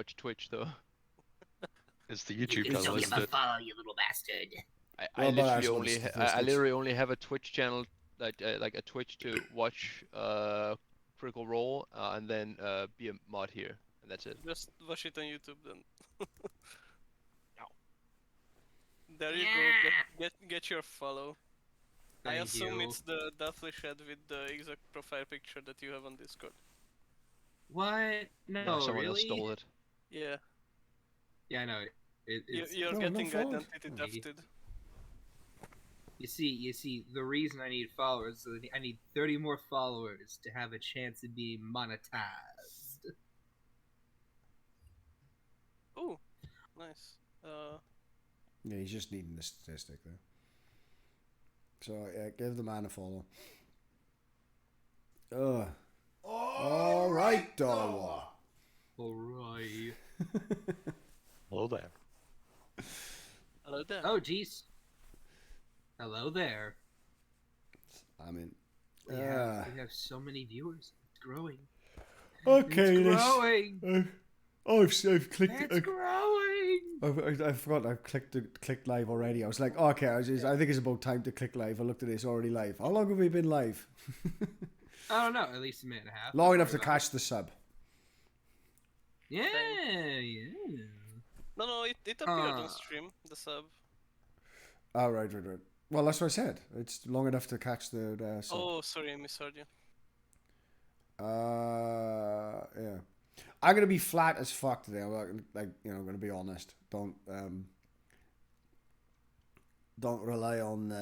watch Twitch though. It's the You YouTube can channel, still give isn't a it? follow, you little bastard. I literally only I literally only have a Twitch channel, like a Twitch to watch Critical Role and then be a mod here, and that's it. Just watch it on YouTube then. No. There you go. Get your follow. I Thank assume you. it's the Deathly Shed with the exact profile picture that you have on Discord. What? No, Yeah, someone else really? stole it. Yeah. Yeah, I know. It's You're No, getting no fault. identity thefted. You see, the reason I need followers is I need 30 more followers to have a chance of being monetized. Oh, nice. Yeah, he's just needing the statistic there. So yeah, give the man a follow. All right, Dawa. Alright. Hello there. Hello there. Oh, jeez. Hello there. I mean, We have so many viewers. It's growing. okay, It's growing. I've clicked. It's growing. I forgot. I've clicked live already. I was like, okay, I think it's about time to click live. I looked at it, it's already live. How long have we been live? I don't know. At least a minute and a half. Long enough to catch the sub. Yeah. No, it appeared on stream, the sub. Oh, right. Well, that's what I said. It's long enough to catch the sub. Oh, sorry, I misheard you. Yeah. I'm gonna be flat as fuck today. I'm gonna be honest. Don't rely on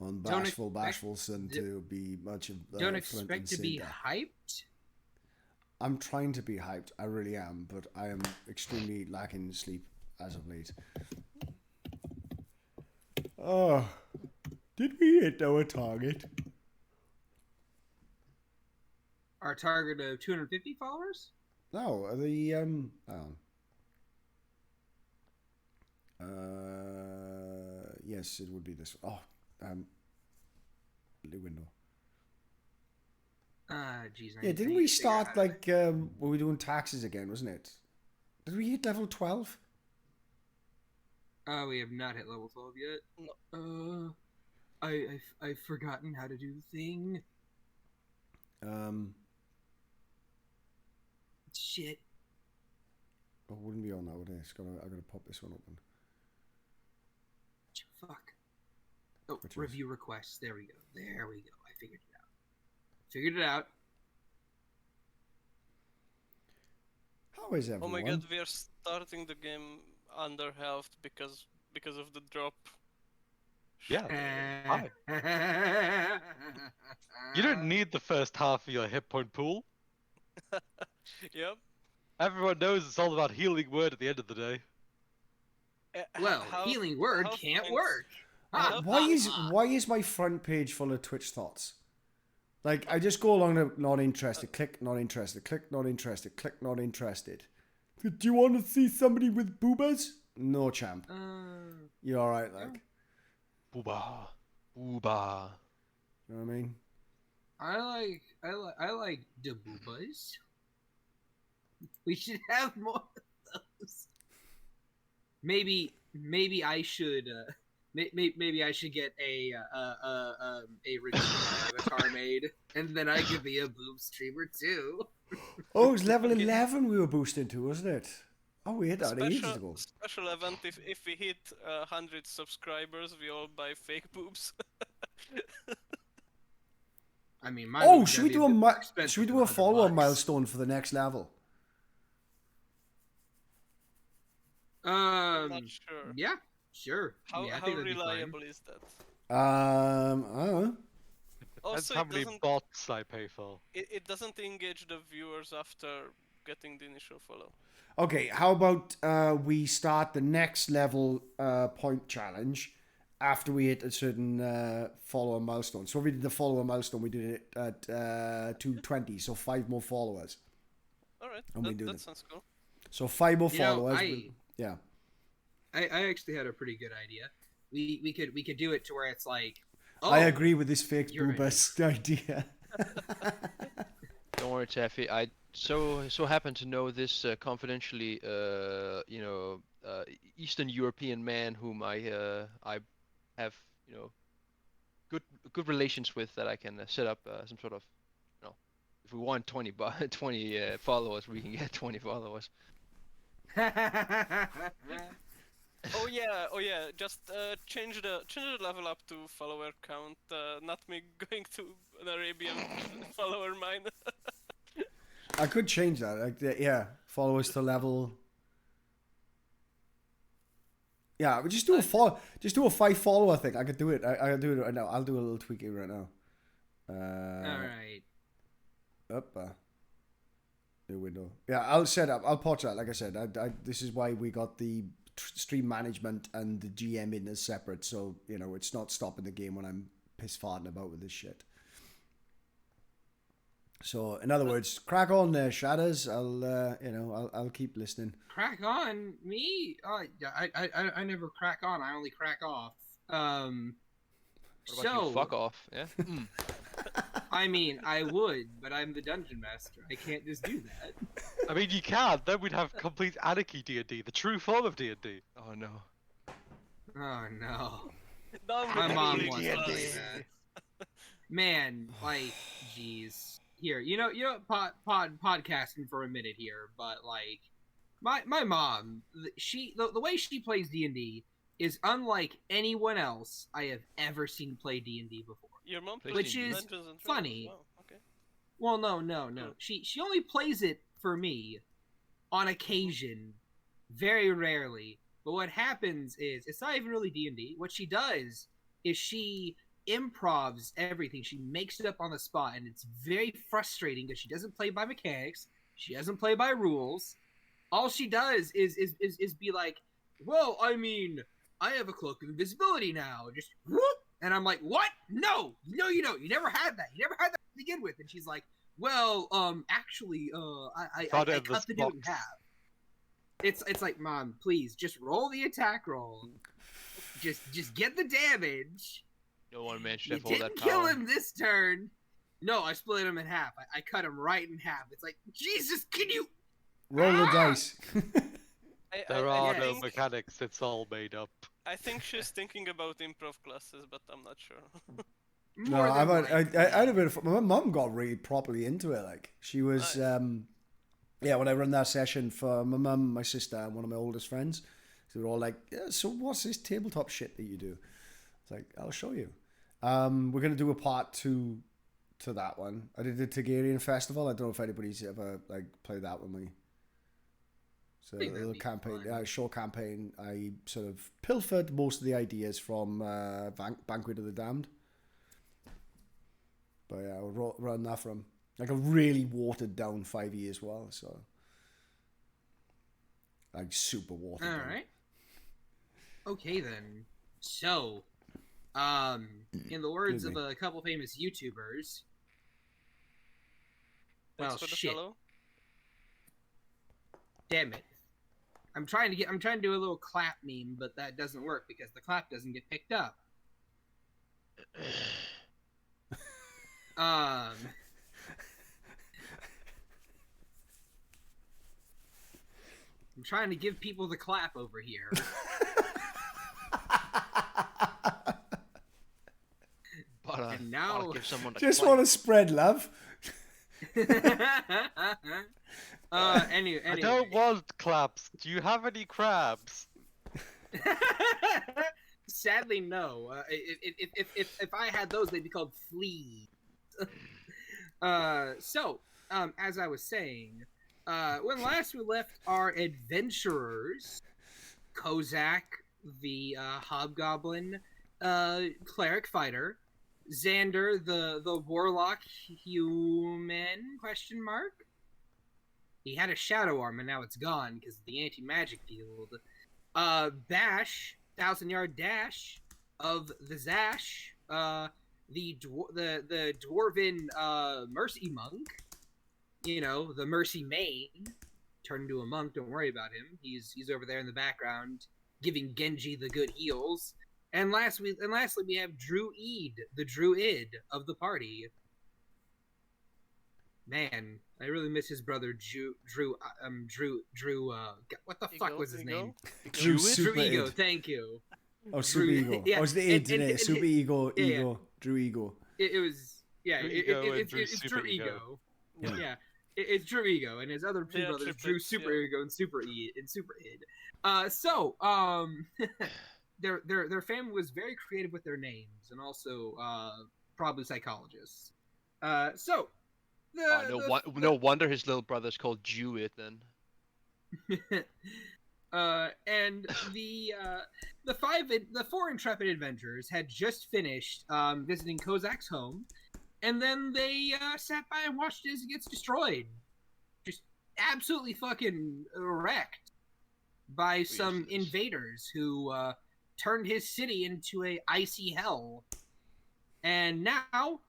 bashfulson to be much of. Don't expect to be hyped. I'm trying to be hyped. I really am, but I am extremely lacking sleep as of late. Oh, did we hit our target? Our target of 250 followers? No, yes, it would be this. Oh, the window. Geez. Yeah, didn't we start like were we doing taxes again? Wasn't it? Did we hit level 12? We have not hit level 12 yet. No. I've forgotten how to do the thing. Shit. Oh, it wouldn't be on that, would it? I gotta pop this one open. Fuck. Oh, Which review requests. There we go. I figured it out. How is everyone? Oh my god, we are starting the game under health because of the drop. Yeah. Hi. You don't need the first half of your hit point pool. Yep. Everyone knows it's all about healing word at the end of the day. Well, healing word can't work. Why is my front page full of Twitch thoughts? Like, I just go along to not interested, click not interested, click not interested, click not interested. Do you want to see somebody with boobas? No, champ. You alright, like? Booba. You know what I mean? I like the boobas. We should have more of those. Maybe I should maybe I should get a original avatar made, and then I could be a boob streamer too. Oh, it was level 11 we were boosting to, wasn't it? Oh, we hit that ages ago. Special event if we hit 100 subscribers, we all buy fake boobs. I mean, oh, should we do a follow-up milestone for the next level? Not sure. Yeah, sure. How reliable is that? I don't know. Also, how many bots I pay for. It doesn't engage the viewers after getting the initial follow. Okay, how about we start the next level point challenge after we hit a certain follower milestone. So if we did the follower milestone, we did it at 220, so 5 more followers. Alright, that sounds cool. So 5 more followers. Yeah. I actually had a pretty good idea. We could do it to where it's like, oh, I agree with this fake boobas idea. Don't worry, Taffy. I so happen to know this confidentially, Eastern European man whom I have, good relations with that I can set up some sort of, if we want 20 followers, we can get 20 followers. Oh yeah. Just change the level up to follower count. Not me going to an Arabian follower mine. I could change that. Like, yeah, followers to level. Yeah, but just do a follow. Just do a 5 follower thing. I could do it. I could do it right now. I'll do a little tweaking right now. All right. New window. Yeah, I'll set up. I'll patch that. Like I said, this is why we got the stream management and the GM in as separate. So it's not stopping the game when I'm piss farting about with this shit. So in other words, crack on there, Shadows. I'll keep listening. Crack on me? I never crack on. I only crack off. What about you? Fuck off. Yeah. I mean, I would, but I'm the dungeon master. I can't just do that. I mean, you can. Then we'd have complete anarchy D&D, the true form of D&D. Oh no. Oh no. My mom wants to play that. Man, like, jeez. Here, podcasting for a minute here, but like, my mom, the way she plays D&D is unlike anyone else I have ever seen play D&D before. Your mom plays Which is Dungeons and Dragons? funny. Wow, okay. Well, no. She only plays it for me on occasion, very rarely. But what happens is, it's not even really D&D. What she does is she improvs everything. She makes it up on the spot, and it's very frustrating because she doesn't play by mechanics. She doesn't play by rules. All she does is be like, well, I mean, I have a cloak of invisibility now. Just whoop. And I'm like, what? No, you don't. You never had that. You never had that to begin with. And she's like, well, actually, I cut the dude in half. It's like, Mom, please, just roll the attack roll. Just get the damage. You don't want to manage to You have all that didn't power. kill him this turn. No, I split him in half. I cut him right in half. It's like, Jesus, can you... Roll the dice. There are I no think- mechanics, it's all made up. I think she's thinking about improv classes, but I'm not sure. No, More than I had a bit of... My mum got really properly into it. Like, she was... Nice. when I run that session for my mum, my sister, and one of my oldest friends, they were all like, yeah, so what's this tabletop shit that you do? It's like, I'll show you. We're going to do a part 2 to that one. I did the Targaryen Festival. I don't know if anybody's ever played that with me. So a little campaign, short campaign. I sort of pilfered most of the ideas from Banquet of the Damned. But yeah, I'll run that from like a really watered down 5e as well. So like super watered down. All right. Okay then. So, in the words of a couple famous YouTubers. Thanks Well, for the shit. fellow. Damn it. I'm trying to do a little clap meme, but that doesn't work because the clap doesn't get picked up. I'm trying to give people the clap over here. But And now- I'll give someone a Just clap. want to spread love. Anyway. I don't want claps. Do you have any crabs? Sadly, no. If I had those, they'd be called fleas. So, as I was saying, when last we left our adventurers, Kozak, the hobgoblin cleric fighter, Xander, the warlock human ? He had a shadow arm and now it's gone because of the anti-magic field. Bash, 1,000-yard dash of the Zash, the dwarven mercy monk, the mercy main, turned into a monk. Don't worry about him. He's over there in the background giving Genji the good heals. And lastly, we have Druid, the druid of the party. Man, I really miss his brother Drew. What the fuck was his name? Drew Drew Super Ego. Id. Thank you. Oh, Super Ego. Yeah, Oh, it's the id, isn't it? Super Ego, yeah, yeah. Ego, Drew Ego. It was Drew Ego and Drew it's Super Drew Ego. Ego. Yeah, it's Drew Ego and his other two Yeah, brothers, Drew triplets, Super yeah. Ego and Super Id. Their family was very creative with their names and also probably psychologists. No wonder his little brother's called Jewett then. And the four intrepid adventurers had just finished visiting Kozak's home, and then they sat by and watched as it gets destroyed, just absolutely fucking wrecked by some Jesus. invaders who turned his city into a icy hell. And now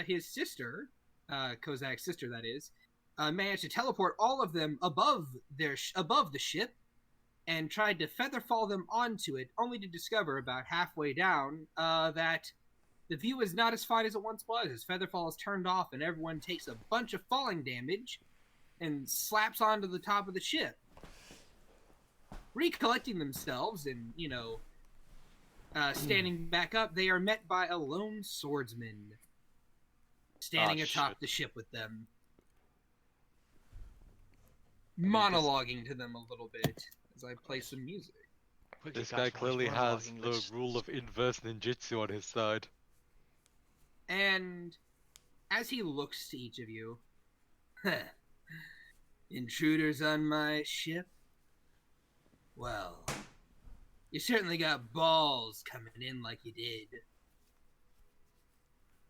his sister, Kozak's sister, that is, managed to teleport all of them above the ship, and tried to featherfall them onto it, only to discover about halfway down that the view is not as fine as it once was, as featherfall is turned off and everyone takes a bunch of falling damage and slaps onto the top of the ship. Recollecting themselves and, standing back up, they are met by a lone swordsman standing atop shit. the ship with them, monologuing to them a little bit as I play some music. Quickly, This guys, guy while he's clearly has monologuing, the let's- rule of inverse ninjutsu on his side. And as he looks to each of you, intruders on my ship? Well, you certainly got balls coming in like you did.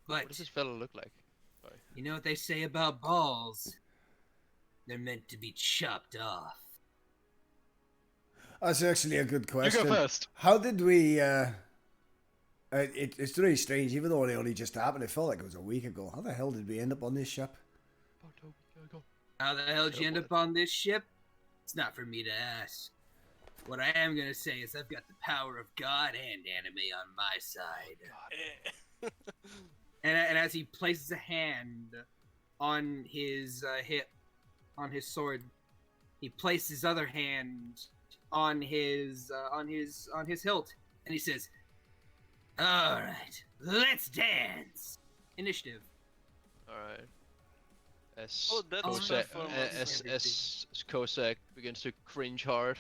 What But does this fella look like? Sorry. you know what they say about balls? They're meant to be chopped off. That's actually a good You question. go first. How did we? It's really strange. Even though it only just happened, it felt like it was a week ago. How the hell did we end up on this ship? How the hell did you end up on this ship? It's not for me to ask. What I am gonna say is I've got the power of God and anime on my side. And as he places a hand on his hip, on his sword, he places his other hand on his hilt, and he says, "All right, let's dance." Initiative. All right. As Oh, that's Kozak, performance. as Kozak begins to cringe hard.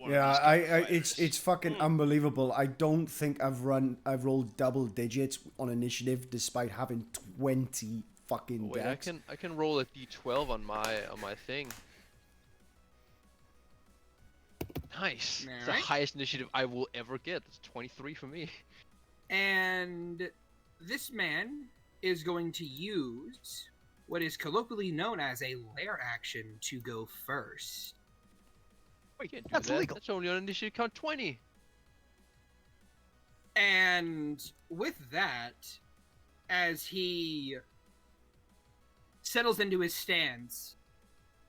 Yeah, it's fucking unbelievable. I don't think I've rolled double digits on initiative despite having 20 fucking Wait, decks. I can roll a d12 on my thing. Nice. It's the Alright. highest initiative I will ever get. It's 23 for me. And this man is going to use what is colloquially known as a lair action to go first. Oh, you can't do That's that. illegal. That's only on initiative count 20. And with that, as he settles into his stance,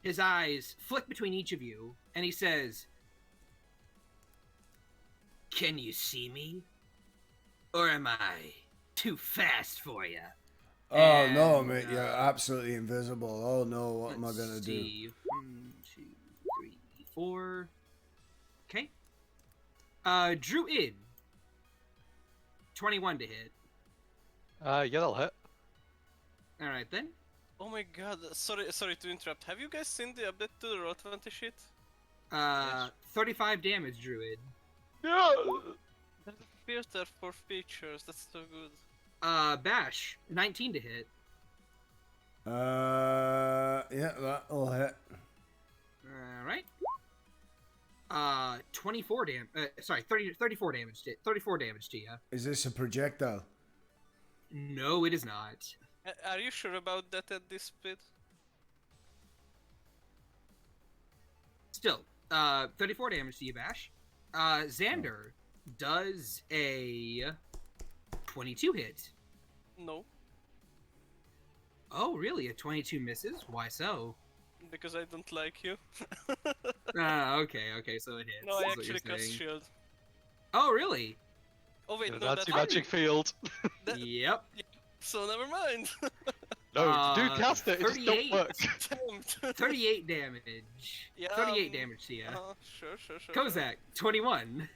his eyes flick between each of you, and he says, "Can you see me? Or am I too fast for you?" Oh no, And, mate! You're absolutely invisible. Oh no, what am I gonna do? see. 1, 2, 3, 4. Okay. Drew Id. 21 to hit. Yeah, that'll hit. All right then. Oh my god, sorry to interrupt. Have you guys seen the update to the Roll20 sheet? 35 damage, Druid. Yeah. There's a filter for features, that's so good. Bash. 19 to hit. Yeah, that'll hit. All right. 24 damage. Sorry, 34 damage. 34 damage to you. Is this a projectile? No, it is not. Are you sure about that at this speed? Still, 34 damage to you, Bash. Xander does a 22 hit. No, Oh, really? A 22 misses? Why so? because I don't like you. Okay, so it hits. No, is I what actually you're cast saying. shield. Oh, really? Oh wait, no, That's that's your magic field. That- Yep. so never mind. No, you do cast it, it just don't 38. work. Attempt. 38 damage. Yeah, 38 damage to you. Sure. Kozak, 21.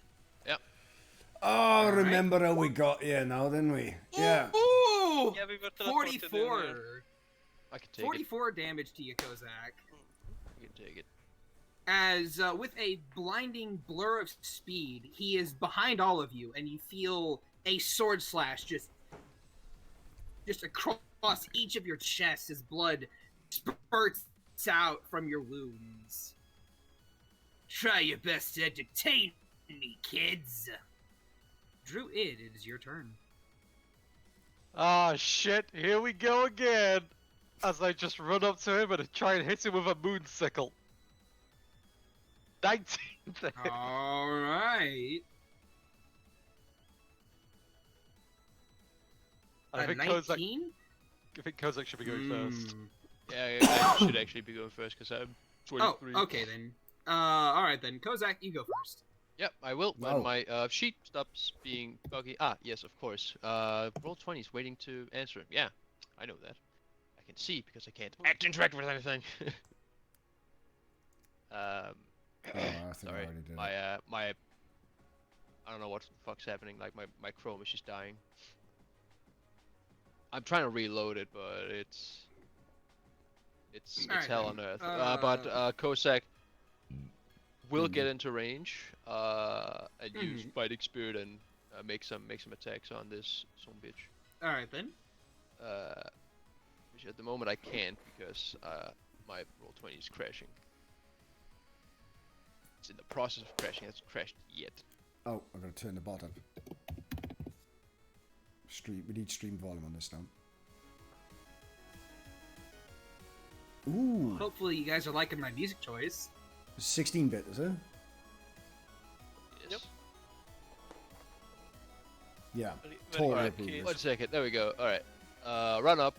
Oh, remember how we got here now, didn't we? Yeah. Ooh! Yeah, we were teleported in 44. here. I can take 44 damage to you, Kozak. it. I can take it. As with a blinding blur of speed, he is behind all of you, and you feel a sword slash just across each of your chests as blood spurts out from your wounds. Try your best to entertain me, kids. Druid, it is your turn. Ah, shit, here we go again! As I just run up to him and try and hit him with a moon sickle. 19 to hit. Alright. I think Kozak, 19? I think Kozak should be going first. Yeah, I should actually be going first because I'm 23. Oh, okay then. Alright then. Kozak, you go first. Yep, I will. Wow. When my sheet stops being buggy. Ah, yes, of course. Roll 20 is waiting to answer him. Yeah, I know that. I can see because I can't interact with anything. Oh, I think I Sorry, already did my it. my I don't know what the fuck's happening. Like my Chrome is just dying. I'm trying to reload it, but it's Alright hell then. on earth. But Kozak will get into range and use fighting spirit and make some attacks on this son bitch. Alright then. Which at the moment I can't because my roll 20 is crashing. It's in the process of crashing. It hasn't crashed yet. Oh, I'm gonna turn the bottom. Stream. We need stream volume on this now. Ooh, Hopefully you guys are liking my music choice. 16-bit, is it? Yes. Yep. Yeah. Very Totally Alright, approve this. 1 second. There we go. All right. Run up.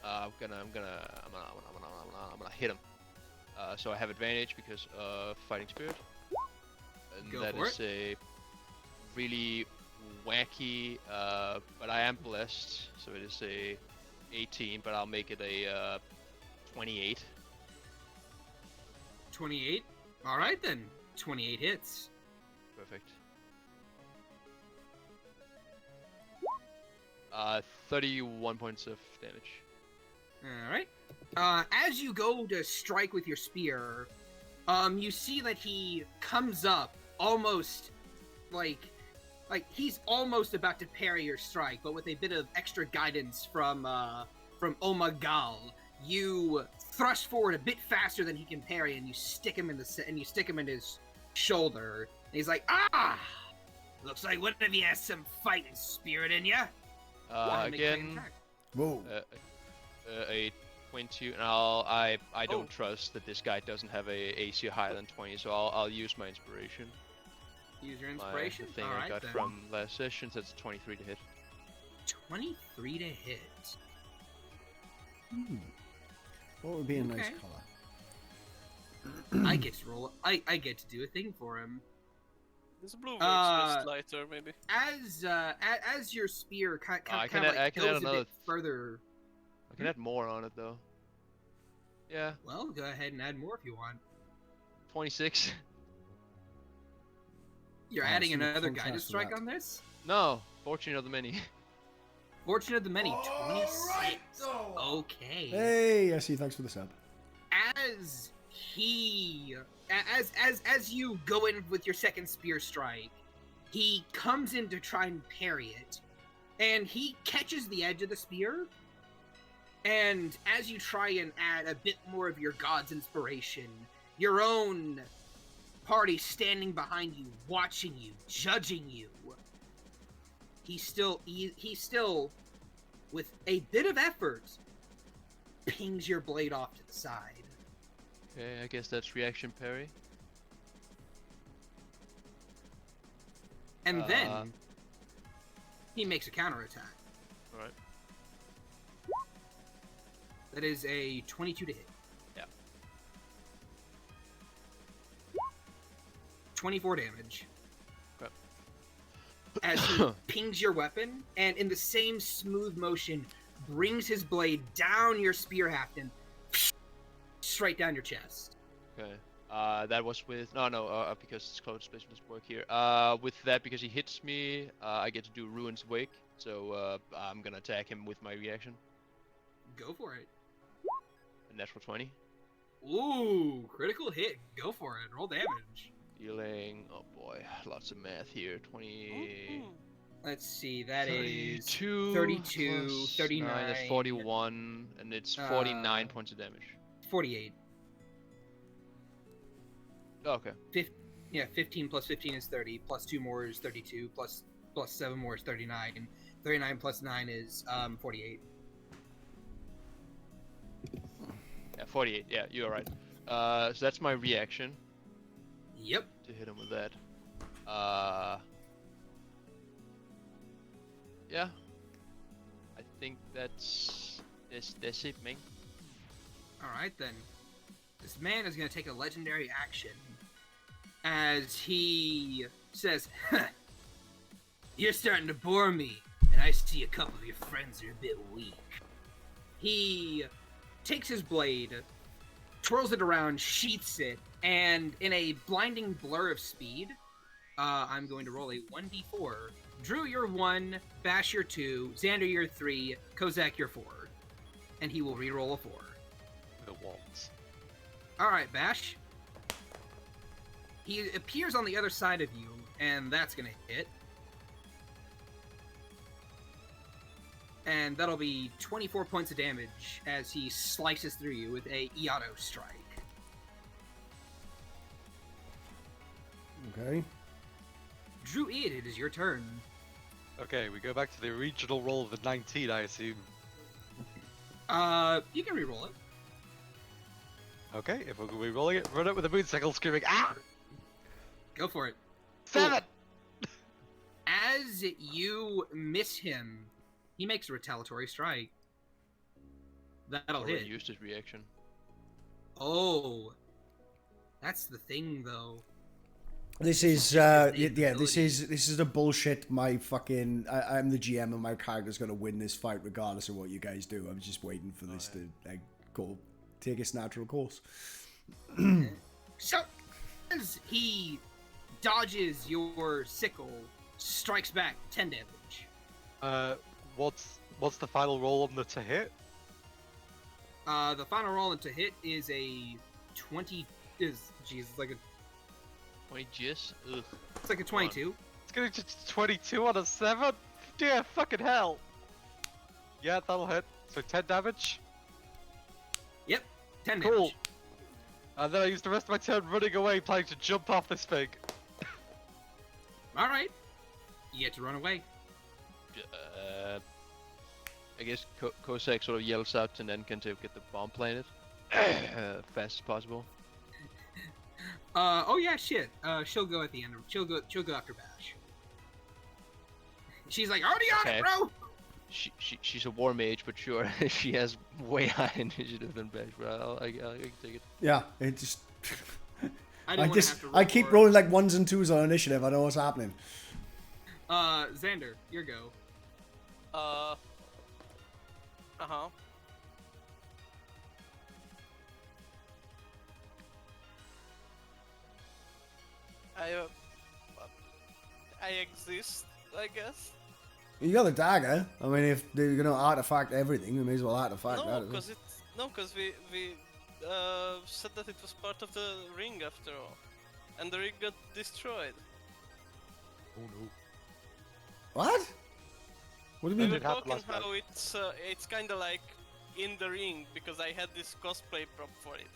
I'm gonna hit him. So I have advantage because of fighting spirit. And Go that for is a really wacky, but I am blessed, so it is a 18, but I'll make it a 28. 28? Alright then. 28 hits. Perfect. 31 points of damage. Alright. As you go to strike with your spear, you see that he comes up almost like he's almost about to parry your strike, but with a bit of extra guidance from Omagal, you thrust forward a bit faster than he can parry, and you stick him in his shoulder. And he's like, "Ah! Looks like one of you has some fighting spirit in ya." Again, Whoa. a 22. And I don't Oh. trust that this guy doesn't have a AC higher than 20, so I'll use my inspiration. Use your The inspiration. thing All I right, got then. from last session, so that's 23 to hit. 23 to hit. What would be a nice Okay. color? I get to roll. I get to do a thing for him. This blue works just lighter, maybe. As your spear kind I of can like add- I can goes add a another bit further. I can add more on it though. Yeah, Well, go ahead and add more if you want. 26. You're Oh, adding so the another contrast guidance to strike that. on this. No, fortune of the many. Fortune of the many, 26. Okay. Hey, I see. Thanks for the sub. As you go in with your second spear strike, he comes in to try and parry it, and he catches the edge of the spear. And as you try and add a bit more of your god's inspiration, your own party standing behind you, watching you, judging you, he still, with a bit of effort, pings your blade off to the side. Okay, I guess that's reaction parry. And then he makes a counterattack. Alright. That is a 22 to hit. Yeah. 24 damage. as he pings your weapon, and in the same smooth motion, brings his blade down your spear haft and straight down your chest. Okay. That was with because it's close specialist work here. With that, because he hits me, I get to do Ruin's Wake. So I'm gonna attack him with my reaction. Go for it. A natural 20. Ooh, critical hit. Go for it. Roll damage. Dealing, oh boy, lots of math here. 20. Let's see, that is 32, 32, plus 39. 9, that's 41, and it's 49 points of damage. 48. Oh, okay. 15 plus 15 is 30, plus 2 more is 32, plus 7 more is 39. 39 plus 9 is 48. Yeah, 48. Yeah, you're right. So that's my reaction Yep. to hit him with that. Yeah. I think that's it, man. Alright then. This man is going to take a legendary action as he says, huh, you're starting to bore me, and I see a couple of your friends are a bit weak. He takes his blade, twirls it around, sheaths it, and in a blinding blur of speed, I'm going to roll a 1d4. Drew, you're 1, Bash, you're 2, Xander, you're 3, Kozak, you're 4. And he will re-roll a 4. The waltz. Alright, Bash. He appears on the other side of you, and that's gonna hit. And that'll be 24 points of damage as he slices through you with a EIA strike. Okay. Druid, it is your turn. Okay, we go back to the original roll of the 19, I assume. You can re-roll it. Okay, if we're going to be rolling it, run it with a moonsicle screaming, ah! Go for it. 7! As you miss him, he makes a retaliatory strike. That'll Already hit. used his reaction. Oh. That's the thing, though. This is this is the bullshit. My fucking I'm the GM and my character's gonna win this fight regardless of what you guys do. I'm just waiting for this to like go take its natural course. So as he dodges your sickle, strikes back 10 damage. What's the final roll on the to hit? The final roll to hit is a 20. It's like a 20 G's? Ugh. It's like a 22. It's going to 22 on a 7? Dear fucking hell! Yeah, that'll hit. So 10 damage. Yep, 10 Cool. damage. And then I use the rest of my turn running away, planning to jump off this thing. Alright. You get to run away. I guess Kozak sort of yells out to Nenken to get the bomb planted fast as possible. Oh yeah, shit. She'll go at the end. She'll go after Bash. She's like, already on it, bro! She's a war mage, but sure, she has way higher initiative than Bash, but I can take it. Yeah, it just... I I keep rolling like 1s and 2s on initiative, I know what's happening. Xander, your go. I exist, I guess. You got the dagger. I mean, if they're gonna artifact everything, we may as well artifact that. Because we said that it was part of the ring after all, and the ring got destroyed. Oh no. What? What do you We mean? were It happened talking last how it's kind of like in the ring because I had this cosplay prop for it,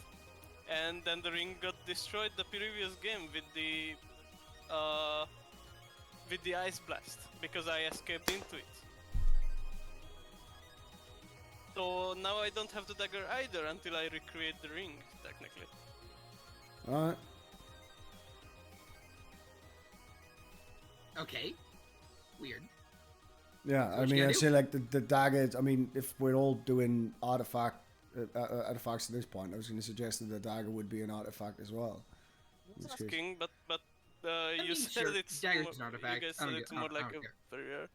and then the ring got destroyed the previous game with the ice blast because I escaped into it. So now I don't have the dagger either until I recreate the ring, technically. Alright. Okay. Weird. Yeah, So I what you mean, gotta I do? say like the dagger. I mean, if we're all doing artifacts at this point, I was going to suggest that the dagger would be an artifact as well. It's which case- asking, but You mean, said sure, it's dagger's more, an artifact. You guys I said don't it's get- I more don't- I like don't a care. very rare.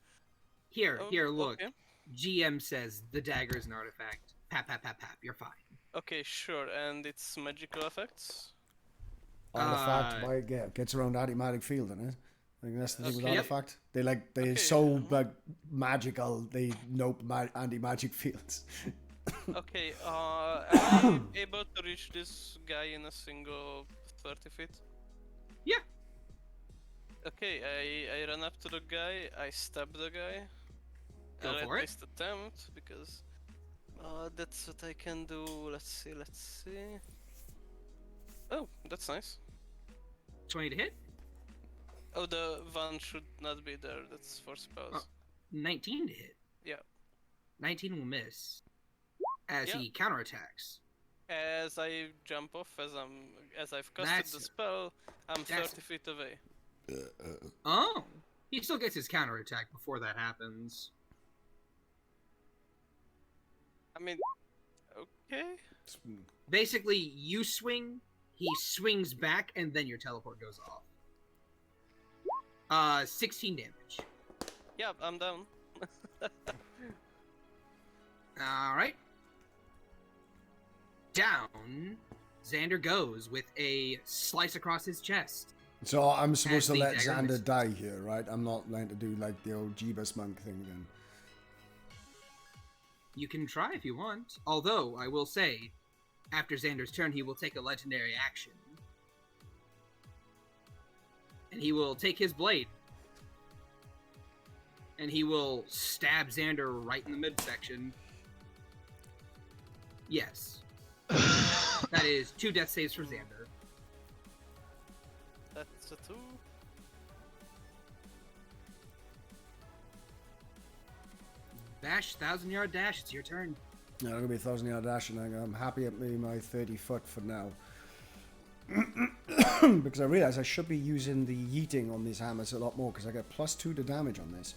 Here, Oh, here, look. Okay. GM says the dagger is an artifact. Pap, pap, pap, pap. You're fine. Okay, sure. And its magical effects. Artifact, gets around automatic field, isn't it? I think that's the thing with Okay. artifact. They're Okay, so yeah. magical. They nope anti-magic fields. Okay. Am I able to reach this guy in a single 30 feet? Yeah. Okay, I run up to the guy, I stab the guy. Go I'll for at it. least attempt, because that's what I can do. Let's see. Oh, that's nice. 20 to hit. Oh, the one should not be there, that's for spells. Oh. 19 to hit. Yeah. 19 will miss. As Yeah. he counterattacks. As I jump off, as I've casted That's- the spell, I'm that's- 30 feet away. Oh! He still gets his counterattack before that happens. I mean, okay. Basically, you swing, he swings back, and then your teleport goes off. 16 damage. Yeah, I'm down. Alright. Down, Xander goes with a slice across his chest. So I'm supposed to the let dagger Xander misses. die here, right? I'm not meant to do like the old Jeebus monk thing again. You can try if you want. Although, I will say, after Xander's turn, he will take a legendary action. And he will take his blade. And he will stab Xander right in the midsection. Yes. That is 2 death saves for Xander. That's a 2. Bash, 1,000-yard dash, it's your turn. Yeah, I'm gonna be 1,000-yard dash, and I'm happy at me my 30 foot for now. Because I realize I should be using the yeeting on these hammers a lot more, because I get +2 to damage on this.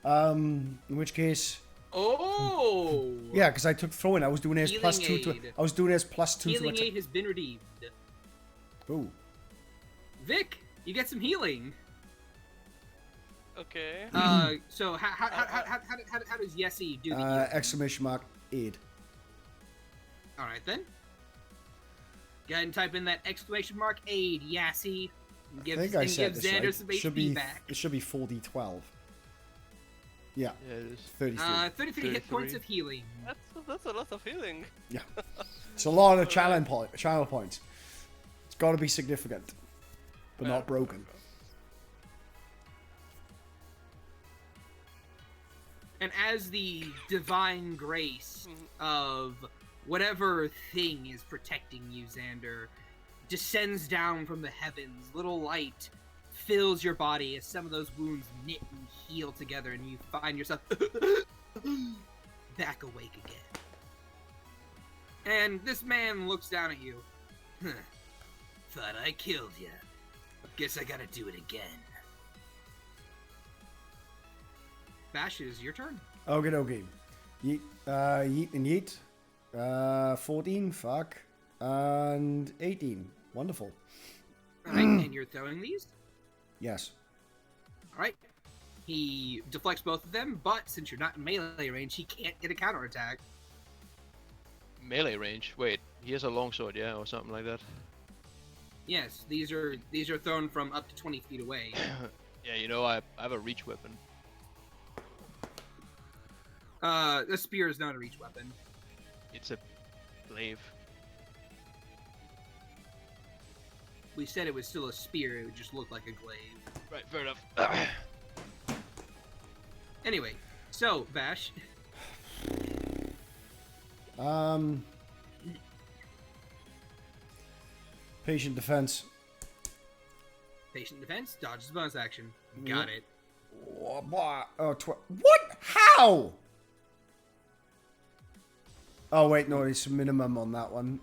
In which case, Oh! yeah, because I took throwing. I was doing it as Healing +2 to. aid. I was doing it as +2 to Healing attack. aid has been redeemed. Ooh. Vic, you get some healing. Okay. So how does Yessie do the healing? Exclamation mark aid. All right then. Go ahead and type in that exclamation mark aid, Yassie. And give, I think I and said give this Xander right. some Should HP be back. it should be 4d12. Yeah, Yeah, it is. 33. 33 hit points 33. of healing. That's a lot of healing. Yeah, it's a lot of channel points. It's got to be significant, but not broken. And as the divine grace of whatever thing is protecting you, Xander, descends down from the heavens, little light fills your body as some of those wounds knit and heal together, and you find yourself back awake again. And this man looks down at you. Thought I killed you. Guess I gotta do it again. Bash, it is your turn. Okay. Yeet, yeet and yeet. 14, fuck. And 18. Wonderful. Alright, and you're throwing these? Yes. Alright. He deflects both of them, but since you're not in melee range, he can't get a counterattack. Melee range. Wait, he has a longsword, yeah, or something like that. Yes, these are thrown from up to 20 feet away. Yeah, you know, I have a reach weapon. The spear is not a reach weapon. It's a glaive. We said it was still a spear, it would just look like a glaive. Right, fair enough. Anyway, so, Bash. Patient defense. Patient defense, dodges the bonus action. Got it. What? How? Oh wait, no, it's a minimum on that one.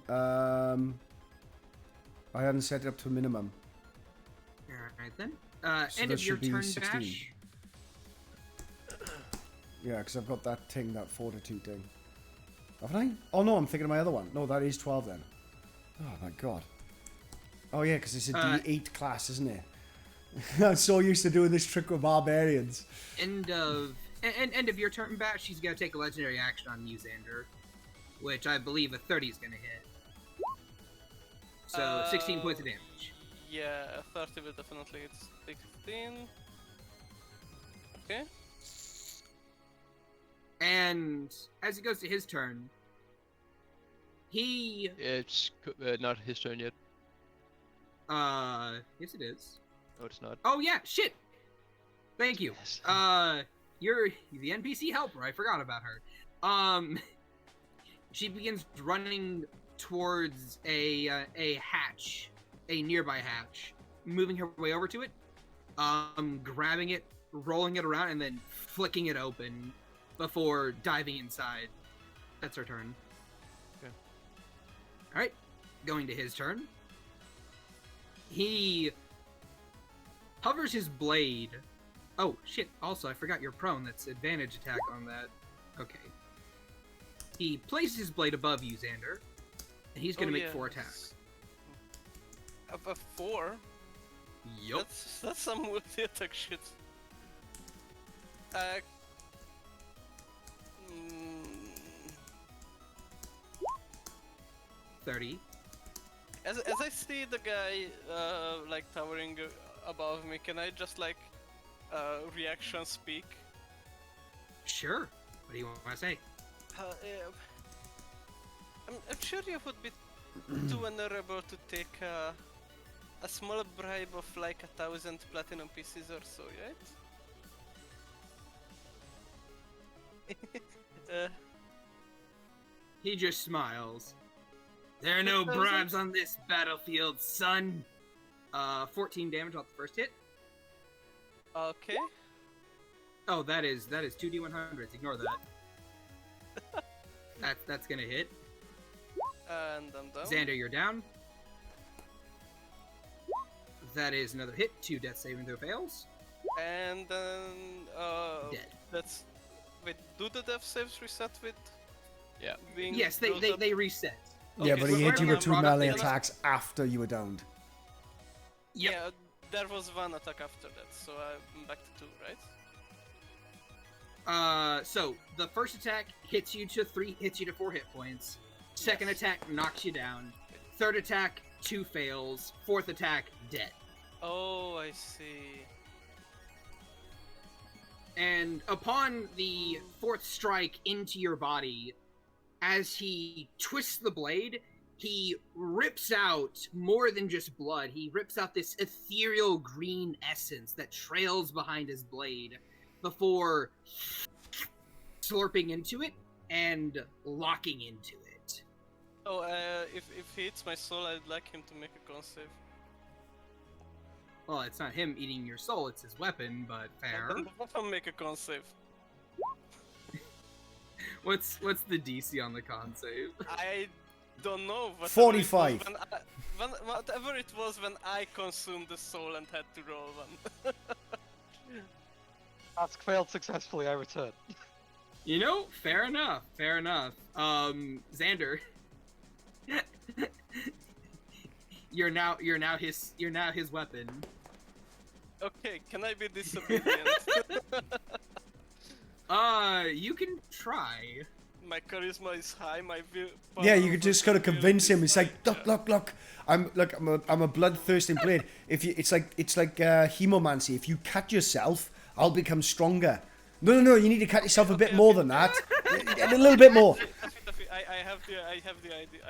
I hadn't set it up to a minimum. Alright then. So End that of your should be turn, 16. Bash. Yeah, because I've got that thing, that fortitude thing. Haven't I? Oh no, I'm thinking of my other one. No, that is 12 then. Oh my god. Oh yeah, because it's a D8 class, isn't it? I'm so used to doing this trick with barbarians. End of your turn, Bat. She's gonna take a legendary action on you, Xander, which I believe a 30 is gonna hit. So 16 points of damage. Yeah, 30 will definitely hit. 16. Okay. And as it goes to his turn, he It's not his turn yet. yes it is. No, it's not. Oh yeah, shit. Thank you. Yes. You're the NPC helper. I forgot about her. She begins running towards a hatch, a nearby hatch, moving her way over to it, grabbing it, rolling it around, and then flicking it open before diving inside. That's her turn. Okay. All right, going to his turn. He hovers his blade. Oh shit! Also, I forgot you're prone. That's advantage attack on that. Okay. He places his blade above you, Xander, and he's gonna make 4 attacks. A 4? Yup. That's some multi attack shit. 30. As I see the guy like towering above me, can I just like reaction speak? Sure. What do you want to say? I'm sure you would be too honorable to take a small bribe of like 1,000 platinum pieces or so, right? He just smiles. There are no bribes on this battlefield, son. 14 damage off the first hit. Okay. Oh, that is 2d100s. Ignore that. That's gonna hit. And I'm down. Xander, you're down. That is another hit. 2 death saving throw fails. And then Dead. That's wait. Do the death saves reset with? Yeah. Being Yes, they reset. Yeah, Okay, but so he hit you we're with 2 not melee running- attacks after you were downed. Yep. Yeah, there was 1 attack after that, so I'm back to 2, right? So the first attack hits you to 4 hit points. Second Yes. attack knocks you down. Third attack 2 fails. Fourth attack dead. Oh, I see. And upon the 4th strike into your body, as he twists the blade, he rips out more than just blood. He rips out this ethereal green essence that trails behind his blade before slurping into it and locking into it. Oh, if he hits my soul, I'd like him to make a con save. Well, it's not him eating your soul, it's his weapon, but fair. I'll make a con save. What's the DC on the con save? I don't know. 45. Whatever it was when I consumed the soul and had to roll one. Task failed successfully, I return. You know, fair enough. Xander, you're now his weapon. Okay, can I be disobedient? You can try. My charisma is high, my will. Yeah, you just gotta convince him. It's like, look. I'm a bloodthirsting blade. It's like hemomancy. If you cut yourself, I'll become stronger. No. You need to cut yourself a bit more than that. A little bit more. I have the idea.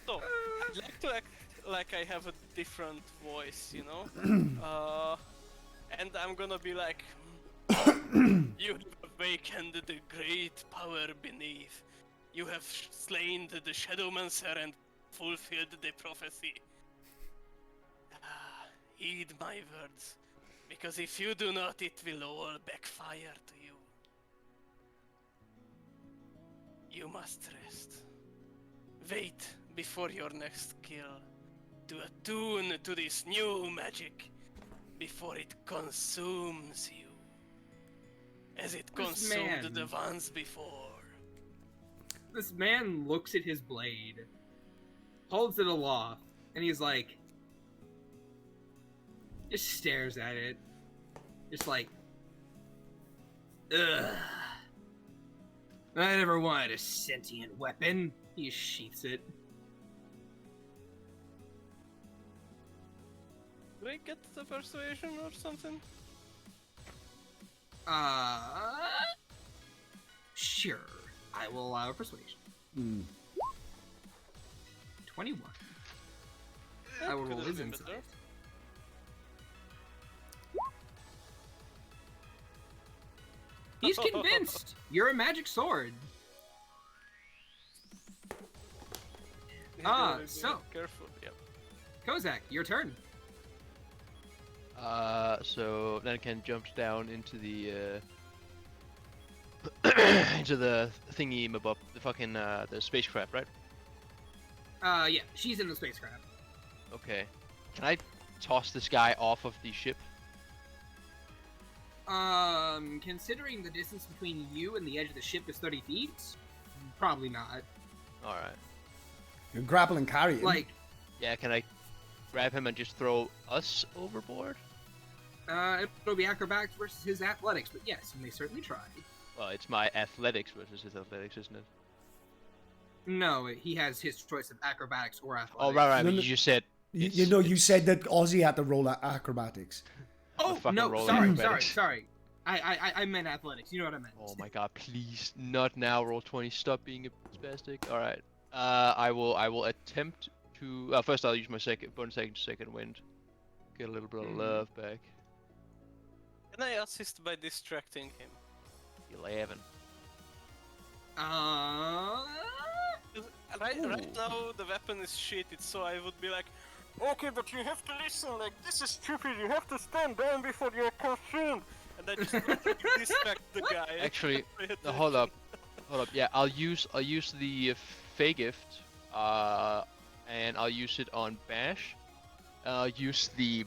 So I'd like to act like I have a different voice, you know. And I'm gonna be like, you have awakened the great power beneath. You have slain the Shadowmancer and fulfilled the prophecy. Heed my words, because if you do not, it will all backfire to you. You must rest. Wait before your next kill to attune to this new magic before it consumes you. As it consumed the ones before. This man looks at his blade, holds it aloft, and he's like, Just stares at it. Just like, ugh. I never wanted a sentient weapon. He sheaths it. Do I get the persuasion or something? Sure. I will allow a persuasion. 21. I will roll his insight. He's convinced. You're a magic sword. So Careful, yeah. Kozak, your turn. So Nankan jumps down into the into the thingy above the fucking the spacecraft, right? Yeah, she's in the spacecraft. Okay. Can I toss this guy off of the ship? Considering the distance between you and the edge of the ship is 30 feet, probably not. All right. You can grapple and carry him. Like, Yeah. Can I grab him and just throw us overboard? it'll be acrobatics versus his athletics, but yes, you may certainly try. Well, it's my athletics versus his athletics, isn't it? No, he has his choice of acrobatics or athletics. Oh, right. No, But no. you just said. You know, you said that Ozzy had to roll acrobatics. Oh, fucking no, rolling sorry. acrobatics. I meant athletics. You know what I meant. Oh my god! Please, not now. Roll 20. Stop being a spastic. All right. I will attempt to. First, I'll use my bonus action, second wind. Get a little bit of love back. Can I assist by distracting him? 11. Right Ooh. now the weapon is shitted, so I would be like, okay, but you have to listen, like, this is stupid, you have to stand down before you're consumed! And I just distract the guy. Actually, Pay no, hold up. attention. Hold up. Yeah, I'll use the Fey gift, and I'll use it on Bash. I'll use the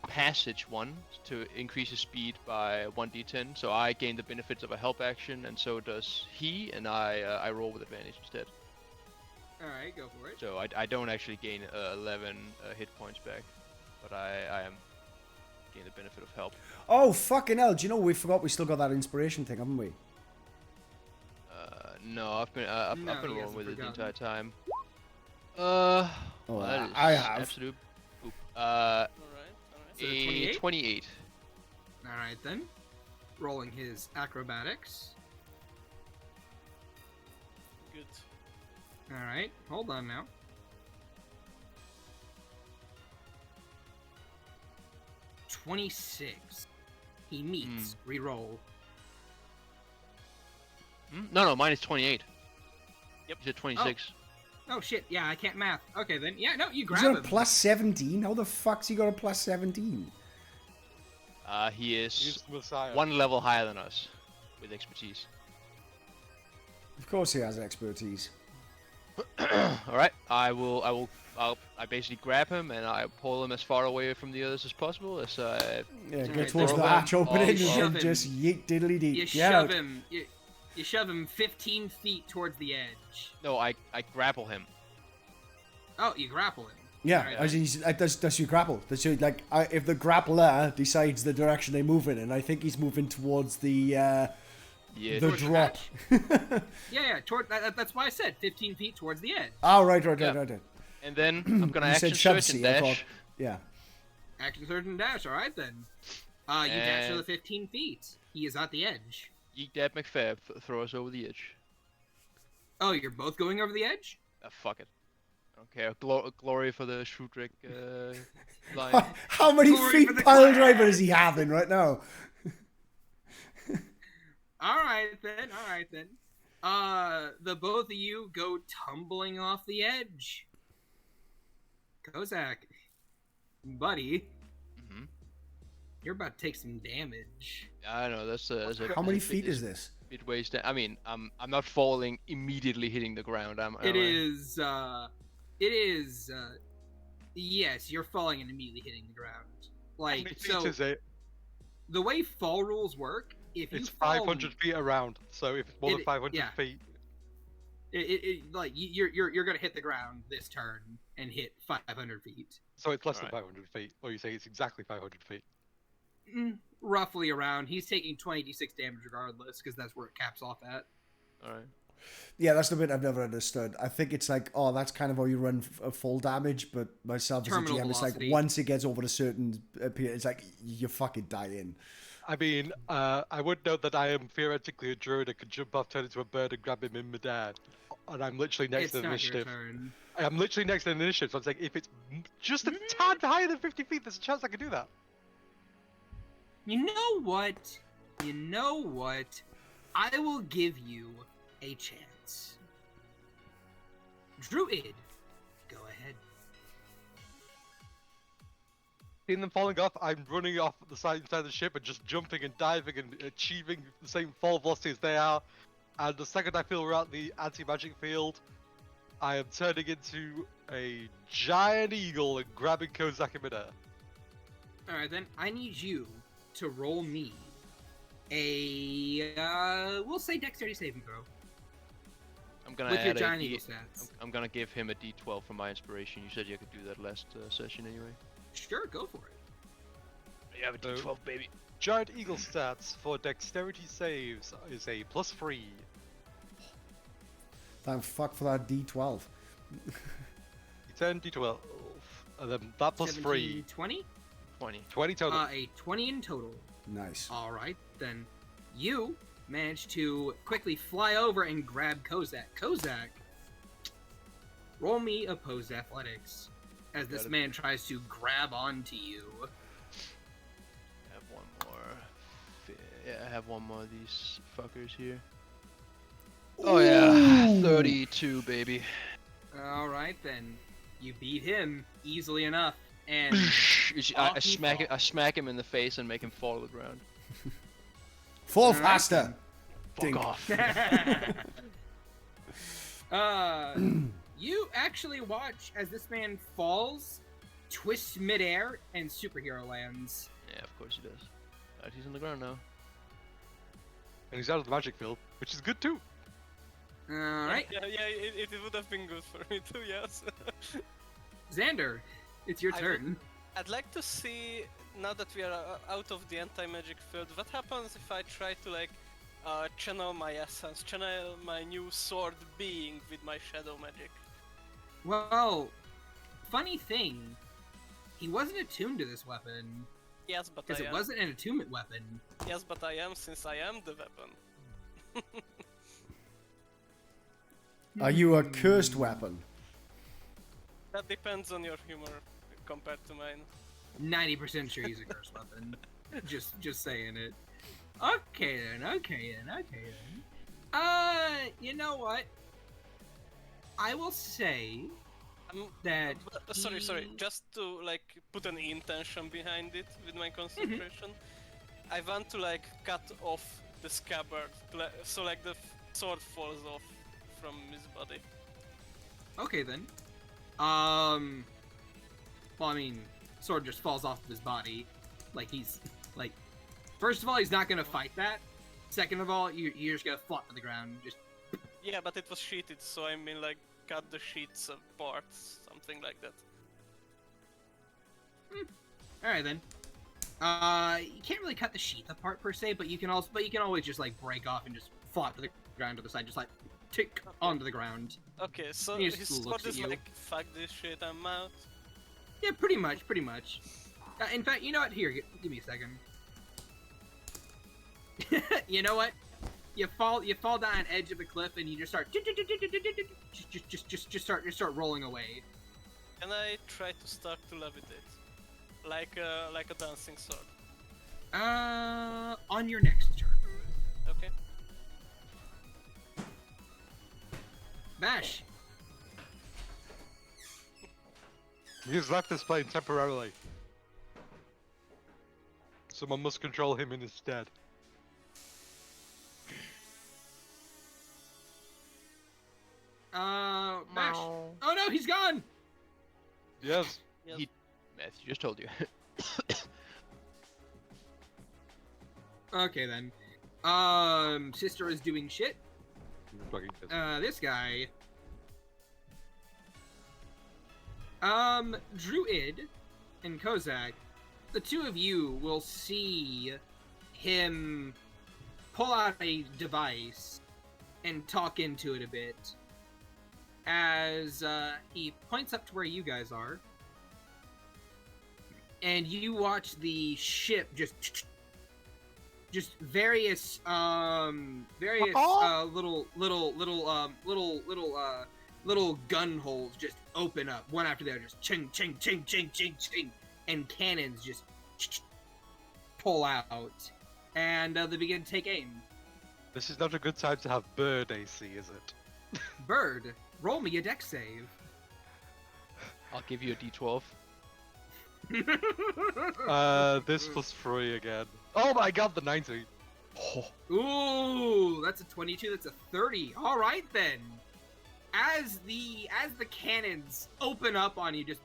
passage one to increase his speed by 1d10, so I gain the benefits of a help action, and so does he, and I roll with advantage instead. Alright, go for it. So I don't actually gain 11 hit points back, but I am gain the benefit of help. Oh, fucking hell. Do you know, we forgot we still got that inspiration thing, haven't we? No, I've been I've No, been he rolling with hasn't it the forgotten. entire time. Oh, That is I have. absolute poop. Alright. So A 28? 28. Alright then. Rolling his acrobatics. Good. Alright, hold on now. $26. He meets. Reroll. No, mine is 28. Yep. You said 26. Oh shit, yeah, I can't math. Okay then. Yeah, no, you He's grab got a him. plus 17? How the fuck's he got a plus 17? He is He's Messiah. one level higher than us with expertise. Of course he has expertise. All right, I basically grab him and I pull him as far away from the others as possible. As Yeah, Alright, get towards then the hatch opening you shove and him. just yeet diddly dee. You Get shove out. him. You shove him 15 feet towards the edge. no, I grapple him. Oh, you grapple him. Yeah, Alright. as he's, does you grapple? Does you, like, if the grappler decides the direction they move in, and I think he's moving towards the Yeah. the Towards the drop. Yeah, that's why I said 15 feet towards the edge. Oh, right. Yeah. And then I'm gonna You action said shove search and C, I thought. dash. Yeah. Action surge and dash. All right then. You dash And- another 15 feet. He is at the edge. Yeet that McFab, throw us over the edge. Oh, you're both going over the edge? Fuck it. I don't care. Glory for the Shrewdrick line. How many Glory feet for the pile clan. driver is he having right now? All right then. The both of you go tumbling off the edge. Kozak, buddy, Mhm. you're about to take some damage. I know that's a How many bit- feet is this? Bit waste. I mean, I'm not falling immediately hitting the ground. It is. Yes, you're falling and immediately hitting the ground. How Like, many feet so is it? the way fall rules work, if you It's fall, 500 feet around, so if it's more than It- 500 yeah. feet... Like you're gonna hit the ground this turn and hit 500 feet, So it's less than Alright. 500 feet, or you say it's exactly 500 feet. roughly around. He's taking 20d6 damage regardless, because that's where it caps off at. All right. Yeah, that's the bit I've never understood. I think it's like, oh, that's kind of how you run a full damage, but myself as a Terminal GM, it's like velocity. once it gets over a certain period, it's like you're fucking dying. I mean, I would note that I am theoretically a druid that could jump off, turn into a bird, and grab him in midair. And I'm literally next It's to the not your initiative. turn. I'm literally next to the initiative, so I'm saying if it's just a tad higher than 50 feet, there's a chance I could do that. You know what? I will give you a chance. Druid, go ahead. Seeing them falling off, I'm running off the side inside of the ship and just jumping and diving and achieving the same fall velocity as they are. And the second I feel we're out the anti-magic field, I am turning into a giant eagle and grabbing Kozak in midair. Alright then, I need you to roll me a, we'll say dexterity saving throw. I'm gonna With your add giant a eagle D. stats. I'm gonna give him a D12 for my inspiration. You said you could do that last session anyway. Sure, go for it. You have a So- D12, baby. Giant eagle stats for dexterity saves is a +3. Thank fuck for that D12. D10, D12, and then that +3. 17, 20? 20. 20 total. A 20 in total. Nice. Alright, then you manage to quickly fly over and grab Kozak. Kozak, roll me opposed athletics as this Got it. man tries to grab onto you. I have one more. Yeah, I have one more of these fuckers here. Oh yeah, 32, baby. Alright then, you beat him easily enough, and I off he smack it. I falls. smack him in the face and make him fall to the ground. Fall Alright faster. Fuck Dink. off. You actually watch as this man falls, twists midair, and superhero lands. Yeah, of course he does. Alright, he's on the ground now. And he's out of the magic field, which is good too. Alright, Yeah, it would have been good for me too, yes. Xander, it's your I turn. I'd like to see, now that we are out of the anti-magic field, what happens if I try to like channel my essence, channel my new sword being with my shadow magic. Well, funny thing, he wasn't attuned to this weapon, Yes, but because I it am. wasn't an attunement weapon. Yes, but I am, since I am the weapon. Are you a cursed weapon? That depends on your humor compared to mine. 90% sure he's a cursed weapon. Just saying it. Okay then. You know what? I will say that Sorry, he- just to like put an intention behind it with my concentration, I want to like cut off the scabbard, so like the sword falls off from his body. Okay then. Well, I mean, sword just falls off of his body. Like he's like, first of all, he's not gonna fight that. Second of all, you're just gonna flop to the ground. Just Yeah, but it was sheeted, so I mean like cut the sheets apart, something like that. all right then. You can't really cut the sheath apart per se, but you can always just like break off and just flop to the ground to the side, just like tick onto the ground. Okay, so He his just sword looks at is you. like, fuck this shit, I'm out. Yeah, pretty much. In fact, you know what? Here, give me a second. You know what? You fall down an edge of a cliff and you just start just start rolling away. Can I try to start to levitate? Like a dancing sword. On your next turn, Okay. Bash. He's left this plane temporarily. Someone must control him in his stead. Bash. Oh no, he's gone. Yes. Yes. He- Matthew just told you. Okay then. Sister is doing shit. This guy. Druid and Kozak, the two of you will see him pull out a device and talk into it a bit as he points up to where you guys are, and you watch the ship just various little gun holes just open up one after the other, just ching ching ching ching ching ching, and cannons just pull out, and they begin to take aim. This is not a good time to have bird AC, is it? Bird, roll me a dex save. I'll give you a d12. This plus 3 again. Oh my god, the 90. Oh, Ooh, that's a 22. That's a 30. All right then. As the cannons open up on you, just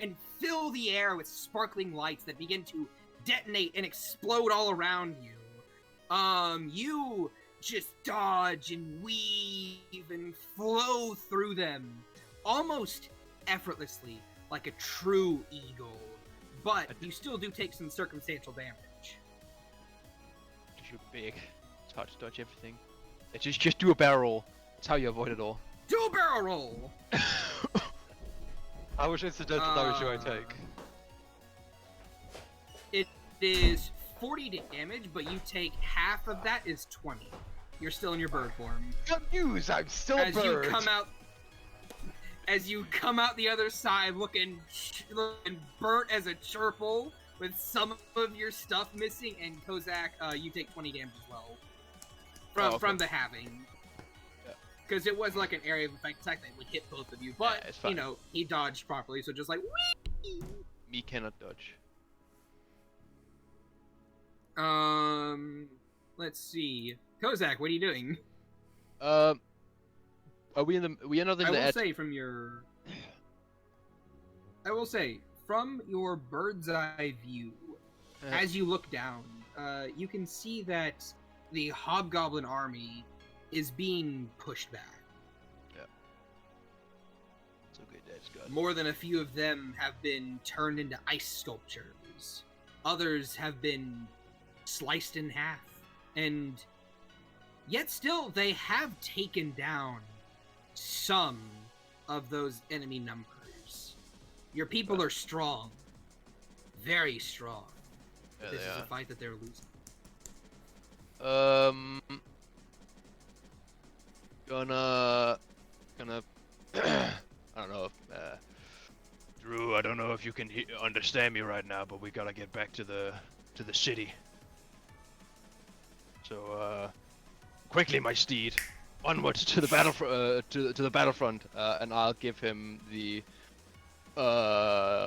and fill the air with sparkling lights that begin to detonate and explode all around you. You just dodge and weave and flow through them almost effortlessly, like a true eagle. But you still do take some circumstantial damage. you're big. It's hard to dodge everything. Just do a barrel roll. That's how you avoid it all. Do a barrel roll! How much incidental damage do I take? It is 40 damage, but you take half of that is 20. You're still in your bird form. Good news, I'm still a bird. As you come out the other side looking burnt as a churple with some of your stuff missing, and Kozak, you take 20 damage as well from the halving. Because it was like an area of effect attack that would hit both of you, but yeah, you know, he dodged properly, so just like whee! Me cannot dodge. Let's see. Kozak, what are you doing? Are we in the? We are not in I the. will say, from your bird's eye view, as you look down, you can see that the hobgoblin army is being pushed back. Yeah. It's okay, Dad's got it. More than a few of them have been turned into ice sculptures. Others have been sliced in half. And yet still, they have taken down some of those enemy numbers. Your people are strong. Very strong. Yeah, This they is are. a fight that they're losing. Gonna I don't know if Drew, I don't know if you can understand me right now, but we gotta get back to the city. So quickly, my steed, onwards to the to the battlefront, and I'll give him the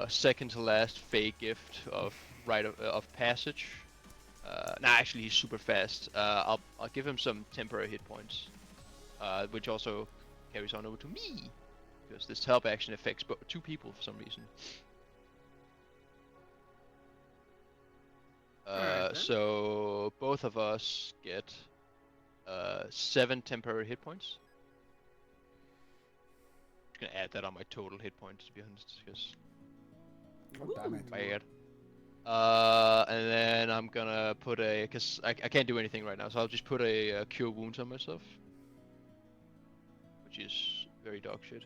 second to last fey gift of rite of passage. Nah, actually, he's super fast. I'll give him some temporary hit points, which also carries on over to me, because this help action affects two people for some reason. Alright, then. So both of us get 7 temporary hit points. I'm just gonna add that on my total hit points, to be honest, because God damn it. bad. And then I'm gonna put because I can't do anything right now, so I'll just put a cure wounds on myself, which is very dog shit.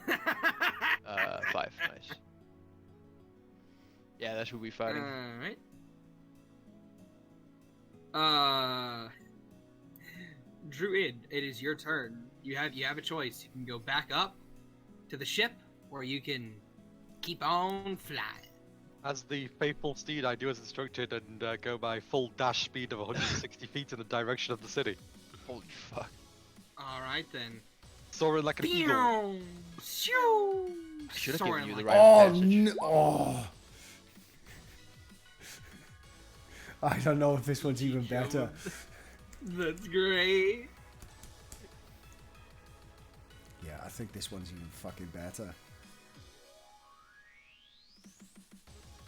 5, nice. Yeah, that's who we fighting. Alright. Druid, it is your turn. You have a choice. You can go back up to the ship, or you can keep on flying. As the faithful steed, I do as instructed and go by full dash speed of 160 feet in the direction of the city. Holy fuck. Alright then. Soaring like an eagle. I should have given you the right Oh, passage. oh. I don't know if this one's even better. That's great. Yeah, I think this one's even fucking better.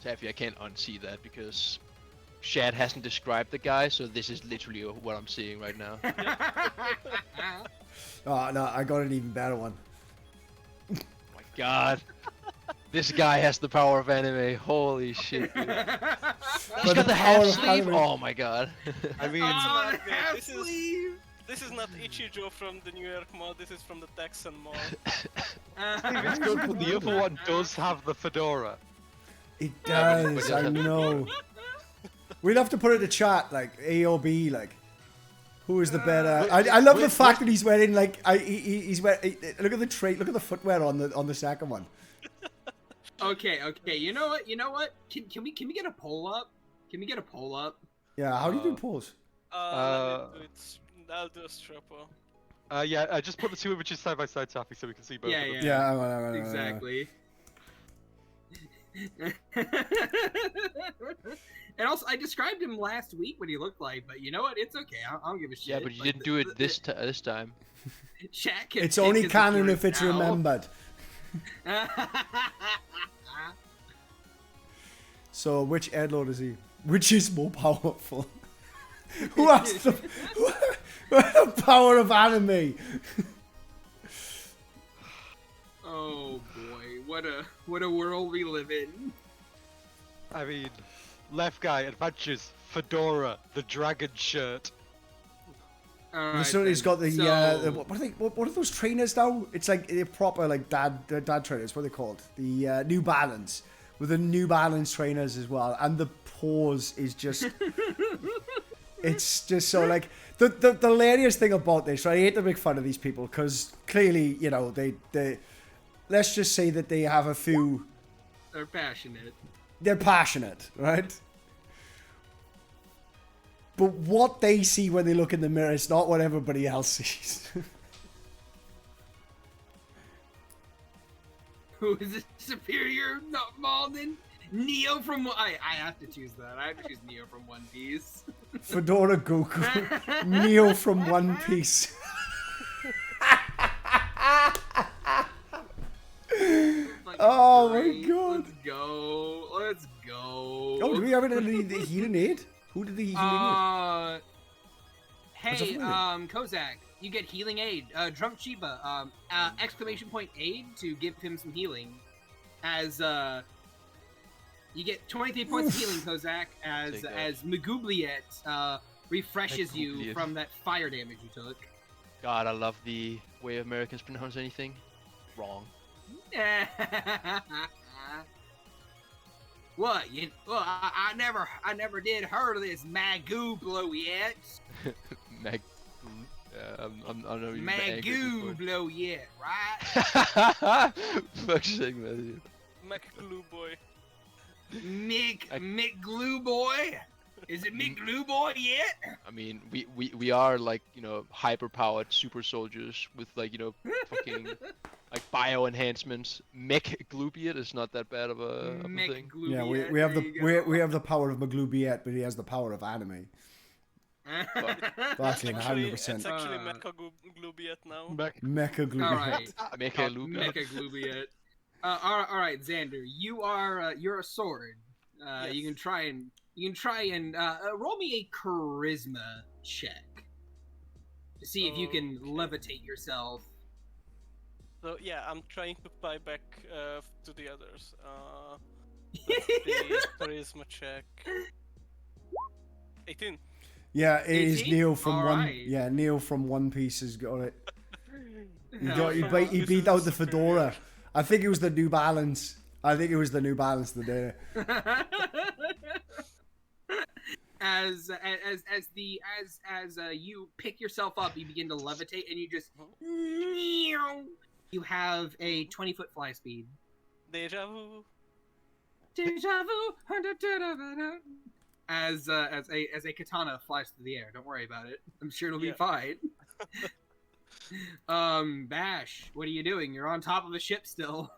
Taffy, I can't unsee that because Shad hasn't described the guy, so this is literally what I'm seeing right now. Oh no, I got an even better one. Oh my god. This guy has the power of anime. Holy shit, dude. He's got the half power of sleeve. anime. Oh my god. I mean, Oh, the Yeah, half this is- sleeve. This is not Ichijo from the New York mod, this is from the Texan mod. it's good, but the other one does have the fedora. It Yeah, does, but- I know. We'll have to put it in the chat, like A or B, like who is the better? I love the fact that he's wearing like he's wearing. Look at the trait. Look at the footwear on the second one. Okay, you know what? Can we get a poll up? Can we get a poll up? Yeah, how do you do pause? Let me do it. I'll do a straw poll. Yeah, I just put the two images side by side, Taffy, so we can see both Yeah, of them. Yeah, I know. Exactly. And also, I described him last week what he looked like, but you know what? It's okay. I don't give a shit. Yeah, but you Like, didn't do it this time. Shaq can It's pick only his canon if appearance it's now. remembered. So, which Edlord is he? Which is more powerful? Who has the power of anime? Oh boy, what a world we live in. I mean, left guy, adventures, fedora, the dragon shirt. Alright, So he's then. got the, So- what are those trainers now? It's like they're proper like dad trainers. What are they called? The New Balance, with the New Balance trainers as well, and the pose is just. It's just so like the hilarious thing about this, right? I hate to make fun of these people because clearly, you know, they let's just say that they have a few. They're passionate. They're passionate, right? But what they see when they look in the mirror is not what everybody else sees. Who is it superior? Not Malden? Neo from I have to choose that. I have to choose Neo from One Piece. Fedora Goku, Neo from One Piece. Like, Oh my great. God. Let's go. Let's go. Oh, do we have any healing aid? Who did the healing aid? Hey, healing aid? Kozak, you get healing aid. Drunk Chiba, exclamation point aid to give him some healing. As you get 23 points of healing, Kozak, Take that. as Magoobliet refreshes you Magoobliet. from that fire damage you took. God, I love the way Americans pronounce anything. Wrong. What? I never did heard of this Magoo yet. Mag. I'm not even angry at this point. Magoo yet, right? Fuck's sake, man. Mac Glue Boy. Mick Glue Boy? Is it Mick Glue Boy yet? I mean, we are like, you know, hyper-powered super soldiers with like, you know, fucking like bio enhancements. Mech Glubiot is not that bad of a thing. Mick Glue Yeah, we have the power of Maglubiet, but he has the power of anime. Fucking Actually, 100%. it's actually Mecha Glubiet now. Mecha Glubiet. Alright. Mecha Lubiot. Mecha Glubiet. Alright, Xander, you're a sword. Yes. You can try and roll me a charisma check to see if you can Okay. levitate yourself. So yeah, I'm trying to fly back to the others. Let's see, charisma check. 18. Yeah, it is 18? Neo from one. Alright. Yeah, Neo from One Piece has got it. Yeah, He this beat is out the superior. Fedora. I think it was the New Balance. Today. as you pick yourself up, you begin to levitate, and you just you have a 20-foot fly speed. Deja vu. Deja vu. As a katana flies through the air. Don't worry about it. I'm sure it'll be Yeah. fine. Bash, what are you doing? You're on top of a ship still.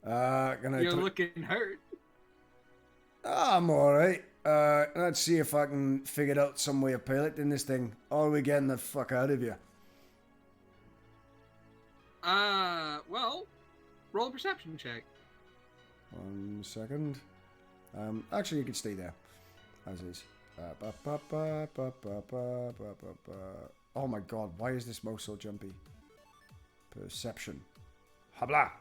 You're looking hurt. I'm alright. Let's see if I can figure out some way of piloting this thing. Or are we getting the fuck out of here? Well, roll a perception check. 1 second. Actually, you can stay there. As is. Oh my god, why is this mouse so jumpy? Perception. Habla.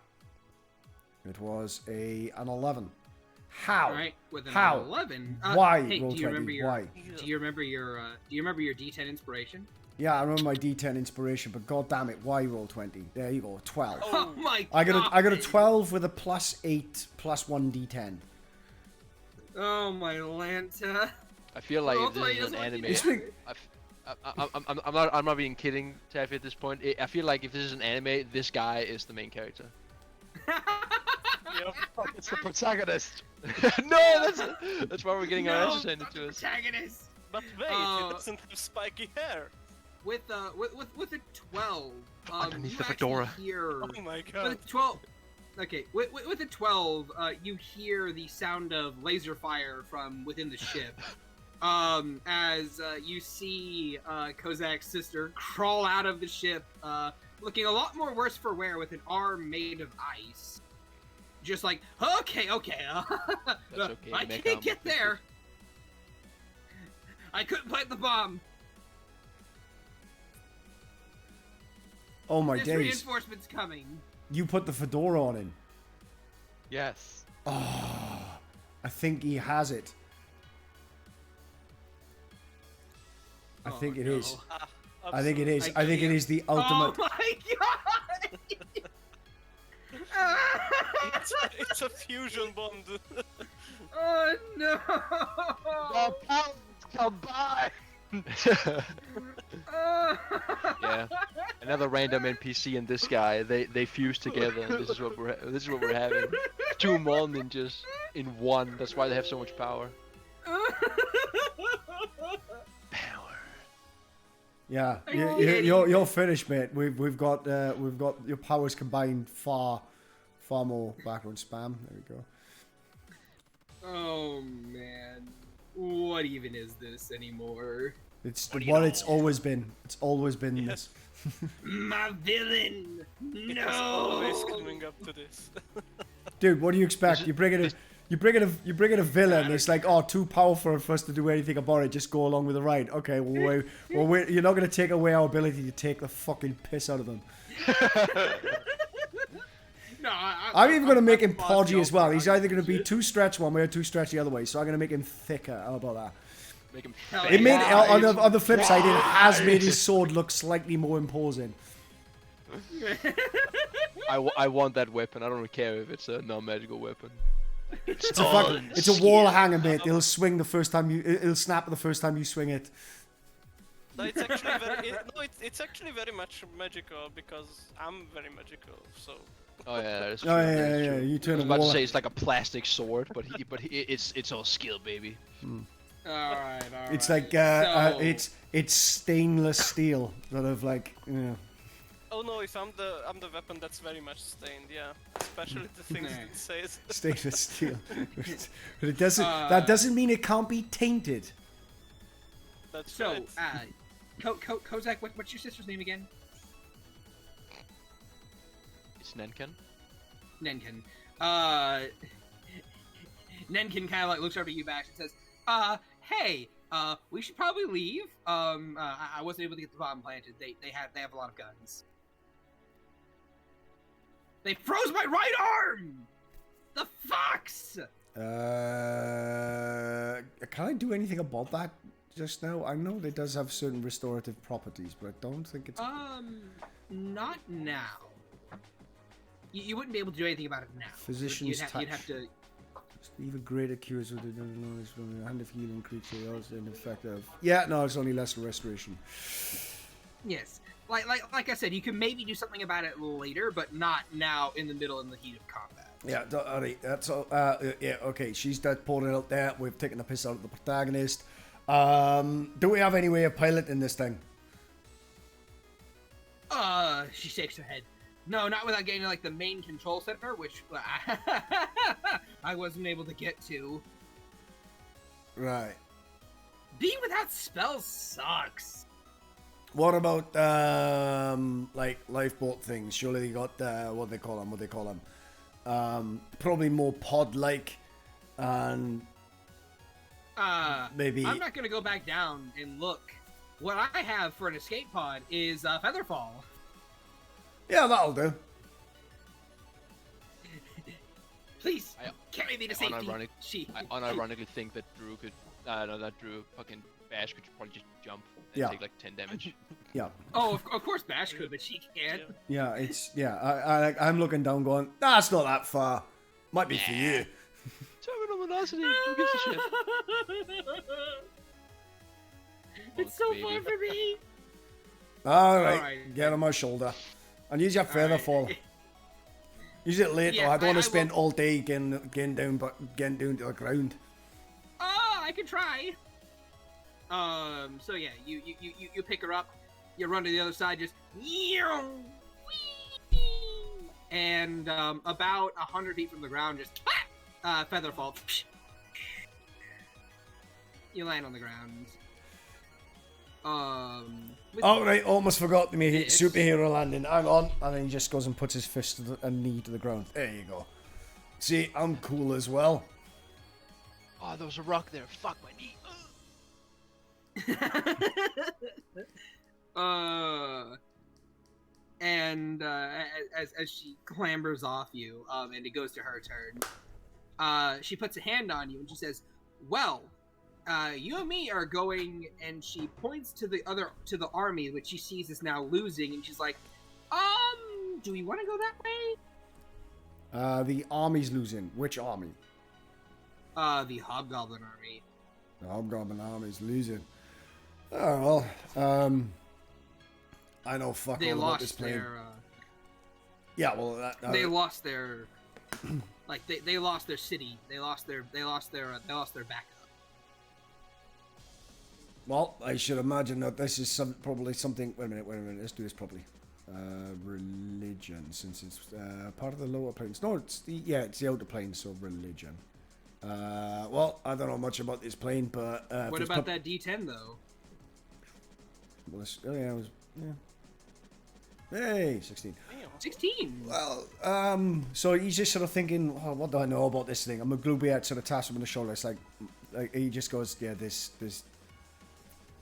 It was an 11. How? All right, with an How? 11. Why? Hey, Roll do you 20? remember your? Why? Do you remember your? Do you remember your D10 inspiration? Yeah, I remember my D10 inspiration, but god damn it, why roll 20? There you go, 12. Oh my I god! got a 12 with a +8 +1 D10. Oh my Lanta. I feel like Well, if this I'll is tell an you anime. It's been- I'm not being kidding, Taffy, at this point. I feel like if this is an anime, this guy is the main character. Yep. It's the protagonist. No, that's why we're getting our asses handed not the to us. protagonist. But wait, he doesn't have spiky hair. With a 12, Underneath you the actually fedora. hear Oh my with god. a 12. Okay, with a 12, you hear the sound of laser fire from within the ship. As you see Kozak's sister crawl out of the ship, looking a lot more worse for wear with an arm made of ice. Just like, okay, That's okay, I make can't arm get with there. I couldn't plant the bomb. Oh my This days. reinforcement's coming. You put the fedora on him. Yes. Oh, I think he has it. I Oh, think it no. is. I think it is. I think it can't- is the ultimate. Oh my god! It's a fusion bomb. Dude. Oh no! The pounds come by. Yeah, another random NPC and this guy, they fuse together, and this is what we're having. Two Mon ninjas in one. That's why they have so much power. Power. Yeah, Are you you're finished, mate. We've got your powers combined far more background spam. There we go. Oh man, what even is this anymore? It's What do you what know? it's always been. It's always been this. My villain! It was always No! coming up to this. Dude, what do you expect? You bring in a villain. It's like, oh, too powerful for us to do anything about it. Just go along with the ride. Okay, well, you're not gonna take away our ability to take the fucking piss out of them. No, I'm even gonna make him I'm podgy as well. He's either gonna be shit. too stretched one way or too stretched the other way. So I'm gonna make him thicker. How about that? Make him Hell fat. It made Why? on the flip side, it has made his sword look slightly more imposing. I want that weapon. I don't care if it's a non-magical weapon. It's a wall hanger, mate. It'll swing the first time it'll snap the first time you swing it. No, it's actually it's actually very much magical because I'm very magical. So Oh yeah, that's Oh true. yeah, that's yeah. true. You I turn was a about to wall. say it's like a plastic sword, but it's all skill, baby. Alright. It's like So- it's stainless steel, sort of like oh no, if I'm the weapon that's very much stained, yeah. Especially the things Nah. it says. stainless steel. But it doesn't. Uh, that doesn't mean it can't be tainted. That's So, right. Kozak, what's your sister's name again? It's Nenken. Nenken. Nenken kind of like looks over at you back and says, hey, we should probably leave. I wasn't able to get the bomb planted. They have a lot of guns. They froze my right arm! The fox! Can I do anything about that just now? I know it does have certain restorative properties, but I don't think it's. Not now. You wouldn't be able to do anything about it now. Physician's You'd touch. have to. Even greater cures with the knowledge from the hand of healing creature, also an effect of. Yeah, no, it's only less restoration. Yes. Like I said, you can maybe do something about it later, but not now in the middle in the heat of combat. Yeah, alright, that's all. Yeah, okay, she's dead, pouring it out there. We've taken the piss out of the protagonist. Do we have any way of piloting this thing? She shakes her head. No, not without getting to, like, the main control center, which I wasn't able to get to. Right. Being without spells sucks. What about, like, lifeboat things? Surely they got, what they call them? Probably more pod-like, and Maybe. I'm not gonna go back down and look. What I have for an escape pod is Featherfall. Yeah, that'll do. Please carry me to safety. I unironically think that Drew could, fucking Bash could probably just jump and Yeah. take like 10 damage. Yeah. Oh, of course Bash could, but she can't. Yeah, I'm looking down going, that's not that far. Might be for you. Terminal velocity, who gives a shit? It's so far for me. Alright, get on my shoulder. And use your feather fall. Use it later. Yeah, I don't want I to spend will- all day getting down to the ground. Oh, I can try. So yeah, you pick her up, you run to the other side, just and about 100 feet from the ground, just feather fall. You land on the ground. With- Oh right, almost forgot to make it It's- superhero landing. Hang on, and then he just goes and puts his fist and knee to the ground. There you go. See, I'm cool as well. Oh, there was a rock there. Fuck my knee. And as she clambers off you, and it goes to her turn, she puts a hand on you and she says, "Well, you and me are going," and she points to the army, which she sees is now losing, and she's like, "Do we want to go that way?" The army's losing. Which army? The Hobgoblin army. The Hobgoblin army's losing. Oh well. I know fuck They all about this lost plane. their. Yeah, well, They lost their. Like they lost their city. They lost their backup. Well, I should imagine that this is probably something. Wait a minute. Let's do this properly. Religion, since it's part of the lower planes. No, it's the outer planes, so religion. Well, I don't know much about this plane, but What about that D10 though? Well, Hey, 16. 16. Well, so he's just sort of thinking, oh, what do I know about this thing? I'm a Gluebeard sort of taps him on the shoulder. It's like he just goes, yeah, this,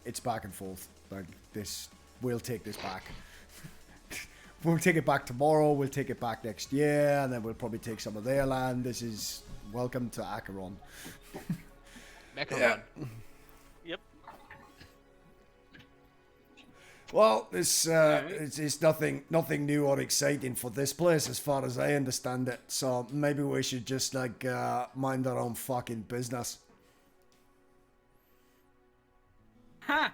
it's back and forth. Like this, we'll take this back. We'll take it back tomorrow. We'll take it back next year, and then we'll probably take some of their land. This is welcome to Acheron. Macaron. Yeah. Yep. Well, it's nothing new or exciting for this place as far as I understand it. So maybe we should just like mind our own fucking business. Ha!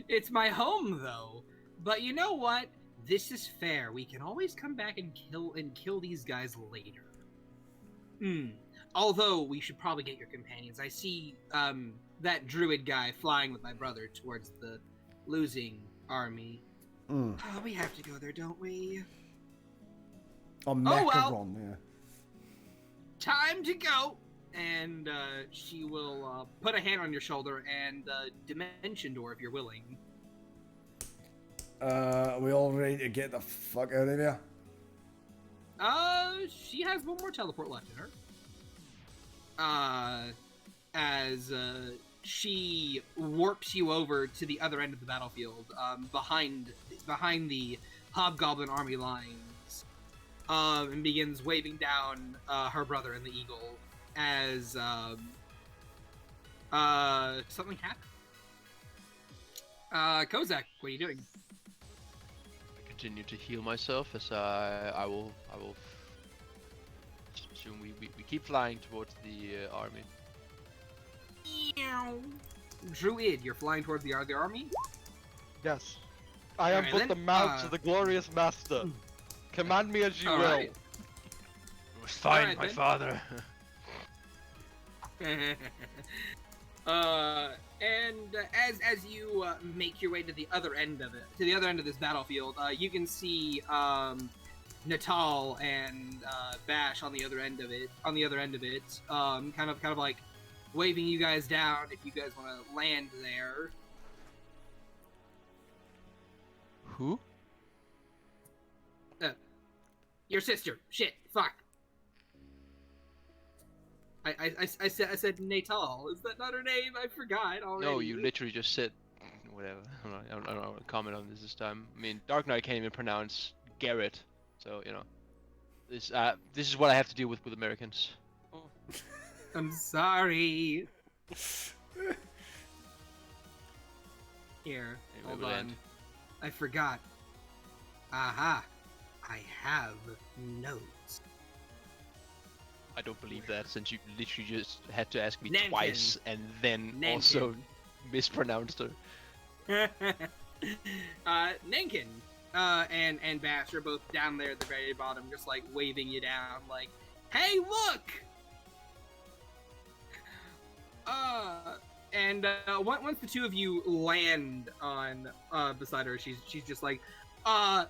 It's my home though. But you know what? This is fair. We can always come back and kill these guys later. Although we should probably get your companions. I see that druid guy flying with my brother towards the losing army. Oh, we have to go there, don't we? On Oh, Macaron, well. yeah. Time to go. And she will put a hand on your shoulder and dimension door if you're willing. Are we all ready to get the fuck out of here? She has one more teleport left in her. As she warps you over to the other end of the battlefield, behind the Hobgoblin army lines, and begins waving down her brother and the eagle as something happened. Kozak, what are you doing? I continue to heal myself as I will assume we keep flying towards the army. Druid, you're flying towards the army? Yes. I am Alright but then, the mount of the glorious master. Command me as you will. Alright. It was fine, Alright, my then. father. And as you make your way to the other end of it, to the other end of this battlefield, you can see Natal and Bash on the other end of it. Kind of like waving you guys down if you guys want to land there. Who? Your sister. Shit. Fuck. I said Natal. Is that not her name? I forgot already. No, you literally just said whatever. I don't want to comment on this time. I mean, Dark Knight can't even pronounce Garrett, so you know, this is what I have to deal with Americans. I'm sorry. Here, Hey, hold we'll on. end. I forgot. Aha! I have notes. I don't believe that, since you literally just had to ask me Nankin. twice and then Nankin. also mispronounced her. Nankin and Bash are both down there at the very bottom, just like waving you down, like, "Hey, look!" And once the two of you land on beside her, she's just like, bro,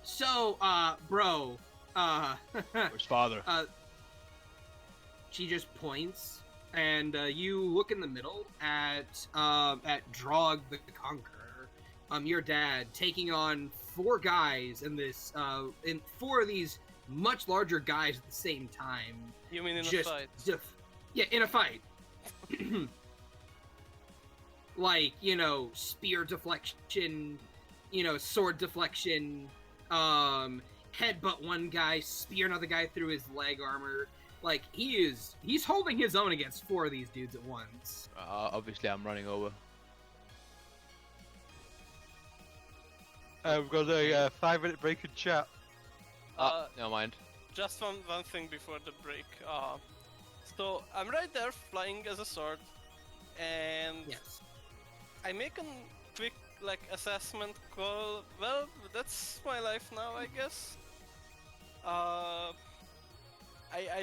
Where's father? she just points, and you look in the middle at Drog the Conqueror, your dad, taking on four guys in this, in four of these much larger guys at the same time. You mean in a Just fight? yeah, in a fight. Like, you know, spear deflection, you know, sword deflection, headbutt one guy, spear another guy through his leg armor. Like, he's holding his own against four of these dudes at once. Obviously, I'm running over. We've got a 5-minute break in chat. Never mind. Just one thing before the break. So I'm right there flying as a sword, and Yes. I make a quick assessment call. Well, that's my life now, I guess. I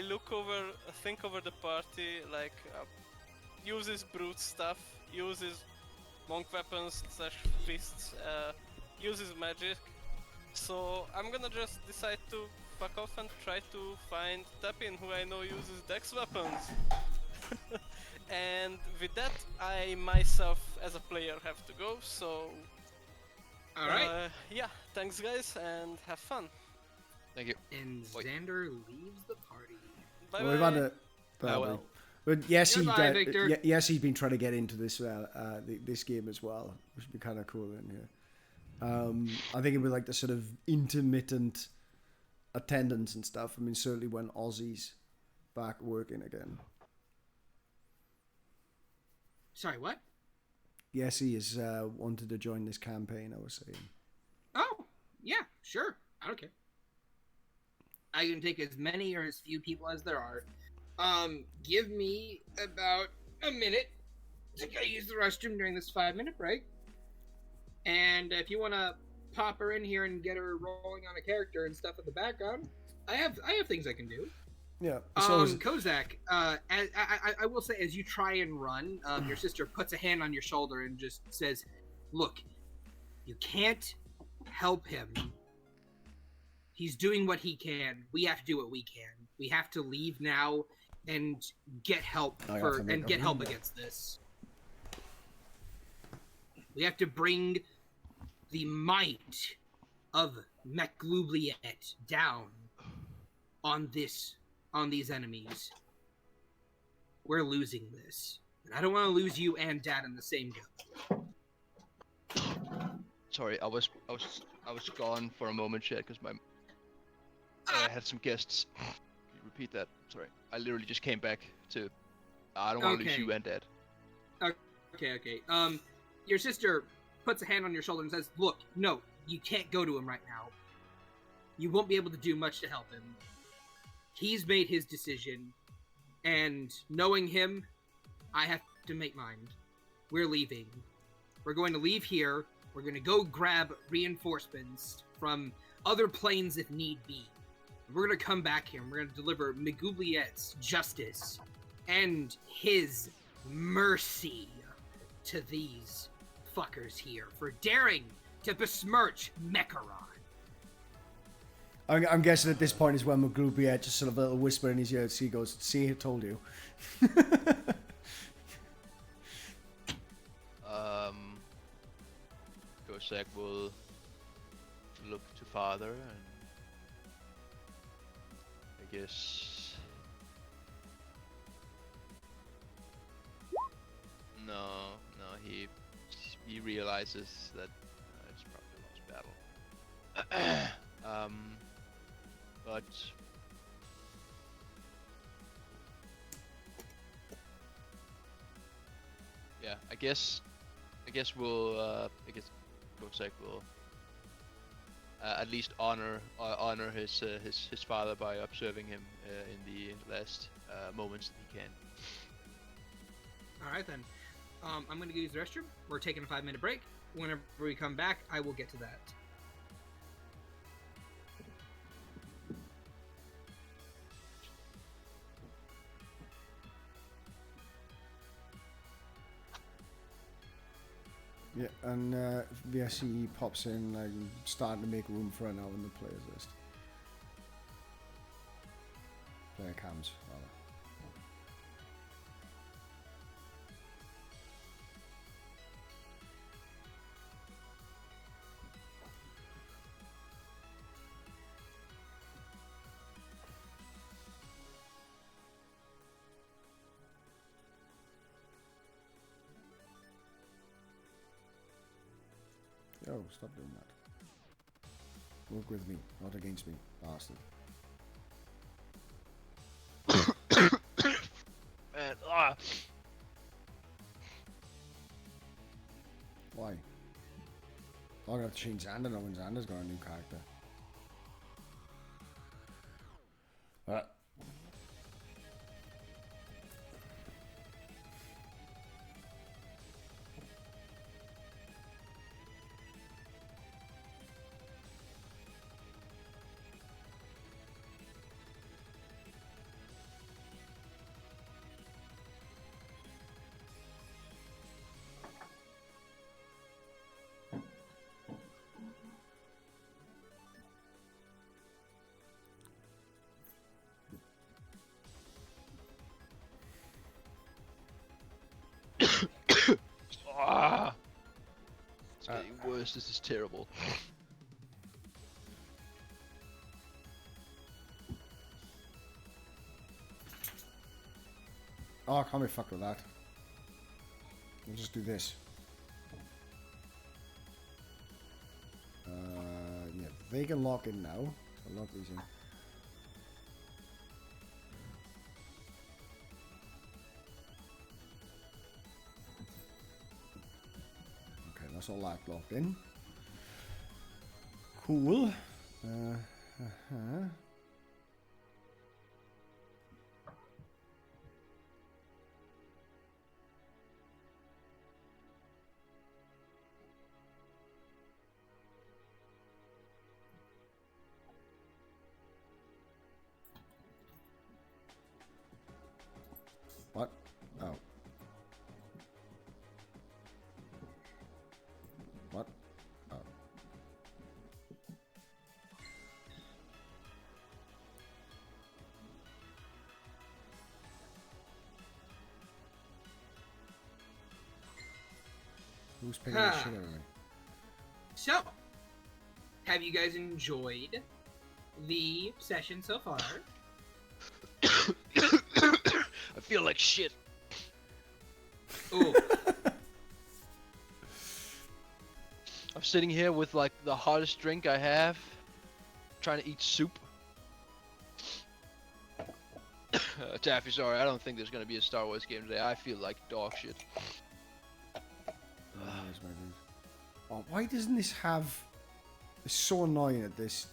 look over, think over the party, uses brute stuff, uses monk weapons / fists, uses magic. So I'm gonna just decide to fuck off and try to find Tapin, who I know uses dex weapons. And with that, I myself as a player have to go, so... Alright. Yeah, thanks guys, and have fun. Thank you. And Wait. Xander leaves the party. Bye Well, we've bye. had a. Farewell. But yes, Goodbye, Victor. yes, he's been trying to get into this this game as well, which would be kind of cool in here. I think it was like the sort of intermittent attendance and stuff. I mean, certainly when Aussie's back working again. Sorry, what? Yes, he has wanted to join this campaign, I was saying. Oh, yeah, sure. I don't care. I can take as many or as few people as there are. Give me about a minute to go use the restroom during this 5-minute break. And if you want to pop her in here and get her rolling on a character and stuff in the background, I have things I can do. Yeah. So Kozak, I will say, as you try and run, your sister puts a hand on your shoulder and just says, "Look, you can't help him. He's doing what he can. We have to do what we can. We have to leave now and get help against this. We have to bring the might of Meklubliet down on these enemies. We're losing this. And I don't want to lose you and Dad in the same go." Sorry, I was gone for a moment, chat, because I had some guests. Can you repeat that? Sorry, I literally just came back to. I don't want to lose Okay. you and Dad. Okay. Your sister puts a hand on your shoulder and says, "Look, no, you can't go to him right now. You won't be able to do much to help him. He's made his decision, and knowing him, I have to make mine. We're leaving. We're going to leave here. We're going to go grab reinforcements from other planes if need be. We're going to come back here, and we're going to deliver Migubliet's justice and his mercy to these fuckers here for daring to besmirch Mekaron." I'm guessing at this point is when McGrubier just sort of a little whisper in his ear. He goes, "See, I told you." Gosak will look to father and I guess realizes that it's probably a lost battle. But yeah, I guess we'll Kosek will at least honor his father by observing him in the last moments that he can. All right then. I'm gonna go use the restroom. We're taking a 5-minute break. Whenever we come back, I will get to that. Yeah, and VSE pops in, I'm starting to make room for it now in the players list. Player cams, rather. Oh, stop doing that. Work with me, not against me, bastard. Man, Why? I'm gonna have to change Xander now when Xander's got a new character. It's getting worse. This is terrible. Oh, I can't be fucked with that. We'll just do this. Yeah, they can lock in now. So lock these in. Okay, that's all locked in. Cool. What? Oh. What? Oh. Who's picking this shit anyway? So, have you guys enjoyed the session so far? I feel like shit. Ooh. I'm sitting here with like the hottest drink I have, trying to eat soup. Taffy, sorry, I don't think there's gonna be a Star Wars game today. I feel like dog shit. Where's my dude? Oh, why doesn't this have? It's so annoying that this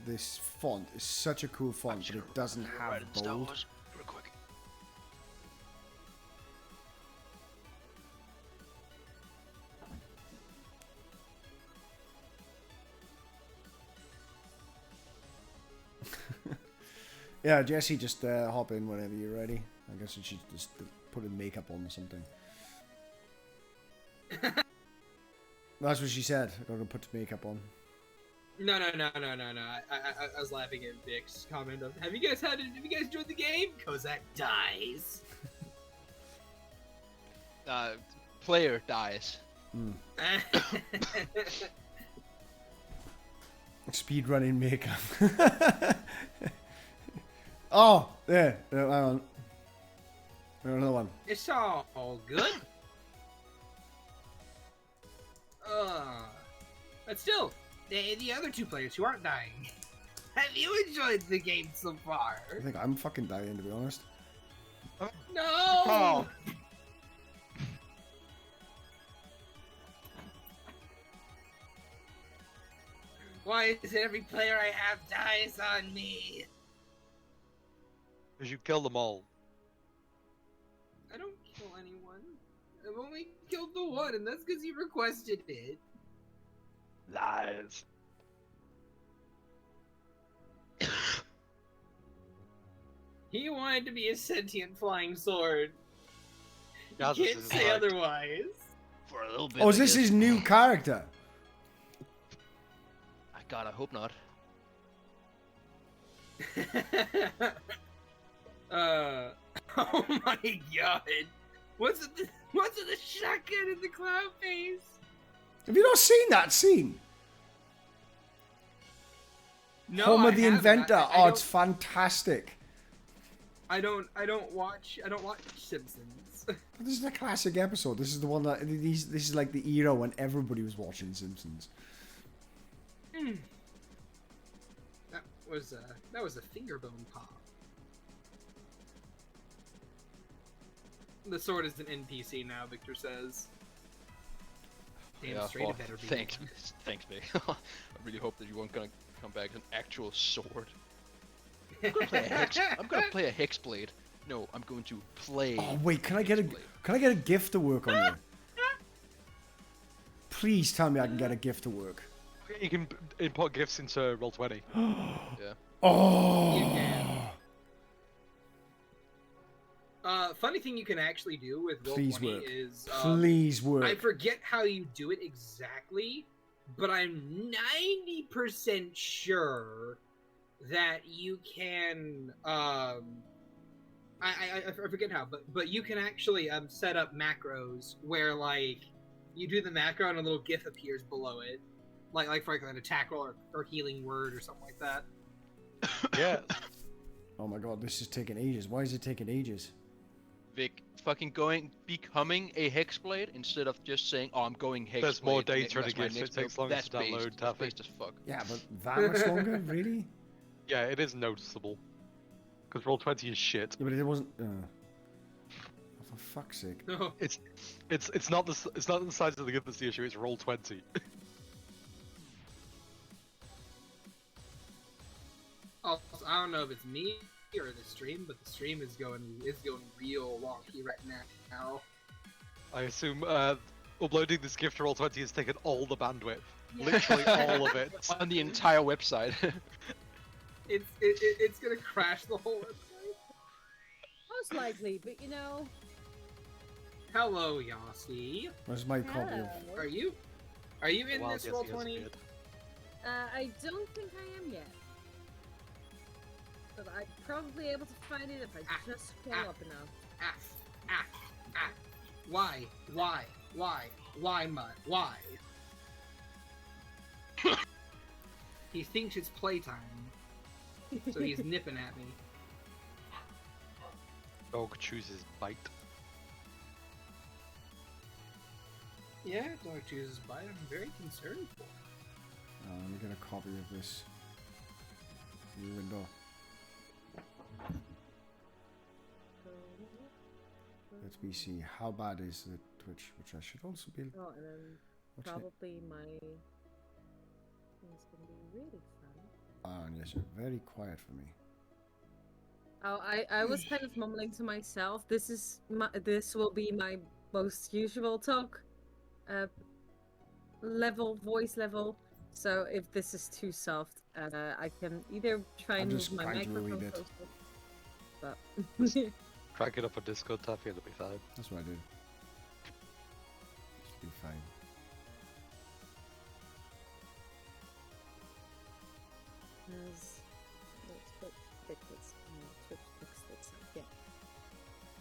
this font is such a cool font, but it doesn't have Star bold. Wars real quick. Yeah, Jesse, just hop in whenever you're ready. I guess you should just put a makeup on or something. That's what she said. I gotta put makeup on. No. I was laughing at Vic's comment of, have you guys enjoyed the game? Kozak dies. Player dies. Speed running makeup. Oh, there. Hang on. Another one. It's all good. But still, the other two players who aren't dying, have you enjoyed the game so far? I think I'm fucking dying, to be honest. No! Oh. Why is it every player I have dies on me? Because you kill them all. I don't kill anyone. I've only killed the one, and that's because you requested it. Lies. He wanted to be a sentient flying sword. Yeah, You this can't is say right. otherwise. For a little bit. Oh, is I this guess. his new character? God, I hope not. Oh my god. What's with the shotgun in the clown face? Have you not seen that scene? No, Homer I the haven't. Inventor. I Oh, don't- it's fantastic. I don't watch Simpsons. This is a classic episode. This is the one that this is like the era when everybody was watching Simpsons. That was a finger bone pop. The sword is an NPC now, Victor says. Damn Yeah, straight well, it better be. thanks, mate. I really hope that you weren't gonna come back with an actual sword. I'm gonna play a Hexblade. No, I'm going to play. Oh wait, can I get Hexblade. a gift to work on you? Please tell me I can get a gift to work. You can import gifts into Roll20. Yeah. Oh. You can. Funny thing you can actually do with Please Roll20 work. is Please work. I forget how you do it exactly, but I'm 90% sure that you can I forget how, but you can actually set up macros where like you do the macro and a little GIF appears below it, like for like an attack roll or healing word or something like that. Yeah. Oh my god, this is taking ages. Why is it taking ages? Vic, fucking becoming a Hexblade instead of just saying, "Oh, I'm going Hexblade." There's more data in that's a my GIF, so next it takes build." longer That's to download, based. Taffy. Based as fuck. Yeah, but that much longer? Really? Yeah, it is noticeable. Because Roll20 is shit. Yeah, but it wasn't. For fuck's sake. No. It's not the size of the GIF that's the issue. It's Roll20. Also, I don't know if it's me or the stream, but the stream is going real wonky right now. I assume uploading this GIF to Roll20 has taken all the bandwidth. Literally all of it. On the entire website. It's gonna crash the whole website. Most likely, but you know. Hello, Yossi. Where's my copy of... Hello. Are you in Wild this Yossi roll has 20? appeared. I don't think I am yet. But I'm probably able to find it if I just scroll up enough. Why, Mutt? Why? He thinks it's playtime, so he's nipping at me. Dog chooses bite. Yeah, dog chooses bite. I'm very concerned for. let me get a copy of this. New window. Let me see. How bad is the Twitch? Which I should also be. Oh, and then What's it? probably my thing's gonna be really fun. Ah, yes, you're very quiet for me. Oh, I was kind of mumbling to myself. This will be my most usual talk, voice level. So if this is too soft, I can either try and just move my crank you a wee microphone bit. closer. But Crank it up on Discord, Taffy, it'll be fine. That's what I did. Should be fine. let's pick this. Twitch fix this. Yeah,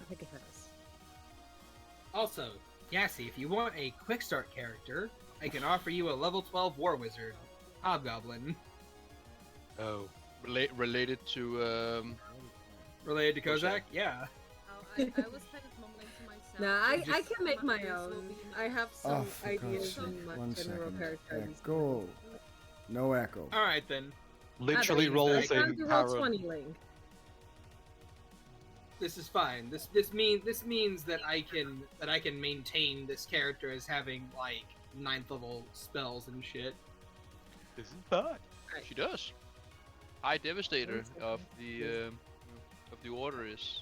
I think it has. Also, Yassi, if you want a quick start character, I can offer you a level 12 war wizard, Hobgoblin, Oh. Related to related to Kozak. Yeah. Oh, I was kind of mumbling to myself. Nah, I can make my own. I have some for ideas God's in sake. my 1 general second. character. Echo. No echo. All right then. Literally I rolls I in can't do Harrod. Roll20 link. This is fine. This means that I can maintain this character as having like 9th level spells and shit. This is fine. She does. High Devastator of the order is.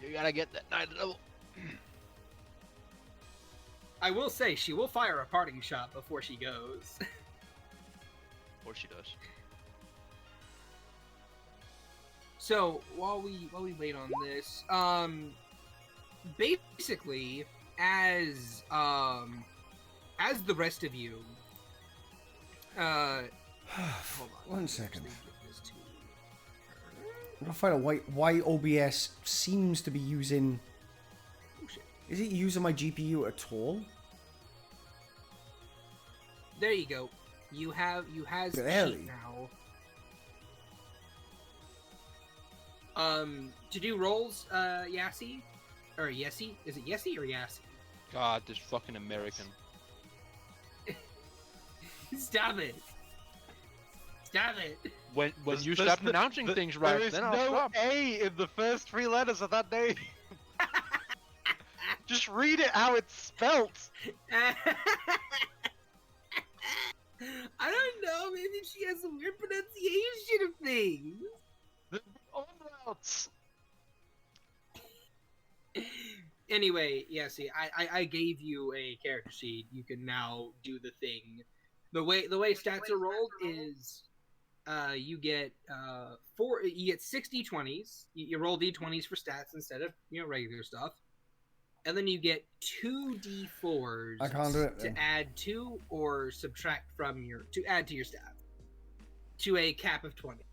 You gotta get that 9th level. I will say she will fire a parting shot before she goes. Or she does. So while we wait on this, basically as the rest of you, hold on. 1 second. I'm gonna find out why OBS seems to be using. Oh shit! Is it using my GPU at all? There you go. You has Barely. cheat now. To do rolls, Yassi? Or Yessie? Is it Yessie or Yassi? God, this fucking American. Stop it! Stop it! When There's- you there's start no- pronouncing th- things right, there is then I'll no stop. A in the first 3 letters of that name. Just read it how it's spelt. I don't know, maybe she has some weird pronunciation of things. The umlauts. Anyway, yeah, see, I gave you a character sheet. You can now do the thing. The way stats are rolled is you get 6 d20s. You roll d20s for stats instead of regular stuff. And then you get 2 d4s I can't do it, then. to add to or subtract from to add to your stat to a cap of 20.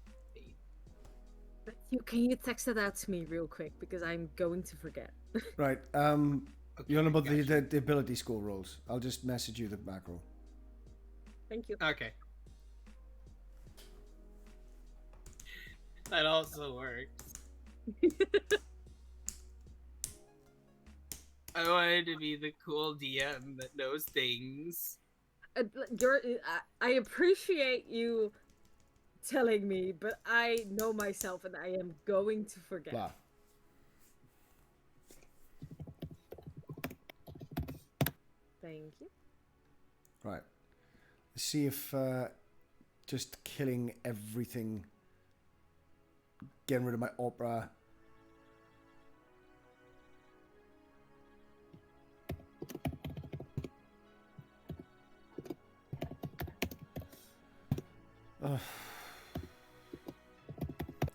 Can you text it out to me real quick because I'm going to forget. Right. Okay, You know about gotcha. the ability score rolls? I'll just message you the macro. Thank you. Okay. That also works. I wanted to be the cool DM that knows things. I appreciate you telling me, but I know myself and I am going to forget. Wow. Thank you. Right. Let's see if just killing everything, getting rid of my opera. Ugh.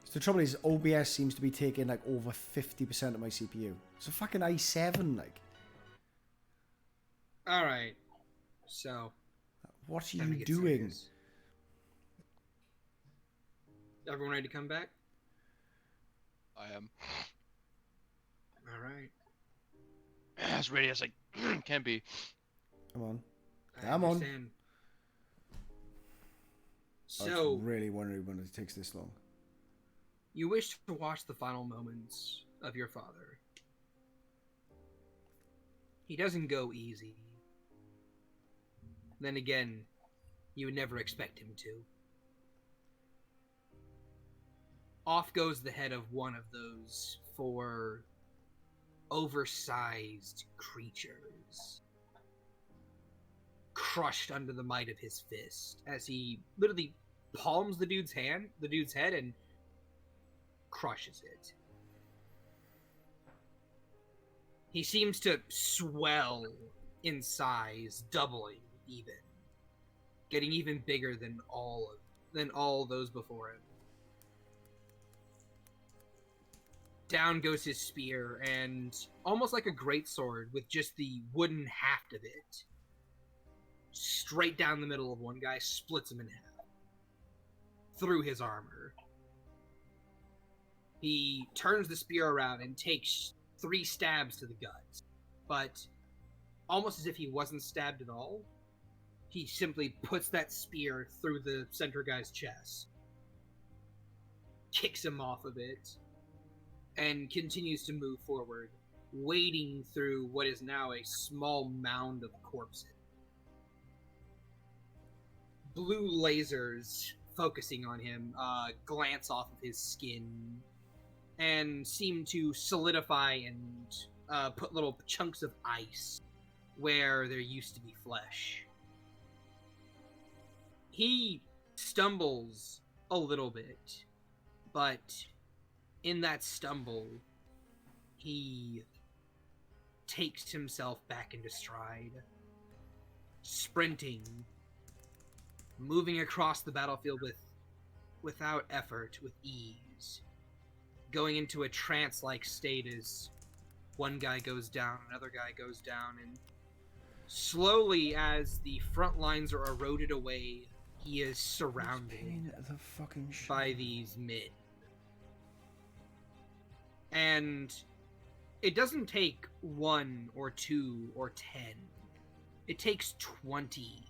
So the trouble is, OBS seems to be taking like over 50% of my CPU. It's a fucking i7, like. All right. So. What are time to you get doing? serious. Everyone ready to come back? I am All right. as ready as I can be. Come on. I Come on. understand. I So, was really wondering when it takes this long. you wish to watch the final moments of your father. He doesn't go easy. Then again, you would never expect him to. Off goes the head of one of those 4 oversized creatures, crushed under the might of his fist, as he literally palms the dude's head, and crushes it. He seems to swell in size, doubling even, getting even bigger than all those before him. Down goes his spear, and almost like a greatsword with just the wooden haft of it, straight down the middle of one guy, splits him in half through his armor. He turns the spear around and takes 3 stabs to the gut, but almost as if he wasn't stabbed at all, he simply puts that spear through the center guy's chest, kicks him off of it, and continues to move forward, wading through what is now a small mound of corpses. Blue lasers focusing on him glance off of his skin and seem to solidify and put little chunks of ice where there used to be flesh. He stumbles a little bit, but in that stumble, he takes himself back into stride, sprinting, moving across the battlefield without effort, with ease, going into a trance-like state as one guy goes down, another guy goes down, and slowly, as the front lines are eroded away, he is surrounded by these men. And it doesn't take 1 or 2 or 10. It takes 20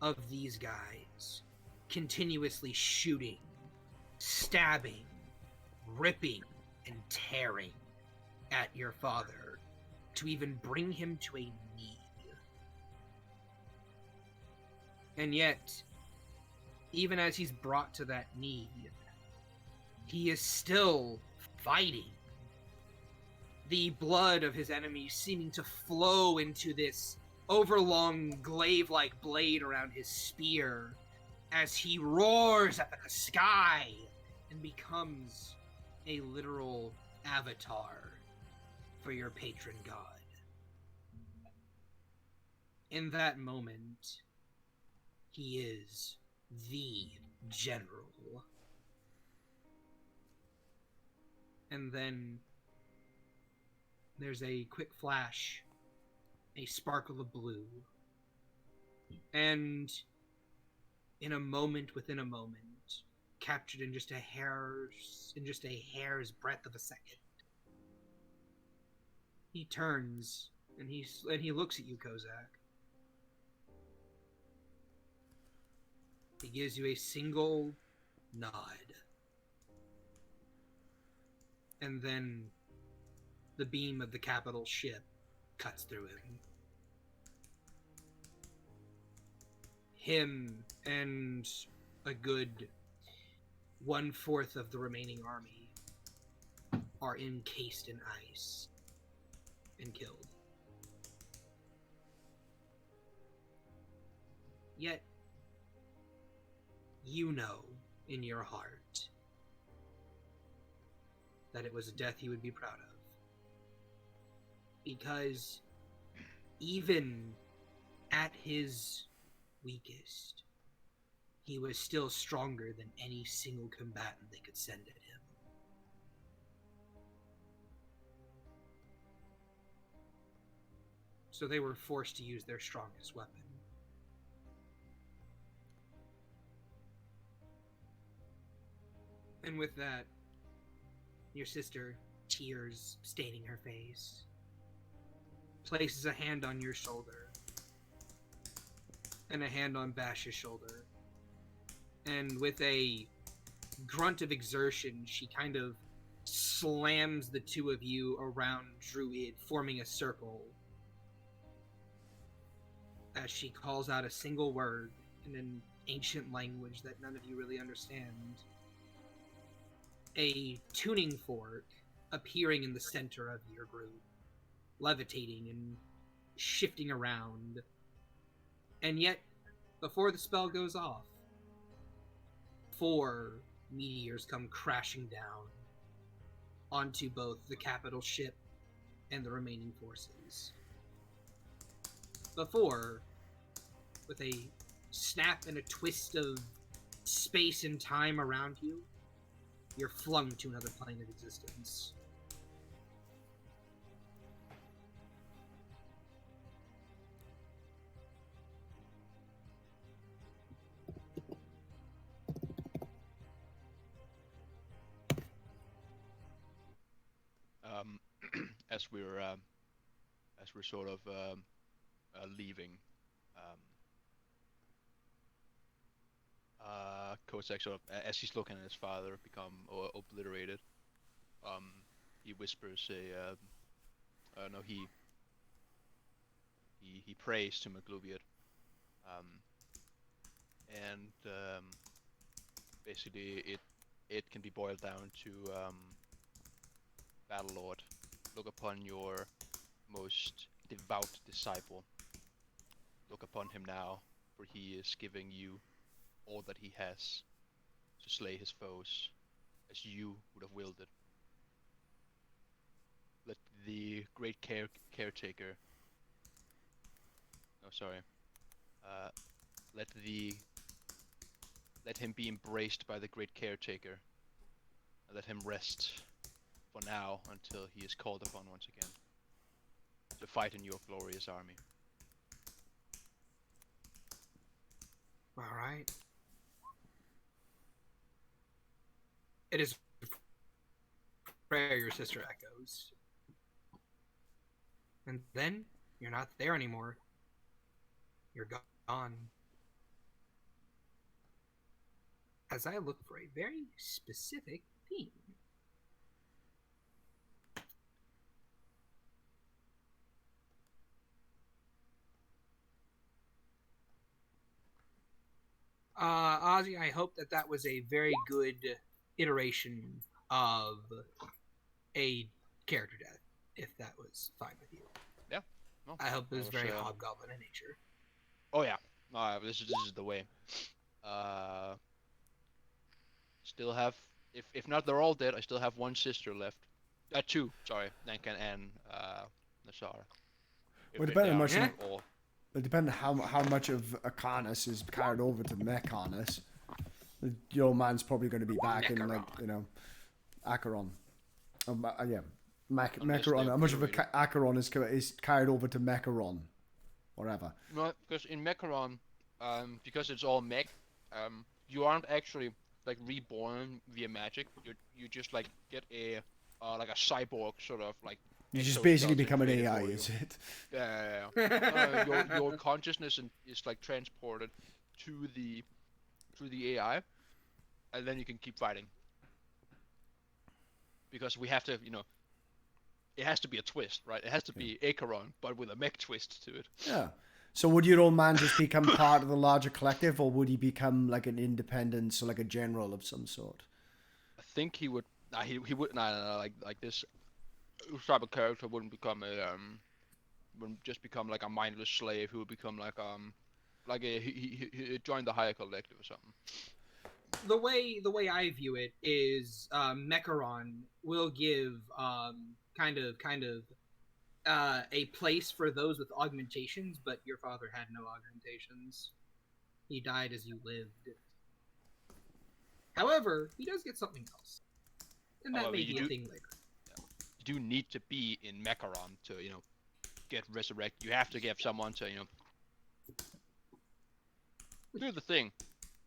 of these guys continuously shooting, stabbing, ripping, and tearing at your father to even bring him to a knee. And yet, even as he's brought to that knee, he is still fighting. The blood of his enemies seeming to flow into this overlong glaive-like blade around his spear as he roars up at the sky and becomes a literal avatar for your patron god. In that moment, he is the general. And then there's a quick flash, a sparkle of blue, and in a moment within a moment, captured in just a hair's breadth of a second, he turns and he looks at you, Kozak. He gives you a single nod. And then the beam of the capital ship cuts through him. Him and a good 1/4 of the remaining army are encased in ice and killed. Yet, you know in your heart that it was a death you would be proud of. Because even at his weakest, he was still stronger than any single combatant they could send at him. So they were forced to use their strongest weapon. And with that, your sister, tears staining her face, places a hand on your shoulder and a hand on Bash's shoulder. And with a grunt of exertion, she kind of slams the two of you around Druid, forming a circle, as she calls out a single word in an ancient language that none of you really understand. A tuning fork appearing in the center of your group, levitating and shifting around. And yet, before the spell goes off, 4 meteors come crashing down onto both the capital ship and the remaining forces. Before, with a snap and a twist of space and time around you, you're flung to another plane of existence. As we're sort of leaving, Kozak sort of, as he's looking at his father become obliterated, he whispers no, he prays to McGlubiot. And basically it can be boiled down to Battle Lord, look upon your most devout disciple. Look upon him now, for he is giving you all that he has to slay his foes, as you would have willed it. Let the great caretaker... Oh, sorry. Let him be embraced by the great caretaker, and let him rest for now until he is called upon once again to fight in your glorious army. All right. It is prayer your sister echoes. And then you're not there anymore. You're gone. As I look for a very specific theme. Ozzy, I hope that was a very good iteration of a character death, if that was fine with you. Yeah. No, I hope it was that very was, hobgoblin in nature. Oh yeah. No, this is the way. Still have, if not they're all dead, I still have one sister left. Two, sorry, Nankan and Nassar. Well, depending on Yeah. it depends how much of Acarnus is carried over to Mechanus. Your man's probably going to be back in, like, you know, Acheron. Yeah, Macaron. How much of Acheron is carried over to Mecharon, whatever. No, because in Mecharon, because it's all mech, you aren't actually like reborn via magic. You just like get a like a cyborg sort of like. You just basically become an created AI, for you. is it? Yeah. Your consciousness is like transported to the AI, and then you can keep fighting. Because we have to, it has to be a twist, right? It has to be Acheron, but with a mech twist to it. Yeah. So would your old man just become part of the larger collective, or would he become like an independent, so like a general of some sort? I think he would. He would. Like this type of character wouldn't become wouldn't just become like a mindless slave. He would become like he joined the higher collective or something. The way I view it is Mecharon will give kind of a place for those with augmentations, but your father had no augmentations. He died as you lived. However, he does get something else, and that may be a thing later. You do need to be in Mecharon to get resurrected. You have to get someone to do the thing.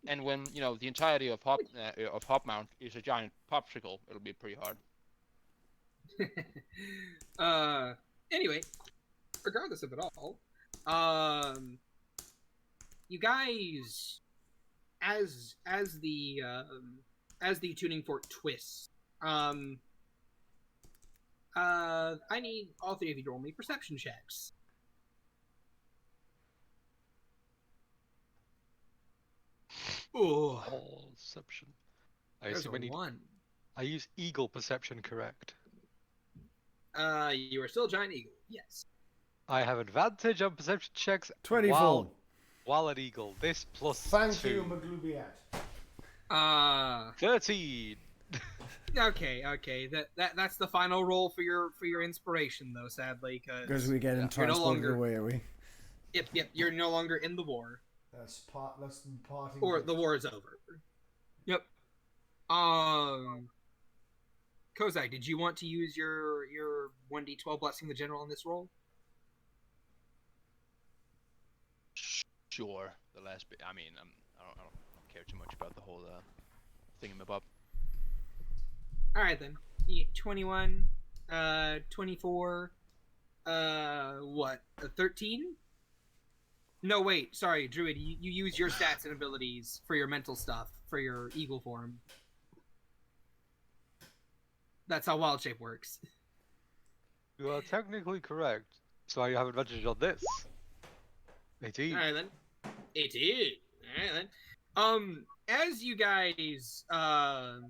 And when the entirety of Hopmount is a giant popsicle, it'll be pretty hard. Anyway, regardless of it all, you guys, as the tuning fork twists, I need all three of you to roll me perception checks. Oh, Perception. there's a 1. I use eagle perception, correct? You are still a giant eagle. Yes. I have advantage on perception checks. 24. While at eagle, this plus Thank 2. you, Maglubiat. 13. Okay. That's the final roll for your inspiration, though. Sadly, because we're getting transported away, are we? Yep. You're no longer in the war. That's parting. Or the war is over. Yep. Kozak, did you want to use your 1d12 blessing the general in this roll? Sure. The last bit. I mean, I don't care too much about the whole thingamabob. All right then. 21, 24, what? 13? No, wait. Sorry, Druid. You use your stats and abilities for your mental stuff for your eagle form. That's how wild shape works. You are technically correct, so I have advantage on this. 18. All right then. 18. All right then. As you guys, as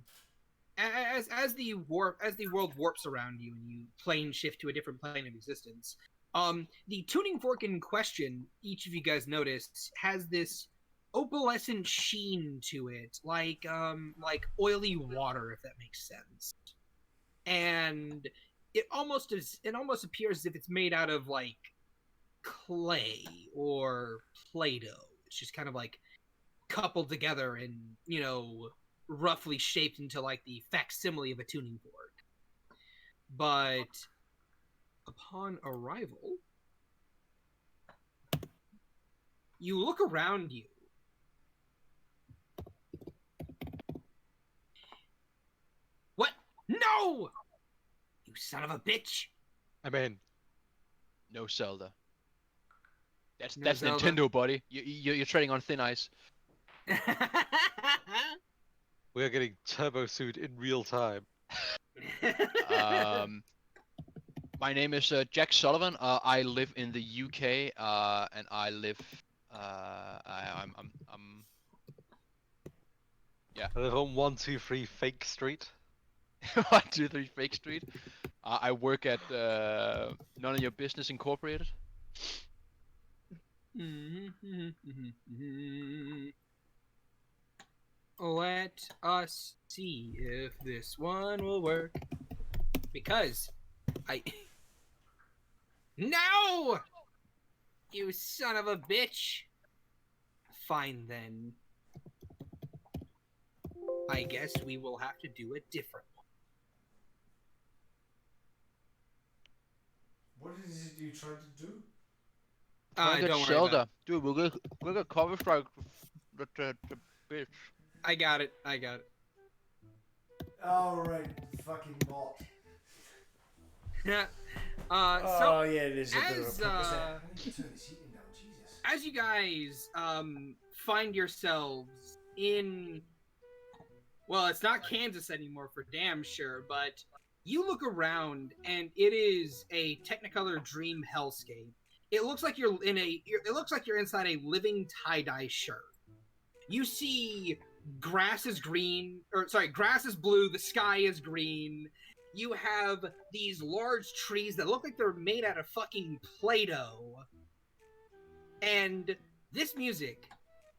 the world warps around you and you plane shift to a different plane of existence, the tuning fork in question, each of you guys noticed, has this opalescent sheen to it, like oily water, if that makes sense. And it almost appears as if it's made out of like clay or Play-Doh. It's just kind of like coupled together and, you know, roughly shaped into like the facsimile of a tuning fork. But upon arrival, you look around you. What? No! You son of a bitch! I'm in. No Zelda. That's No that's Zelda. Nintendo, buddy. You're treading on thin ice. We are getting turbo sued in real time. My name is Jack Sullivan. I live in the UK, and I live. I'm. I live on 123 Fake Street. 123 Fake Street. I work at None of Your Business Incorporated. Let us see if this one will work. Because I... No! You son of a bitch! Fine then. I guess we will have to do a different one. What is it you trying to do? Don't worry Zelda. about it. Dude, we're gonna cover strike the bitch. I got it. Oh, right. Fucking bot. So, oh, yeah, it is a bit of a as, purpose. I need to turn this heating down, Jesus. as you guys find yourselves in, well, it's not Kansas anymore for damn sure, but you look around and it is a Technicolor dream hellscape. It looks like you're inside a living tie-dye shirt. You see grass is blue, the sky is green. You have these large trees that look like they're made out of fucking Play-Doh. And this music,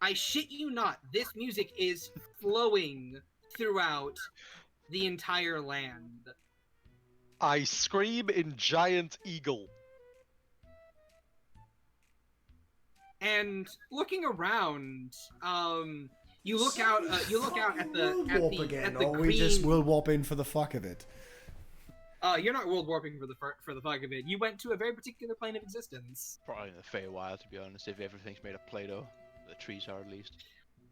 I shit you not, this music is flowing throughout the entire land. I scream in Giant Eagle. And looking around, you look out at the or green. we just will warp in for the fuck of it. You're not world warping for the fuck of it. You went to a very particular plane of existence. Probably in a Feywild, to be honest, if everything's made of Play-Doh. The trees are, at least.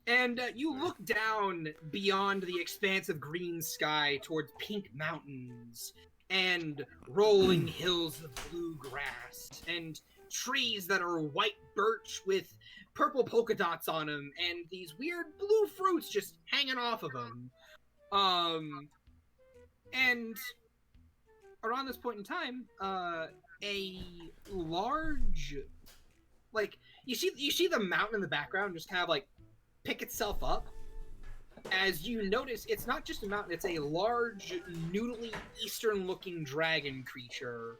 And you look down beyond the expanse of green sky towards pink mountains and rolling hills of blue grass and trees that are white birch with purple polka dots on them and these weird blue fruits just hanging off of them. And around this point in time, a large, like, you see the mountain in the background just kind of like pick itself up as you notice it's not just a mountain, it's a large, noodly, eastern-looking dragon creature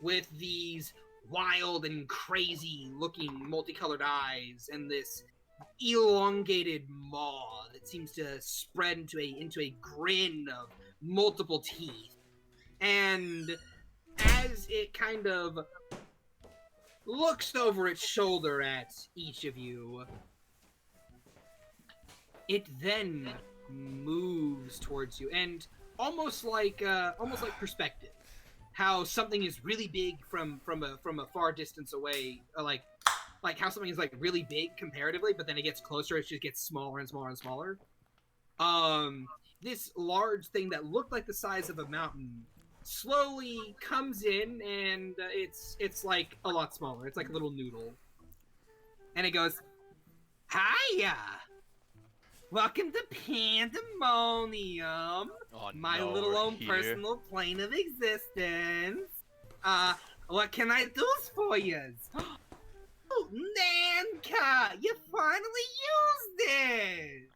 with these wild and crazy-looking multicolored eyes and this elongated maw that seems to spread into a grin of multiple teeth. And as it kind of looks over its shoulder at each of you, it then moves towards you, and almost like perspective, how something is really big from a far distance away, like how something is like really big comparatively, but then it gets closer, it just gets smaller and smaller and smaller. This large thing that looked like the size of a mountain slowly comes in, and it's like a lot smaller. It's like a little noodle, and it goes, "Hiya! Welcome to Pandemonium, Oh, my no, little we're own here. personal plane of existence. What can I do for you? Oh, Nanka, you finally used it!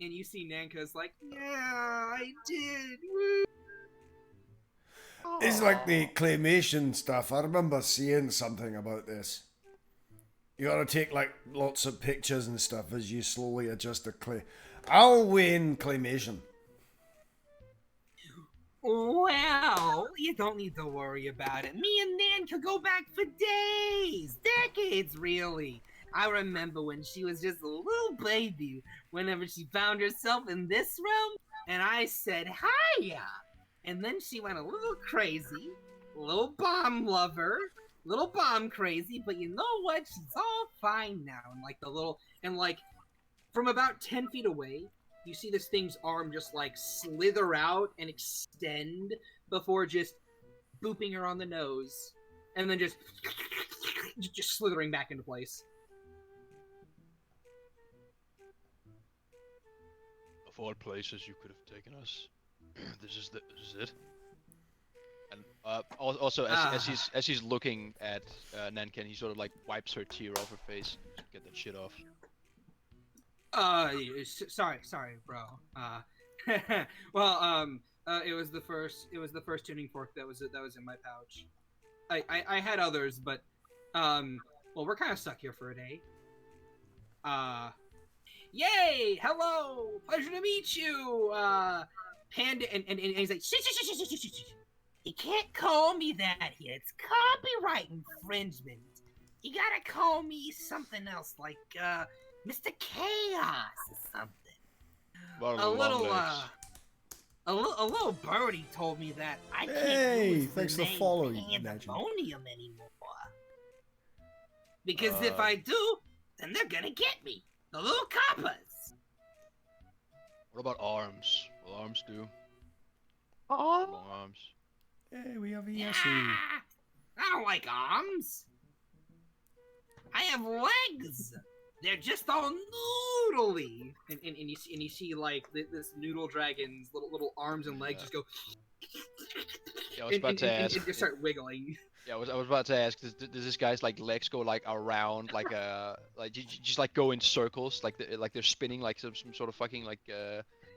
And you see Nanka's like, yeah, I did. Woo." It's like the claymation stuff. I remember seeing something about this. You gotta take like lots of pictures and stuff as you slowly adjust the clay. I'll win claymation. Well, you don't need to worry about it. Me and Nan could go back for days, decades, really. I remember when she was just a little baby, whenever she found herself in this realm, and I said, hiya! And then she went a little crazy, little bomb lover, little bomb crazy, but you know what? She's all fine now. And like, from about 10 feet away, you see this thing's arm just like slither out and extend before just booping her on the nose, and then just slithering back into place. Of all places you could have taken us, this is it. And also, as he's looking at Nanken, he sort of like wipes her tear off her face to get that shit off. Sorry, bro. Well, it was the first tuning fork that was in my pouch. I had others, but well, we're kind of stuck here for a day. Yay! Hello, pleasure to meet you. Panda, and he's like, shh. You can't call me that here. It's copyright infringement. You gotta call me something else, like Mr. Chaos or something. A little birdie told me that I can't use thanks the for name following, Pandemonium anymore. Because if I do, then they're gonna get me. The little coppers. What about arms? Will arms do? Oh. Long arms. Hey, we have Yeah, ESE. I don't like arms. I have legs. They're just all noodly. And you see like this noodle dragon's little arms and legs just go. Yeah, I was about to ask. And just start wiggling. Yeah, I was about to ask. Does this guy's like legs go like around like just like go in circles like they're spinning like some sort of fucking like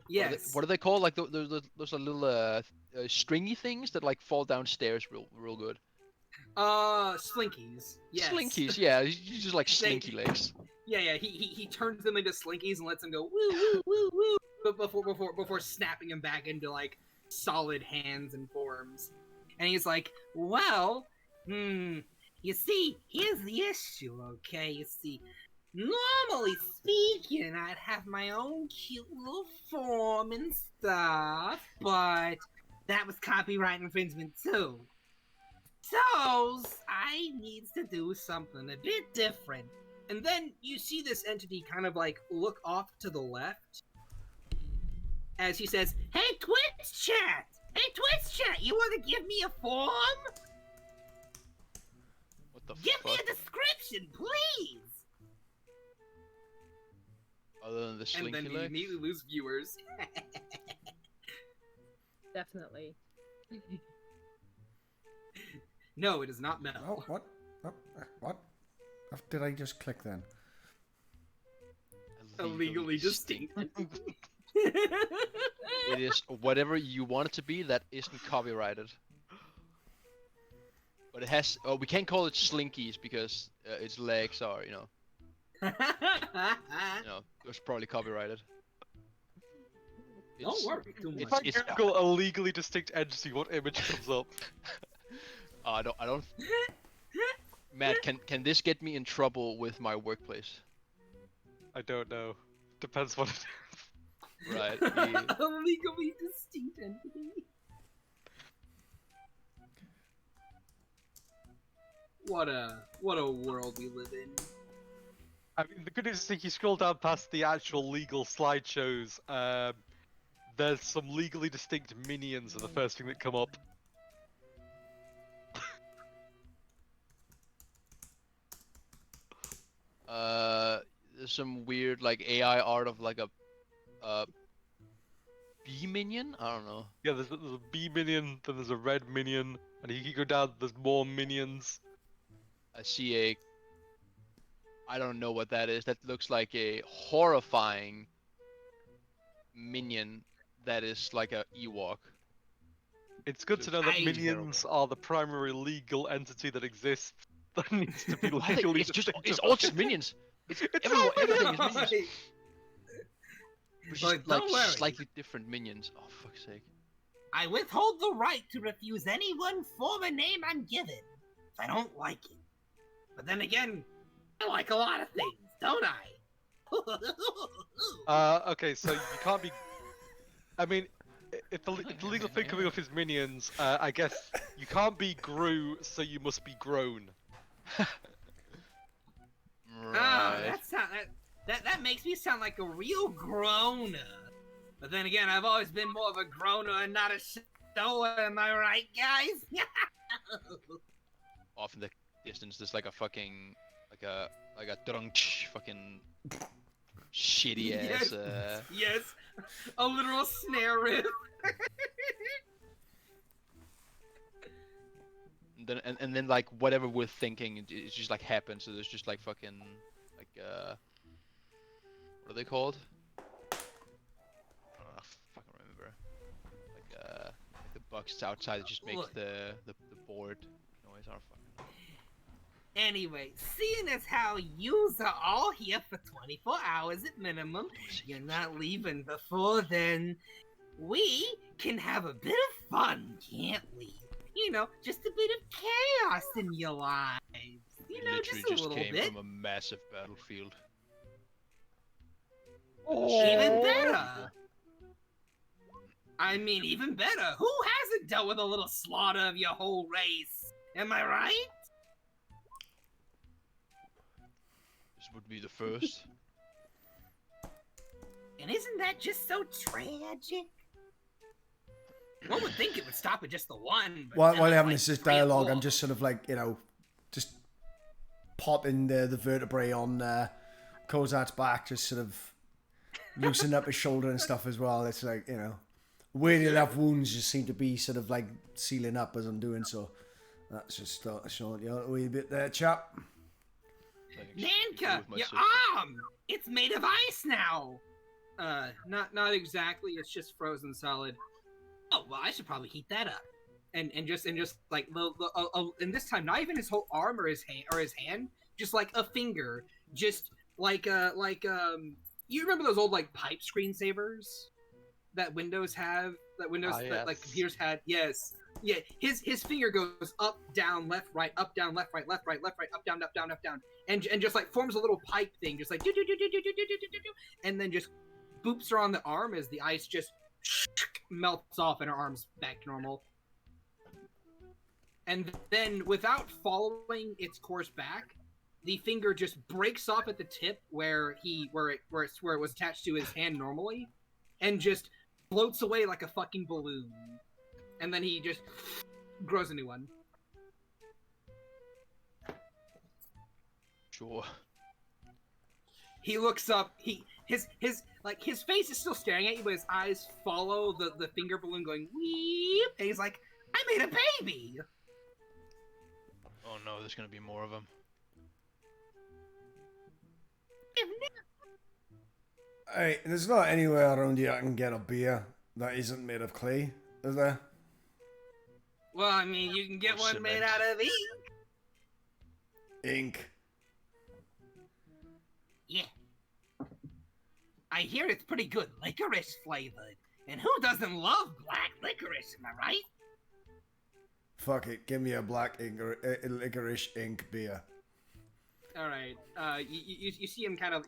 Yes. what are they called, like those are little stringy things that like fall downstairs real good. Slinkies. Yes. Slinkies, yeah, you just like slinky legs. Yeah. He turns them into slinkies and lets them go woo woo woo. But before snapping them back into like solid hands and forms. And he's like, well, you see, here's the issue, okay? You see, normally speaking, I'd have my own cute little form and stuff, but that was copyright infringement too. So, I needs to do something a bit different. And then you see this entity kind of like look off to the left as he says, hey, Twitch chat! Hey, Twitch chat, you want to give me a form? What the Give fuck? me a description, please! Other than the slinky And then we legs? immediately lose viewers. Definitely. No, it is not metal. Oh, what? Oh, what? What did I just click then? Illegally distinct. It is whatever you want it to be that isn't copyrighted. But it has. Oh, we can't call it slinkies because its legs are, it's probably copyrighted. Don't worry too much. If I Google illegally distinct entity, what image comes up? I don't. Matt, can this get me in trouble with my workplace? I don't know. Depends what it is. Right. Illegally distinct entity. What a world we live in. I mean, the good news is if you scroll down past the actual legal slideshows, there's some legally distinct minions are the first thing that come up. There's some weird like AI art of like a B minion? I don't know. Yeah, there's a B minion, then there's a red minion, and you go down, there's more minions. I see a. I don't know what that is. That looks like a horrifying minion that is like a Ewok. It's good to know that I- minions are the primary legal entity that exists that needs to be legally It's all just minions. It's everyone, everything is minions. But just But like don't worry. slightly different minions. Oh fuck's sake. I withhold the right to refuse any one form of name I'm given if I don't like it. But then again, I like a lot of things, don't I? Okay, so you can't be. I mean, if the legal thing coming off his minions, I guess you can't be Gru, so you must be grown. Right. That makes me sound like a real groaner. But then again, I've always been more of a groaner and not a stoner, am I right, guys? Off in the distance, there's like a fucking like a drunk fucking shitty ass. Yes, a literal snare riff. And then like whatever we're thinking, it just like happens. So there's just like fucking like what are they called? I fucking remember. Like the box outside that just makes Look. the board noise. I don't fucking know. Anyway, seeing as how yous are all here for 24 hours at minimum, you're not leaving before then, we can have a bit of fun, can't we? You know, just a bit of chaos in your lives. You know, Literally just a little came bit. from a massive battlefield. Even better. I mean, even better. Who hasn't dealt with a little slaughter of your whole race? Am I right? This would be the first. And isn't that just so tragic? One would think it would stop at just the one. But While then they're it's having like this 3 or dialogue, 4. I'm just sort of like, you know, just potting the vertebrae on Kozat's back, just sort of loosening up his shoulder and stuff as well. It's like, you know, where the left wounds just seem to be sort of like sealing up as I'm doing so. That's just showing you a wee bit there, chap. Nanka, your arm! It's made of ice now! Not exactly, it's just frozen solid. Oh, well, I should probably heat that up. And just like, and this time, not even his whole arm or his hand, just like a finger. Just like, you remember those old, like, pipe screensavers? That Windows have? That like, computers had? Yes. Yeah, his finger goes up, down, left, right, up, down, left, right, left, right, left, right, up, down, and just like forms a little pipe thing, just like do, and then just boops her on the arm as the ice just melts off and her arm's back to normal. And then, without following its course back, the finger just breaks off at the tip where it was attached to his hand normally, and just floats away like a fucking balloon. And then he just grows a new one. Sure. He looks up. His face is still staring at you, but his eyes follow the finger balloon going weep, and he's like, "I made a baby." Oh no, there's gonna be more of them. Hey, there's not anywhere around here I can get a beer that isn't made of clay, is there? Well, I mean, you can get Or one made cement. out of ink. Ink. Yeah. I hear it's pretty good licorice flavored. And who doesn't love black licorice, am I right? Fuck it, give me a black ink or licorice ink beer. All right. You see him kind of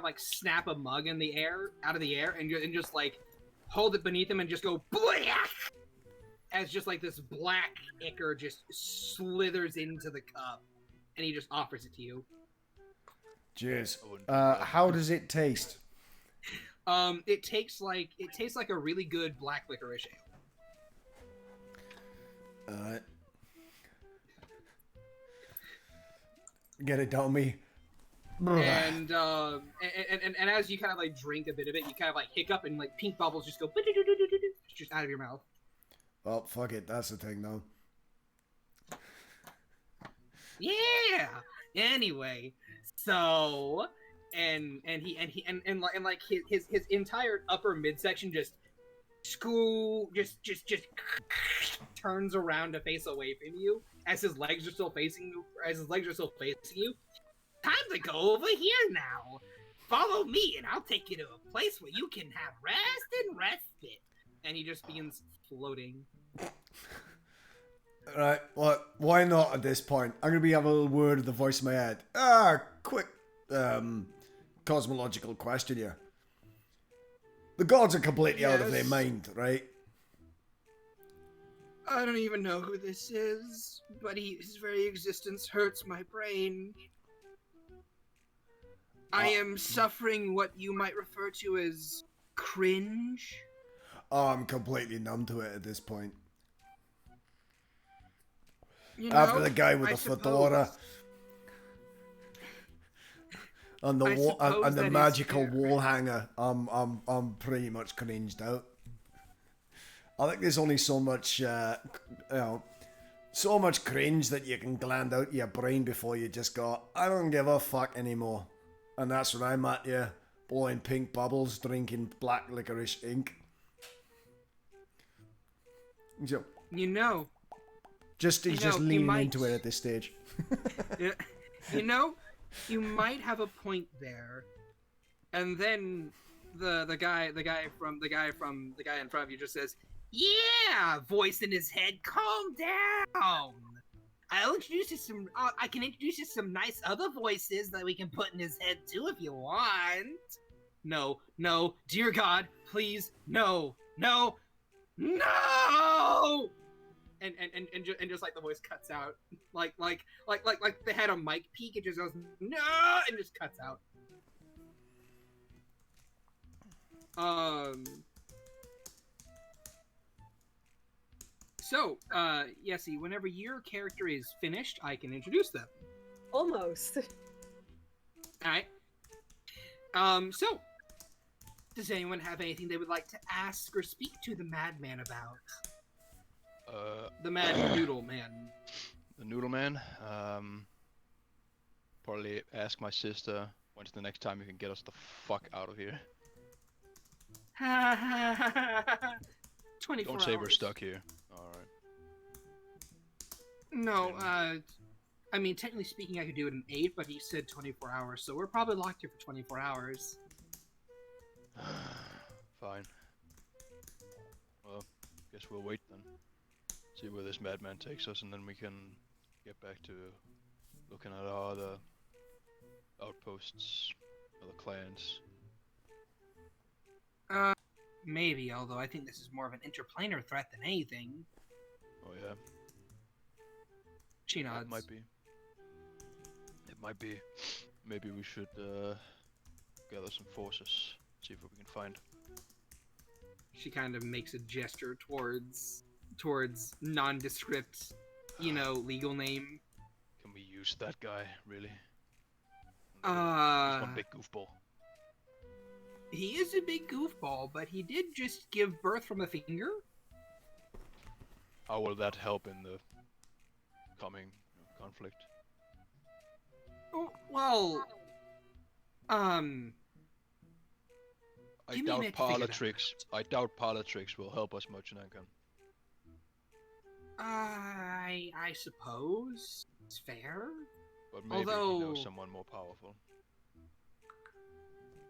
like snap a mug in the air, out of the air, and just like hold it beneath him and just go black, as just like this black ichor just slithers into the cup, and he just offers it to you. Cheers. I wouldn't do that. How does it taste? It tastes like a really good black licorice ale. Get it down me. And as you kind of like drink a bit of it, you kind of like hiccup and like pink bubbles just go just out of your mouth. Well, fuck it. That's the thing, though. Yeah. Anyway, so and like his entire upper midsection just turns around to face away from you as his legs are still facing you. Time to go over here now. Follow me, and I'll take you to a place where you can have rest and respite. And he just begins floating. Right, well, why not at this point? I'm gonna have a little word of the voice in my head. Quick, cosmological question here. The gods are completely out of their mind, right? I don't even know who this is, but his very existence hurts my brain. I am suffering what you might refer to as cringe. Oh, I'm completely numb to it at this point. You know, After the guy with I the suppose. fedora and the and the magical wall hanger, I'm pretty much cringed out. I think there's only so much, so much cringe that you can gland out your brain before you just go, I don't give a fuck anymore. And that's when I'm at you, blowing pink bubbles, drinking black licorice ink. So, You know, he's just leaning into it at this stage. you know, you might have a point there. And then the guy in front of you just says, "Yeah," voice in his head, "calm down. I'll introduce you some. I can introduce you some nice other voices that we can put in his head too if you want." No, dear God, please, no. And just like the voice cuts out, like they had a mic peak, it just goes no, and just cuts out. So, Yessie, whenever your character is finished, I can introduce them. Almost. Alright. So, does anyone have anything they would like to ask or speak to the madman about? The mad noodle man. The noodle man? Probably ask my sister when's the next time you can get us the fuck out of here. 24 Don't say we're hours. stuck here. Alright. No, I mean, technically speaking, I could do it in 8, but he said 24 hours, so we're probably locked here for 24 hours. Fine. Well, guess we'll wait then. See where this madman takes us, and then we can get back to looking at our other outposts, other clans. Maybe, although I think this is more of an interplanar threat than anything. Oh yeah. She nods. It might be. It might be. Maybe we should gather some forces, see what we can find. She kind of makes a gesture towards nondescript, legal name. Can we use that guy, really? He's one big goofball. He is a big goofball, but he did just give birth from a finger. How will that help in the coming conflict? Oh, well, I give me a minute to figure that I doubt parlor tricks will help us much in Ankan. I suppose it's fair. But maybe Although, we know someone more powerful.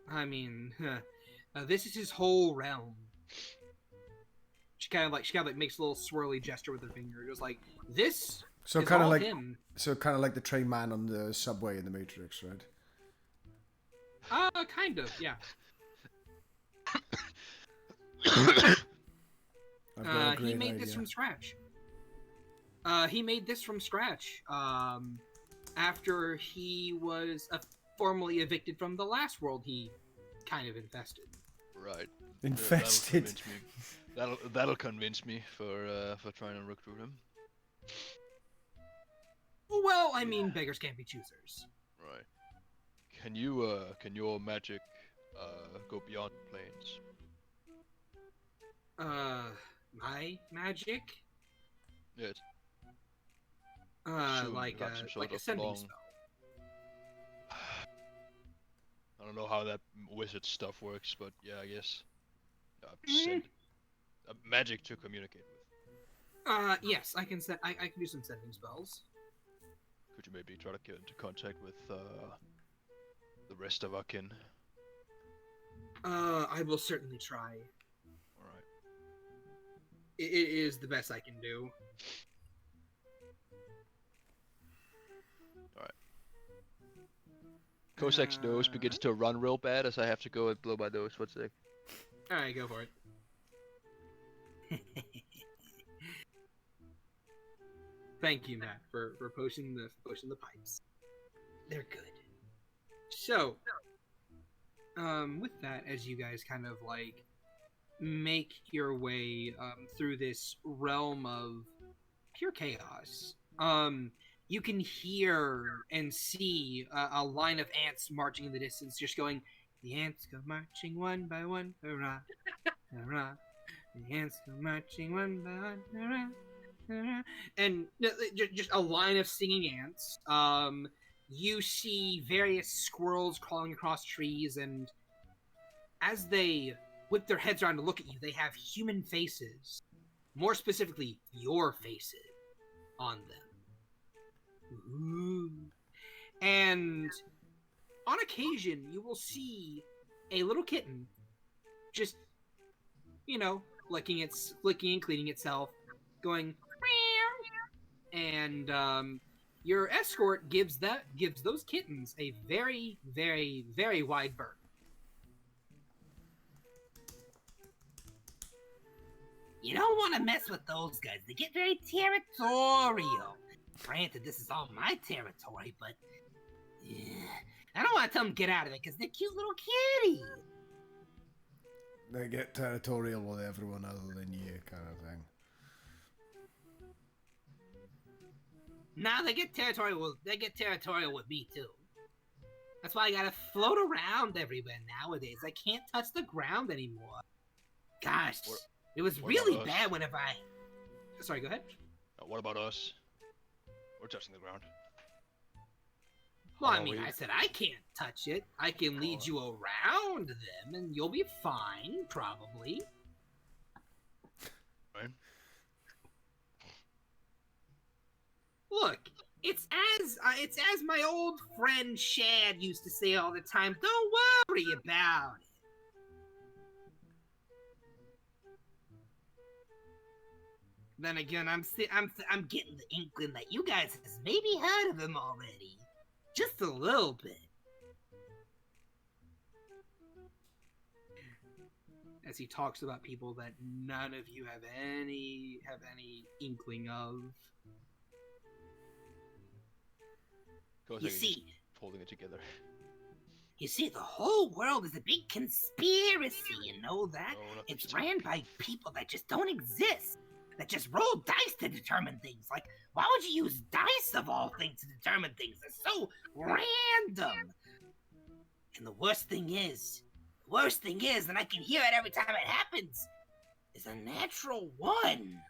I mean, this is his whole realm. She kind of like makes a little swirly gesture with her finger, just like this. So is kind of all like, him. the train man on the subway in the Matrix, right? Kind of, yeah. I've got a He great made this idea. from scratch. He made this from scratch. After he was formally evicted from the last world he kind of infested. Right. Infested. That'll convince me for trying to recruit him. Well, I mean, beggars can't be choosers. Right. Can your magic go beyond planes? My magic? Yes. Assume Like you have some sort a of sending long. spell. I don't know how that wizard stuff works, but yeah, I guess. Mm. Send magic to communicate with. Yes, I can set. I can do some sending spells. Could you maybe try to get into contact with the rest of our kin? I will certainly try. All right. It is the best I can do. Kosek's nose begins to run real bad as I have to go and blow my nose for a sec. Alright, go for it. Thank you, Matt, for posting the pipes. They're good. So, with that, as you guys kind of like make your way through this realm of pure chaos, you can hear and see a line of ants marching in the distance, just going, the ants go marching one by one, hurrah, hurrah. The ants go marching one by one, hurrah, hurrah. And just a line of singing ants. You see various squirrels crawling across trees, and as they whip their heads around to look at you, they have human faces. More specifically, your faces on them. Ooh. And on occasion, you will see a little kitten just, licking and cleaning itself, going meow. And your escort gives those kittens a very, very, very wide berth. You don't want to mess with those guys. They get very territorial. Granted, this is all my territory, but I don't want to tell them to get out of it because they're cute little kitties. They get territorial with everyone other than you, kind of thing. Nah, they get territorial with me too. That's why I gotta float around everywhere nowadays. I can't touch the ground anymore. Gosh, it was really bad whenever I... Sorry, go ahead. What about us? We're touching the ground. Well, I mean, I said I can't touch it. I can lead you around them, and you'll be fine, probably. Right. Look, it's as my old friend Shad used to say all the time. Don't worry about it. Then again, I'm getting the inkling that you guys has maybe heard of him already, just a little bit. As he talks about people that none of you have any inkling of. You see, holding it together. You see, the whole world is a big conspiracy, you know that? It's ran by people that just don't exist. That just roll dice to determine things. Like, why would you use dice of all things to determine things? It's so random. And the worst thing is, and I can hear it every time it happens, is a natural one.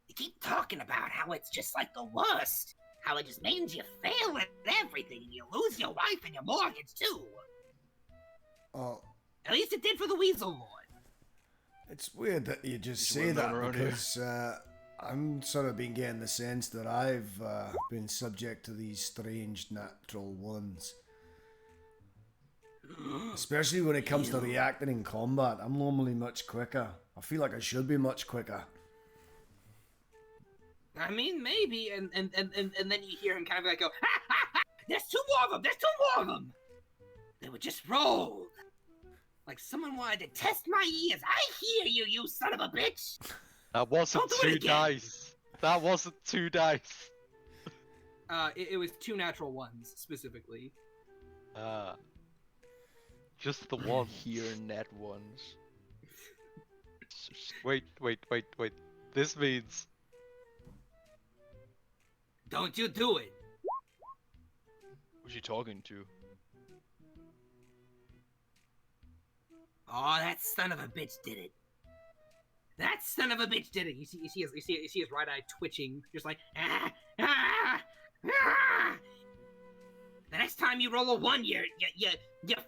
They keep talking about how it's just like the worst. How it just means you fail at everything and you lose your wife and your mortgage too. Oh. At least it did for the Weasel Lord. It's weird that you just say that because I'm sort of been getting the sense that I've been subject to these strange natural ones. Especially when it comes to reacting in combat. I'm normally much quicker. I feel like I should be much quicker. I mean, maybe, and then you hear him kind of like go, ha ha ha! There's two more of them! They were just rolled. Like someone wanted to test my ears. I hear you, you son of a bitch! That wasn't two dice. That wasn't two dice. It was two natural ones, specifically. Just the one. Here, nat ones. Wait. This means... Don't you do it. Who's she talking to? Oh, that son of a bitch did it. That son of a bitch did it. You see his right eye twitching, just like ah, ah, ah. The next time you roll a 1, your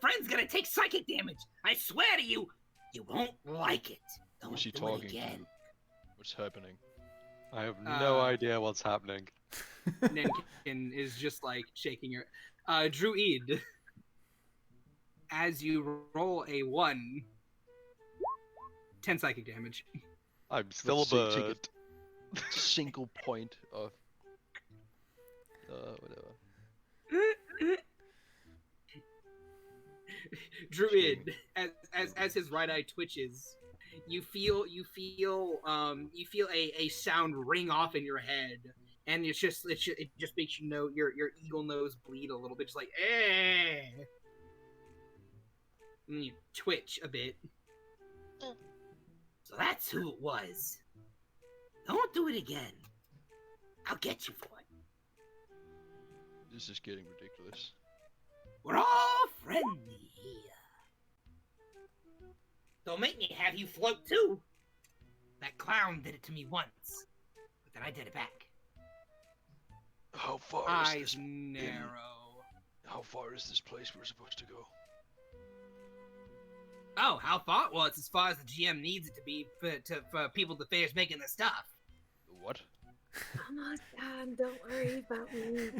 friend's gonna take psychic damage. I swear to you, you won't like it. Don't What's she do talking it again. to? What's happening? I have no idea what's happening. Nenkin is just like shaking your Druid. As you roll a 1, 10 psychic damage. I'm still a Let's see, take bird. a single point of whatever. Druid, as his right eye twitches, you feel a sound ring off in your head, and it just makes you know your eagle nose bleed a little bit, just like eh. And you twitch a bit. So that's who it was. Don't do it again. I'll get you for it. This is getting ridiculous. We're all friendly here. Don't make me have you float too. That clown did it to me once, but then I did it back. How far Eyes is this? narrow. How far is this place we're supposed to go? Oh, how far? Well, it's as far as the GM needs it to be for people to finish making the stuff. What? Come on, Sam, don't worry about me.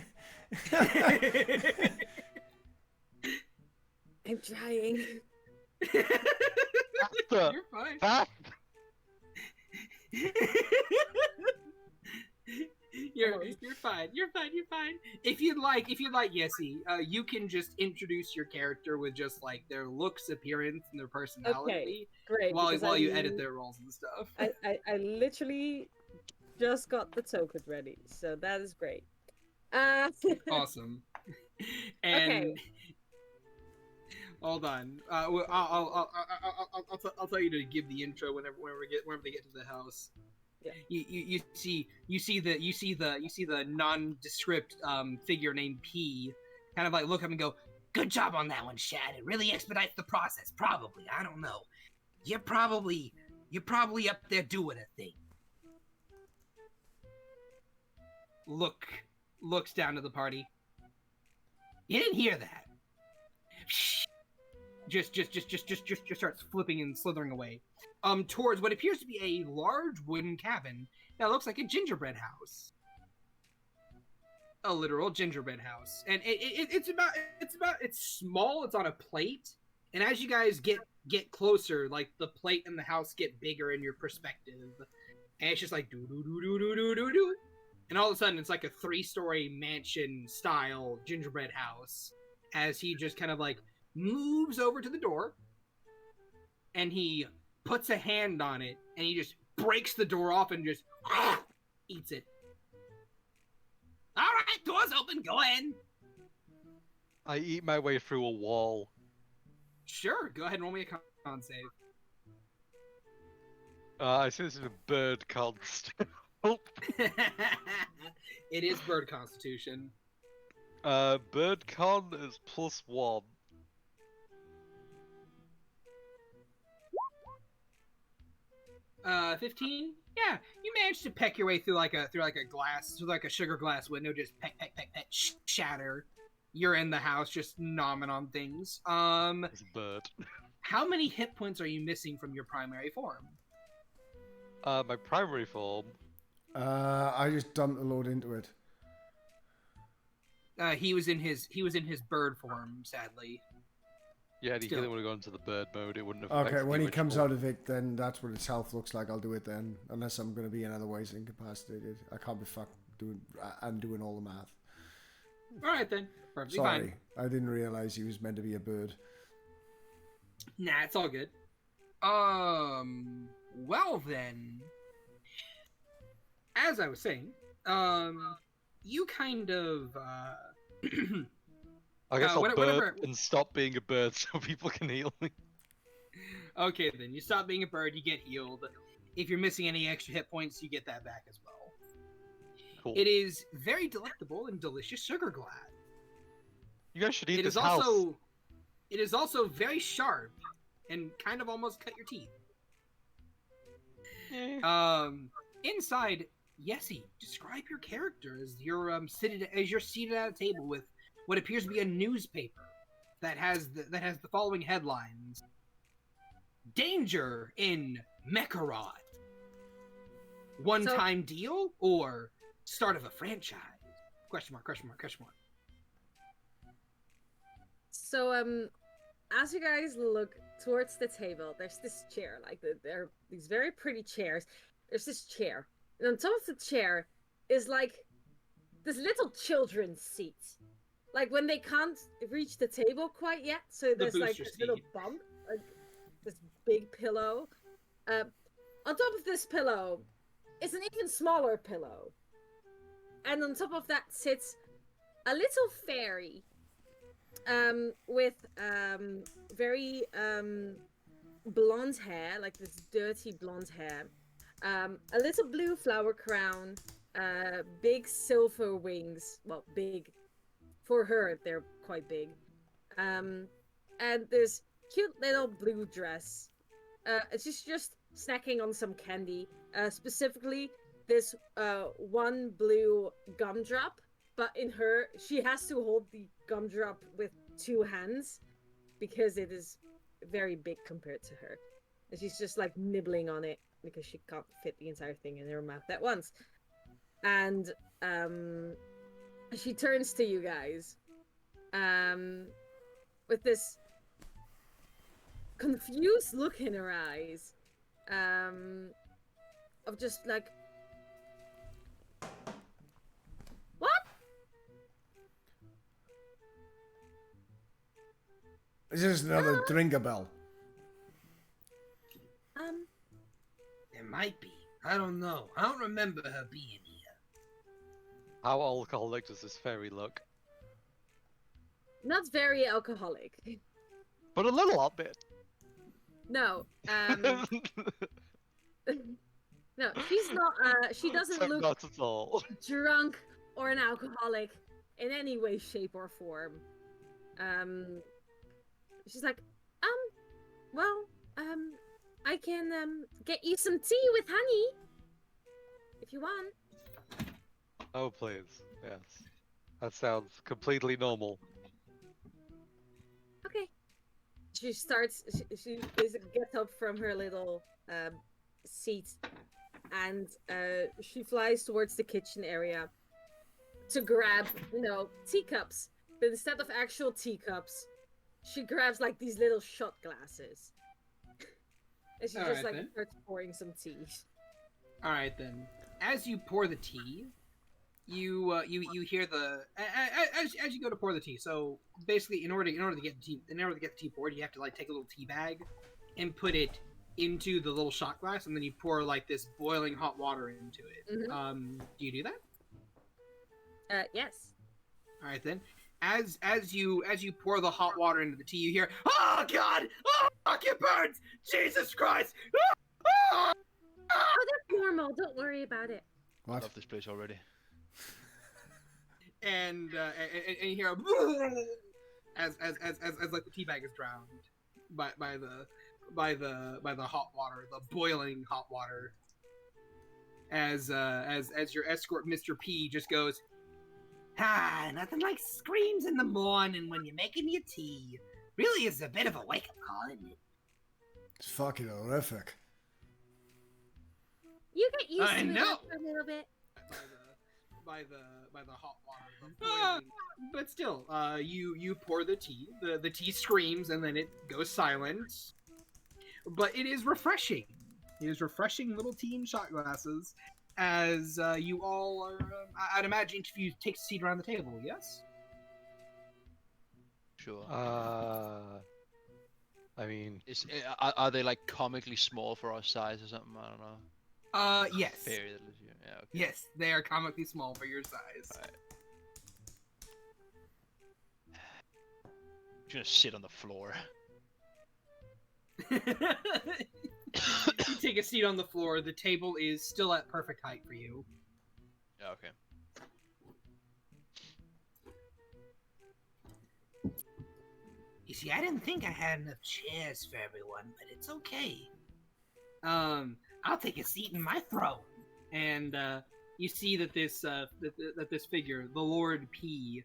I'm trying. You're fine. Fast! You're fine. You're fine. If you'd like, Yessie, you can just introduce your character with just like their looks, appearance, and their personality. Great. While you edit their roles and stuff. I literally just got the token ready, so that is great. Awesome. And Okay. hold on. I'll tell you to give the intro whenever they get to the house. Yeah. You see the nondescript figure named P kind of like look up and go, "Good job on that one, Shad. It really expedites the process. Probably. I don't know. You're probably up there doing a thing." Looks down to the party. You didn't hear that. Just starts flipping and slithering away. Towards what appears to be a large wooden cabin that looks like a gingerbread house. A literal gingerbread house. And it's small, it's on a plate. And as you guys get closer, like the plate and the house get bigger in your perspective. And it's just like do do do do do do do do. And all of a sudden it's like a 3-story mansion style gingerbread house. As he just kind of like moves over to the door. And he puts a hand on it, and he just breaks the door off and just eats it. All right, door's open. Go in. I eat my way through a wall. Sure, go ahead and roll me a con save. I see this is a bird const. It is bird constitution. Bird con is +1. 15? Yeah, you managed to peck your way through like a sugar glass window, just peck, shatter. You're in the house, just nomming on things. It's a bird. How many hit points are you missing from your primary form? My primary form. I just dumped a load into it. He was in his bird form, sadly. Yeah, he Still. would have gone to the bird mode. It wouldn't have. Okay, affected when the he comes original. out of it, then that's what its health looks like. I'll do it then, unless I'm going to be in otherwise incapacitated. I can't be fucked doing all the math. All right then, perfectly Sorry, fine. I didn't realize he was meant to be a bird. Nah, it's all good. Well then, as I was saying, you kind of I guess I'll whatever- bird and stop being a bird so people can heal me. Okay, then you stop being a bird, you get healed. If you're missing any extra hit points, you get that back as well. Cool. It is very delectable and delicious sugar glad. You guys should eat It this is house. also very sharp and kind of almost cut your teeth. Eh. Inside, Yessie, describe your character as you're seated at a table with what appears to be a newspaper that has the following headlines: Danger in Mekarot. One-time deal or start of a franchise? Question mark, question mark, question mark. So, as you guys look towards the table, there's this chair. Like, there are these very pretty chairs. There's this chair. And on top of the chair is, like, this little children's seat. Like, when they can't reach the table quite yet, so there's, like, booster this little seat. bump. Like, this big pillow. On top of this pillow is an even smaller pillow. And on top of that sits a little fairy. With very blonde hair, like this dirty blonde hair, a little blue flower crown, big silver wings. Well, big for her, they're quite big. And this cute little blue dress. She's just snacking on some candy. Specifically, this one blue gumdrop. But in her, she has to hold the gumdrop with 2 hands because it is very big compared to her. And she's just like nibbling on it because she can't fit the entire thing in her mouth at once. And she turns to you guys with this confused look in her eyes of just like, what? This is another Drinker-Bell. It might be. I don't know. I don't remember her being here. How alcoholic does this fairy look? Not very alcoholic. But a little bit. No. No, she's not. She doesn't So look not at all. drunk or an alcoholic in any way, shape, or form. She's like, well, I can get you some tea with honey if you want. Oh, please. Yes. That sounds completely normal. Okay. She starts. She gets up from her little seat, and she flies towards the kitchen area to grab, teacups. But instead of actual teacups, she grabs like these little shot glasses, and she just Alright, then. starts pouring some tea. All right then. As you pour the tea, you hear the as you go to pour the tea. So basically, in order to get the tea poured, you have to like take a little tea bag and put it into the little shot glass, and then you pour like this boiling hot water into it. Mhm. Do you do that? Yes. All right then. As you pour the hot water into the tea, you hear, "Oh God! Oh, fuck, it burns! Jesus Christ!" Oh, that's normal. Don't worry about it. I What? love this place already. and you hear as like the tea bag is drowned by the hot water, the boiling hot water. As your escort, Mr. P, just goes, nothing like screams in the morning when you're making your tea. Really is a bit of a wake-up call, isn't it? It's fucking horrific. You get used I to it know. after a little bit. By the hot water, the boiling. But still, you pour the tea. The tea screams and then it goes silent. But it is refreshing. It is refreshing little tea and shot glasses. As you all are, I'd imagine if you take a seat around the table. Yes. Sure. I mean, Are they like comically small for our size or something? I don't know. Yes. Fairy that lives here. Yeah. Okay. Yes, they are comically small for your size. Alright. I'm gonna sit on the floor. You take a seat on the floor. The table is still at perfect height for you. Yeah, okay. see, I didn't think I had enough chairs for everyone, but it's okay. I'll take a seat in my throne. And you see that this figure, the Lord P,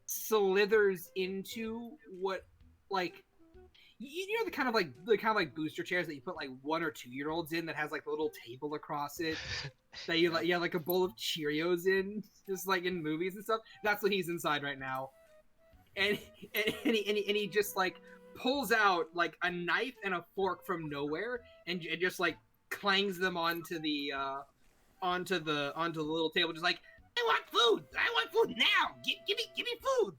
slithers into what, like, you know, the kind of like booster chairs that you put like 1 or 2-year-olds in, that has like a little table across it that you like, like a bowl of Cheerios in, just like in movies and stuff. That's what he's inside right now, and he just like pulls out like a knife and a fork from nowhere and just like clangs them onto the little table, just like, I want food now. Give me food.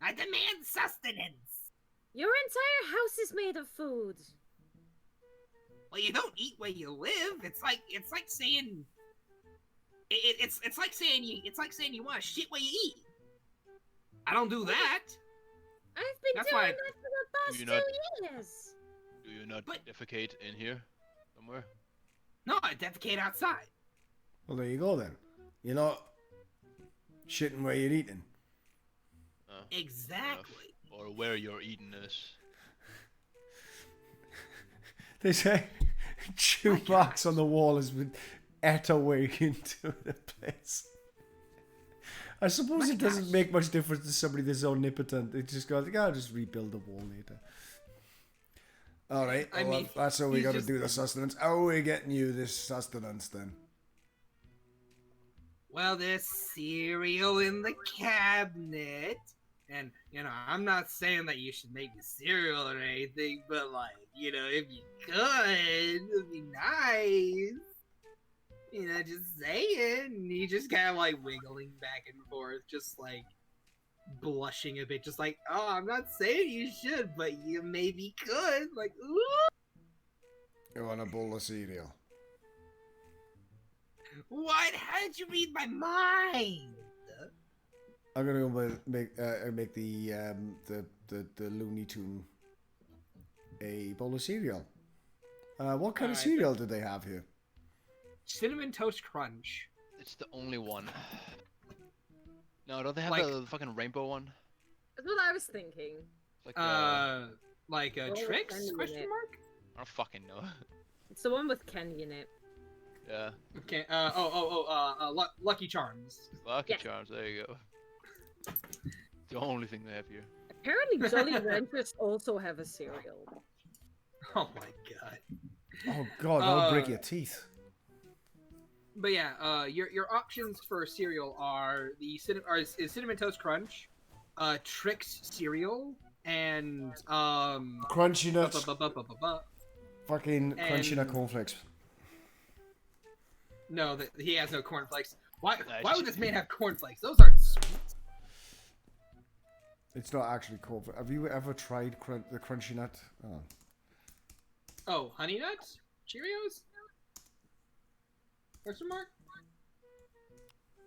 I demand sustenance. Your entire house is made of food. Well, you don't eat where you live. It's like saying it's like saying you want to shit where you eat. I don't do that. I've been That's doing why- that for the past You 2 not- years. Do you not But- defecate in here somewhere? No, I defecate outside. Well, there you go then. You're not shitting where you're eating. Exactly. Or where you're eating is. There's a chew box on the wall has been ate away into the place. I suppose it doesn't make much difference to somebody that's omnipotent. They just go, I'll just rebuild the wall later. Alright, I well, mean, that's how we he's gotta just- do the sustenance. How are we getting you this sustenance then? Well, there's cereal in the cabinet. And, you know, I'm not saying that you should make the cereal or anything, but, like, you know, if you could, it'd be nice. You know, just saying. And he just kind of, like, wiggling back and forth, just, like, blushing a bit. Just like, oh, I'm not saying you should, but you maybe could. Like, ooh. You want a bowl of cereal? What? How did you read my mind? I'm gonna go make the Looney Tune a bowl of cereal. What kind of Alright. cereal do they have here? Cinnamon Toast Crunch. It's the only one. No, don't they have Like- the fucking rainbow one? That's what I was thinking. Like Like Oh, Trix? candy in Question it. mark? I don't fucking know. It's the one with candy in it. Yeah, Okay. Lucky Charms. Lucky Yeah. Charms. There you go. The only thing they have here. Apparently, Jolly Ranchers also have a cereal. Oh my god. Oh god, that'll break your teeth. But yeah, your options for cereal are is Cinnamon Toast Crunch, Trix cereal, and Crunchy nuts. Fucking crunchy nut And- cornflakes. No, he has no cornflakes. Why Nice. would this man have cornflakes? Those aren't sweet. It's not actually cornflakes. Have you ever tried the crunchy nut? Oh. Oh, Honey Nuts? Cheerios? Question mark?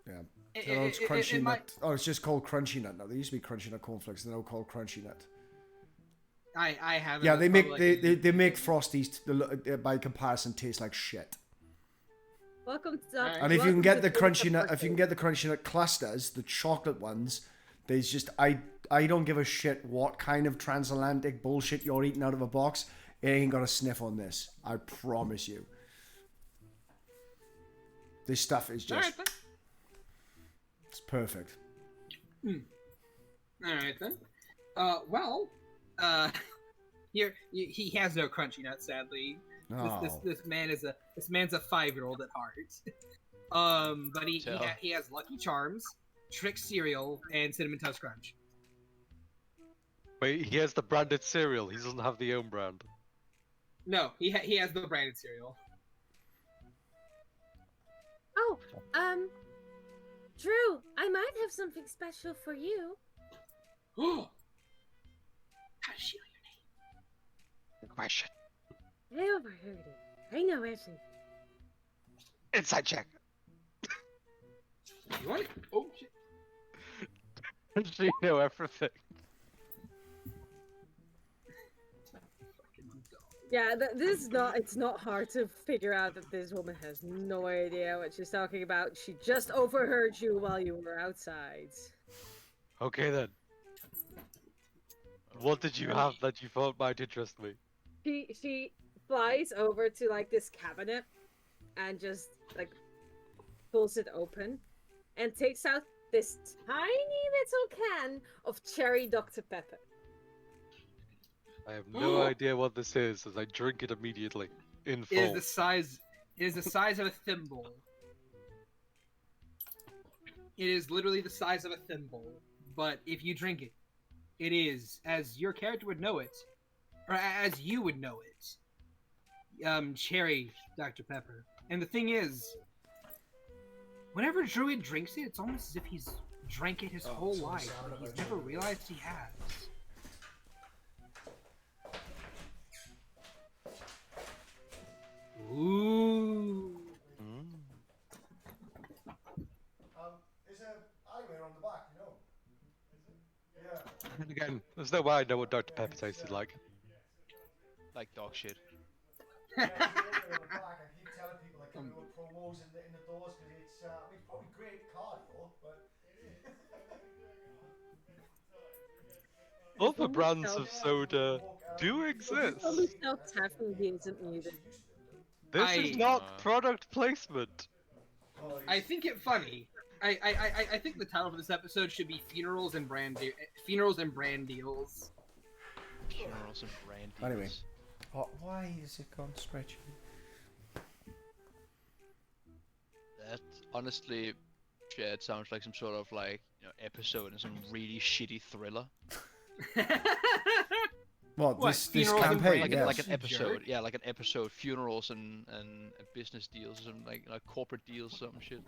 Yeah. It- No, it's it- it- crunchy it nut. might- Oh, it's just called crunchy nut now. They used to be crunchy nut cornflakes. They're now called crunchy nut. I haven't. Yeah, they it's make probably like they make Frosties by comparison taste like shit. Welcome to. Alright. And if you can welcome get to the crunchy nut, birthday. if you can get the crunchy nut clusters, the chocolate ones, there's just I don't give a shit what kind of transatlantic bullshit you're eating out of a box. It ain't got a sniff on this. I promise you. This stuff is just Alright then. it's perfect. Alright then. He has no crunchy nut, sadly. Oh. This man's a 5-year-old at heart. But Tell. he has Lucky Charms, Trix cereal, and Cinnamon Toast Crunch. Wait, he has the branded cereal. He doesn't have the own brand. No, he has the branded cereal. Oh, Drew, I might have something special for you. Oh, how does she know your name? Question. I overheard it. I know everything. Inside check. You want it? Oh shit! Does she know everything? Yeah, this is not. It's not hard to figure out that this woman has no idea what she's talking about. She just overheard you while you were outside. Okay then. What did you have that you thought might interest me? She flies over to like this cabinet and just like pulls it open and takes out this tiny little can of cherry Dr. Pepper. I have no idea what this is, as I drink it immediately. In It is full. the size. It is the size of a thimble. It is literally the size of a thimble. But if you drink it, it is, as your character would know it, or as you would know it, cherry Dr. Pepper. And the thing is, whenever Druid drinks it, it's almost as if he's drank it his whole life, and he's never realized he has. Ooh. There's a eyewear on the back, you know. Yeah. And again, there's no way I know what Dr. Pepper tasted like. Like dog shit. Yeah, there's an eyewear on the back. I keep telling people like doing promos in the doors because it's I mean it's probably great cardio, but Other brands of soda do exist. Almost no tapping isn't needed. This is not product placement. I think it funny. I think the title for this episode should be funerals and brand deals. Funerals and brand deals. anyway, why is it gone stretchy? That honestly, yeah, it sounds like some sort of like episode in some really shitty thriller. What this funerals and campaign? brand Yes. Like an episode, Jerk. yeah, like an episode, funerals and business deals, and like corporate deals, some shit.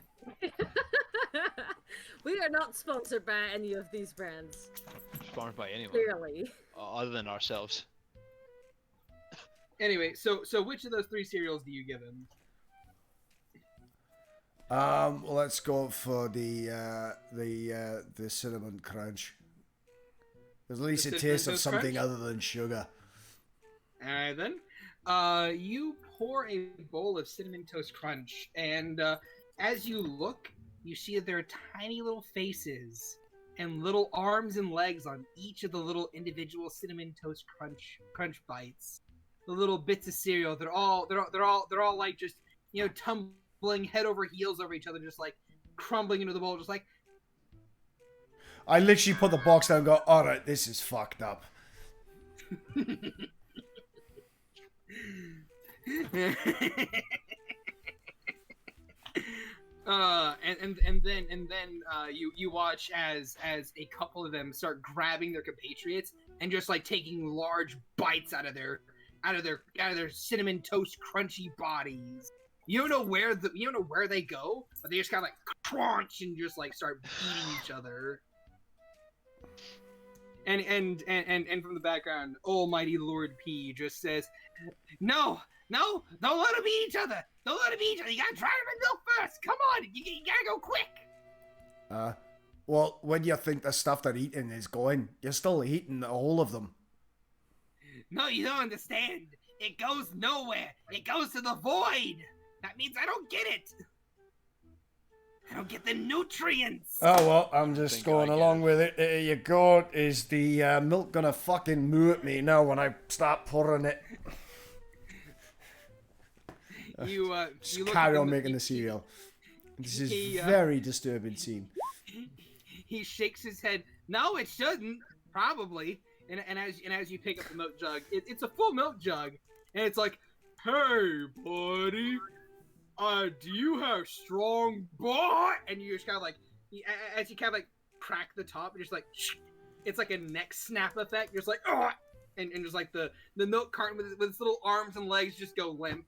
We are not sponsored by any of these brands, Sponsored by anyone clearly. other than ourselves. Anyway, so which of those three cereals do you give him? Well, let's go for the cinnamon crunch. At least The it Cinnamon tastes of Toast something Crunch? other than sugar. Alright then. You pour a bowl of Cinnamon Toast Crunch, and as you look, you see that there are tiny little faces and little arms and legs on each of the little individual Cinnamon Toast Crunch bites. The little bits of cereal, they're all like just tumbling head over heels over each other, just like crumbling into the bowl, just like. I literally put the box down and go, alright, this is fucked up. And then you watch as a couple of them start grabbing their compatriots and just like taking large bites out of their cinnamon toast crunchy bodies. You don't know where they go, but they just kind of like crunch and just like start beating each other. And from the background, Almighty Lord P just says, "No, don't let them eat each other. Don't let them eat each other. You gotta try them in milk first. Come on, you gotta go quick." Well, when you think the stuff they're eating is going, you're still eating all of them. No, you don't understand. It goes nowhere. It goes to the void. That means I don't get it. I don't get the nutrients. Oh well, I'm just Think going I get along it. with it. There you go. Is the milk gonna fucking moo at me now when I start pouring it? You Just look carry at on him, making the cereal. This is he, very disturbing scene. He shakes his head. No, it shouldn't. Probably. And as you pick up the milk jug, it's a full milk jug, and it's like, "Hey, buddy, do you have strong boy?" And you just kind of like, as you kind of like crack the top, you're just like, it's like a neck snap effect. You're just like, "Oh," and just like the milk carton with its little arms and legs just go limp,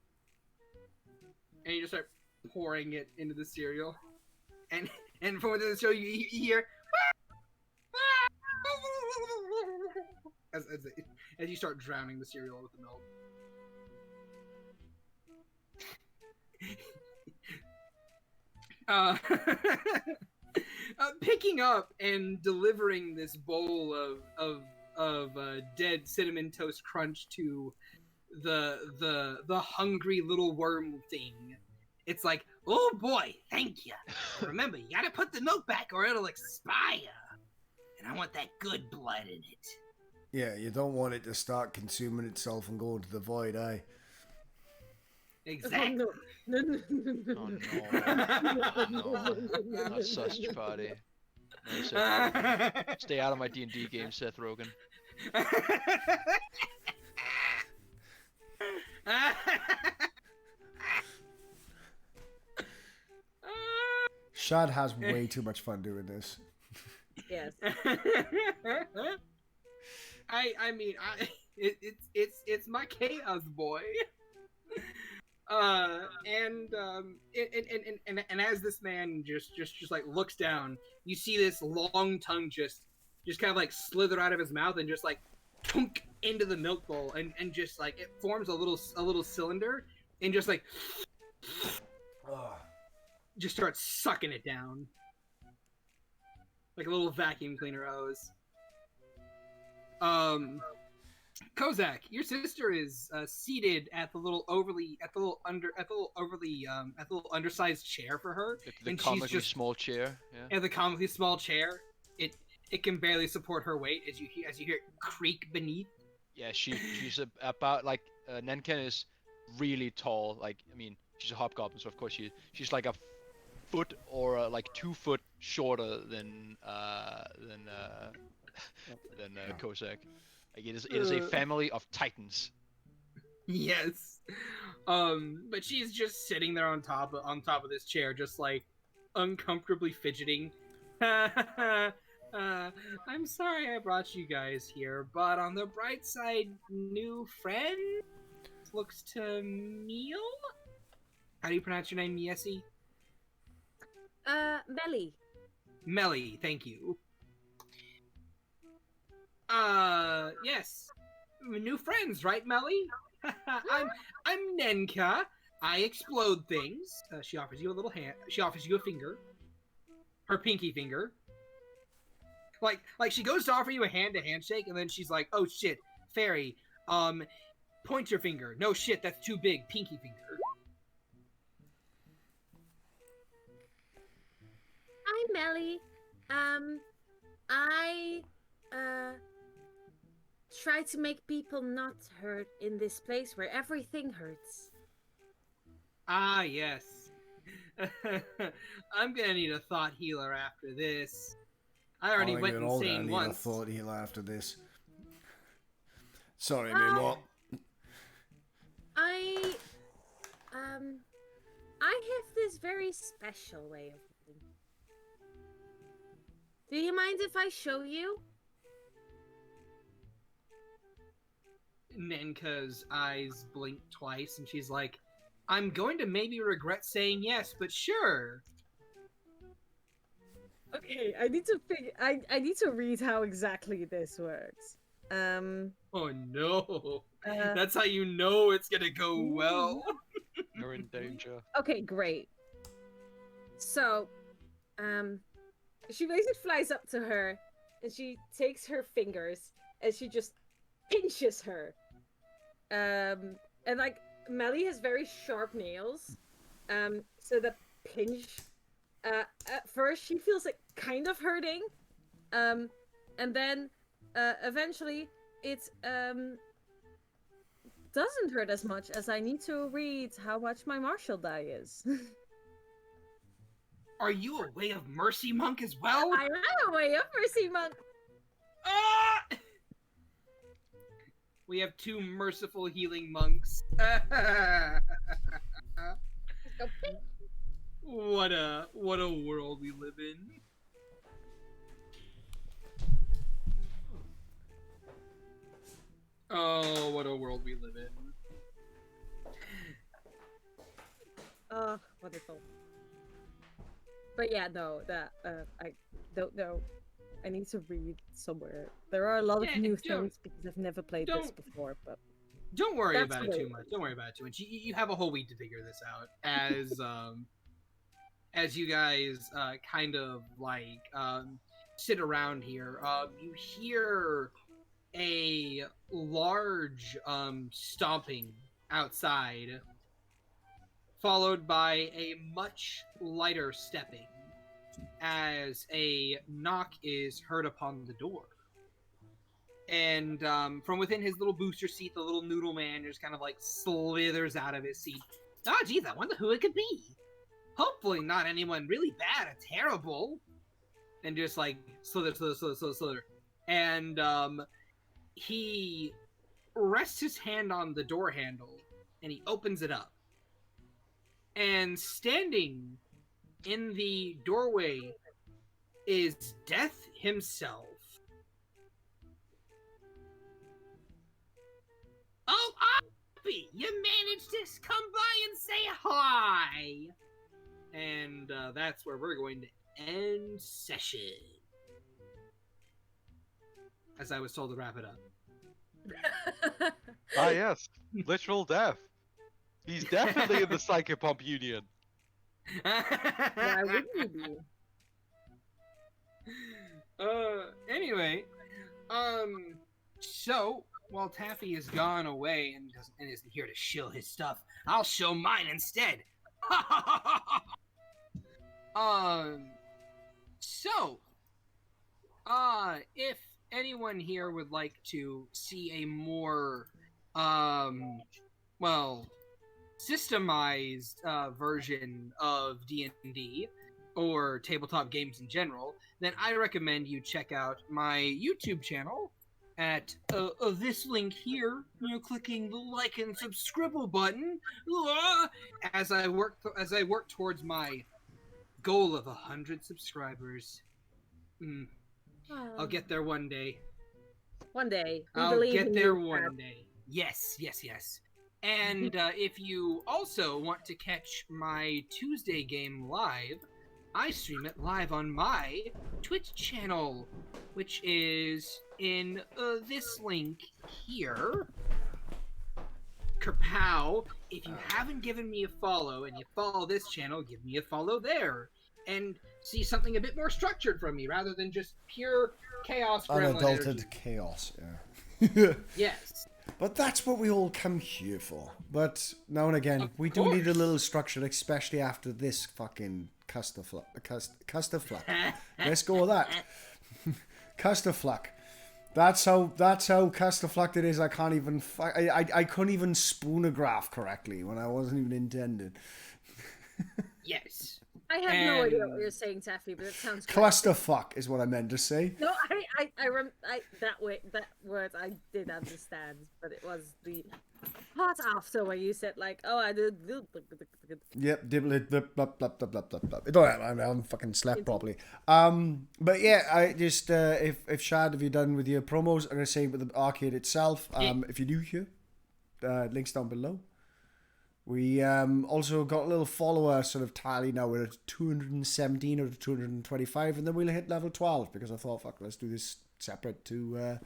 and you just start pouring it into the cereal, and from within the show you hear. As you start drowning the cereal with the milk. Picking up and delivering this bowl of dead cinnamon toast crunch to the hungry little worm thing. It's like, "Oh boy, thank you. Remember, you gotta put the milk back or it'll expire. And I want that good blood in it." Yeah, you don't want it to start consuming itself and go into the void, eh? Exactly. Oh, no. Oh no. No. Not such party. No, Seth Rogen. Stay out of my D&D game, Seth Rogen. Shad has way too much fun doing this. Yes. I mean, it's my chaos boy. And as this man just like looks down, you see this long tongue just kind of like slither out of his mouth and just like tunk into the milk bowl, and just like it forms a little cylinder and just like just starts sucking it down like a little vacuum cleaner hose. Kozak, your sister is seated at the little undersized chair for her, The and comically she's just small chair. Yeah. at the comically small chair. It can barely support her weight as you hear it creak beneath. Yeah, she's about like Nenken is really tall. Like, I mean, she's a hobgoblin, so of course she's like a foot or like 2 foot shorter than Kozak. Like it is a family of titans. Yes, but she's just sitting there on top of this chair, just like uncomfortably fidgeting. I'm sorry I brought you guys here, but on the bright side, new friend looks to meal. How do you pronounce your name, Yessie? Melly. Melly, thank you. Yes. New friends, right, Melly? I'm Nenka. I explode things. She offers you a little hand. She offers you a finger. Her pinky finger. Like she goes to offer you a hand-to-hand shake, and then she's like, "Oh shit, fairy. Point your finger. No shit, that's too big. Pinky finger." Hi, Melly. I try to make people not hurt in this place where everything hurts. Ah, yes. I'm gonna need a thought healer after this. I already went insane once. I thought he'll after this. Sorry, man. What? I have this very special way of living. Do you mind if I show you? Nenka's eyes blink twice, and she's like, "I'm going to maybe regret saying yes, but sure." Okay, I need to I need to read how exactly this works. Oh no. That's how you know it's gonna go well. You're in danger. Okay, great. So, she basically flies up to her, and she takes her fingers, and she just pinches her. And like, Melly has very sharp nails. So the pinch, at first she feels like kind of hurting. And then, eventually it, doesn't hurt as much as I need to read how much my martial die is. Are you a Way of Mercy monk as well? I am a Way of Mercy monk. Ah! We have 2 merciful healing monks. What a world we live in. Oh, what a world we live in. Oh, wonderful. But yeah, no, that I don't know. I need to read somewhere. There are a lot of new things because I've never played this before, but don't worry about it too much. Don't worry about it too much. You have a whole week to figure this out as you guys kind of like sit around here. You hear a large stomping outside, followed by a much lighter stepping as a knock is heard upon the door. And from within his little booster seat, the little noodle man just kind of like slithers out of his seat. Oh, geez, I wonder who it could be. Hopefully not anyone really bad or terrible. And just like slither. And he rests his hand on the door handle and he opens it up. And standing in the doorway is Death himself. Oh, Arby, you managed to come by and say hi. And that's where we're going to end session. As I was told to wrap it up. Ah, yes. Literal death. He's definitely in the Psychopomp Union. Why wouldn't you be? Anyway, so while Taffy is gone away and isn't here to shill his stuff, I'll show mine instead. If anyone here would like to see a more, systemized version of D&D or tabletop games in general, then I recommend you check out my YouTube channel at this link here. Clicking the like and subscribe button as I work towards my goal of 100 subscribers. I'll get there one day. One day. I'll get there one day. Yes. And if you also want to catch my Tuesday game live, I stream it live on my Twitch channel, which is in this link here. Kerpow. If you haven't given me a follow and you follow this channel, give me a follow there. And see something a bit more structured from me rather than just pure chaos. Unadulterated chaos, yeah. Yes. But that's what we all come here for. But now and again, we do need a little structure, especially after this fucking clusterfuck. Let's go with that. Clusterfuck. That's how clusterfucked it is. I can't even. I couldn't even spoon a graph correctly when I wasn't even intended. Yes. I have no idea what you're saying, Taffy, but it sounds great. Clusterfuck is what I meant to say. No, that word I did understand, but it was the part after where you said like, oh, I did. Yep, dibble blah blah blah blah blah blah blah. Don't know, I haven't fucking slept properly. But yeah, I just if Shad, have you done with your promos? I'm gonna say with the arcade itself. If you're new here, links down below. We also got a little follower sort of tally now. We're at 217 or 225, and then we'll hit level 12 because I thought, fuck, let's do this separate to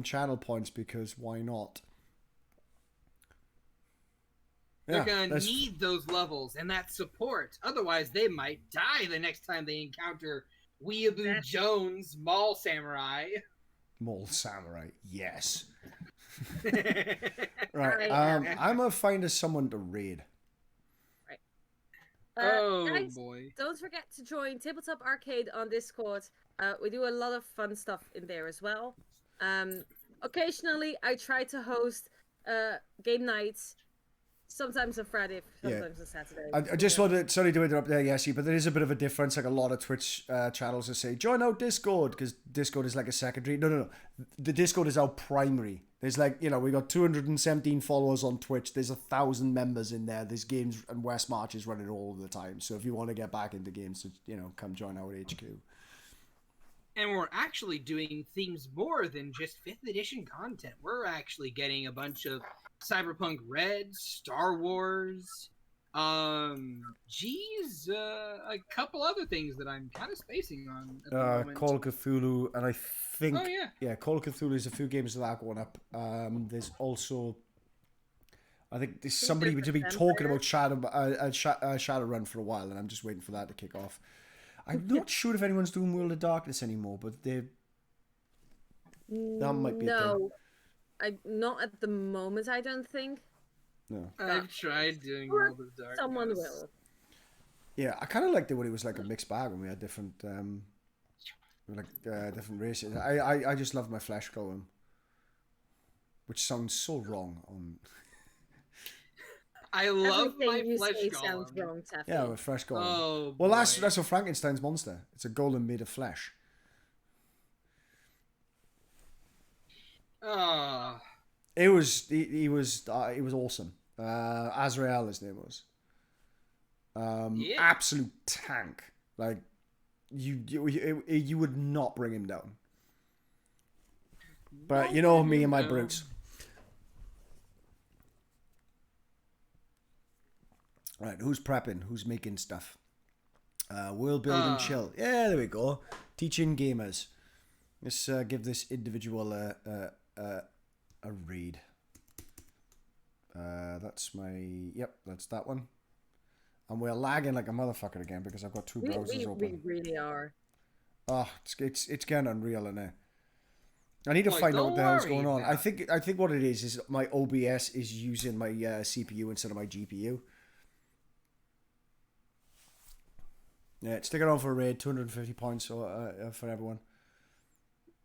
channel points because why not? They're gonna need those levels and that support. Otherwise, they might die the next time they encounter Weeaboo Jones, Mall Samurai. Mall Samurai, yes. Right, I'm gonna find us someone to raid. Right. Guys, boy! Don't forget to join Tabletop Arcade on Discord. We do a lot of fun stuff in there as well. Occasionally, I try to host game nights. Sometimes on Friday, sometimes on Saturday. I just wanted, sorry to interrupt there, Yessie, but there is a bit of a difference. Like a lot of Twitch channels will say, join out Discord, because Discord is like a secondary. No. The Discord is our primary. There's like, we got 217 followers on Twitch. There's 1,000 members in there. There's games and West March is running all the time. So if you want to get back into games, come join our HQ. And we're actually doing things more than just 5th edition content. We're actually getting a bunch of Cyberpunk Red, Star Wars, a couple other things that I'm kind of spacing on at the moment. Call of Cthulhu, and I think Call of Cthulhu is a few games of that going up. There's also, I think there's somebody to be talking about Shadowrun for a while, and I'm just waiting for that to kick off. I'm not sure if anyone's doing World of Darkness anymore, but that might be a thing. Not at the moment, I don't think. No. I've tried doing World of Darkness. Someone will. Yeah, I kind of liked it when it was like a mixed bag when we had different like different races. I just love my flesh golem, which sounds so wrong on. I love Everything my you flesh say sounds golem. wrong, Taffy. Yeah, with flesh golem. Oh, well, that's boy. that's a Frankenstein's monster. It's a golem made of flesh. Oh. He was awesome. Azrael, his name was. Yeah. Absolute tank. Like you would not bring him down. But you know me and my brutes. Right, who's prepping? Who's making stuff? World building chill. Yeah, there we go. Teaching gamers. Let's give this individual a read. That's that's that one. And we're lagging like a motherfucker again because I've got two browsers open. We really are. Oh, it's getting unreal in there. I need to find out what the hell's going on. I think what it is my OBS is using my CPU instead of my GPU. Yeah, stick it on for a raid, 250 points for everyone.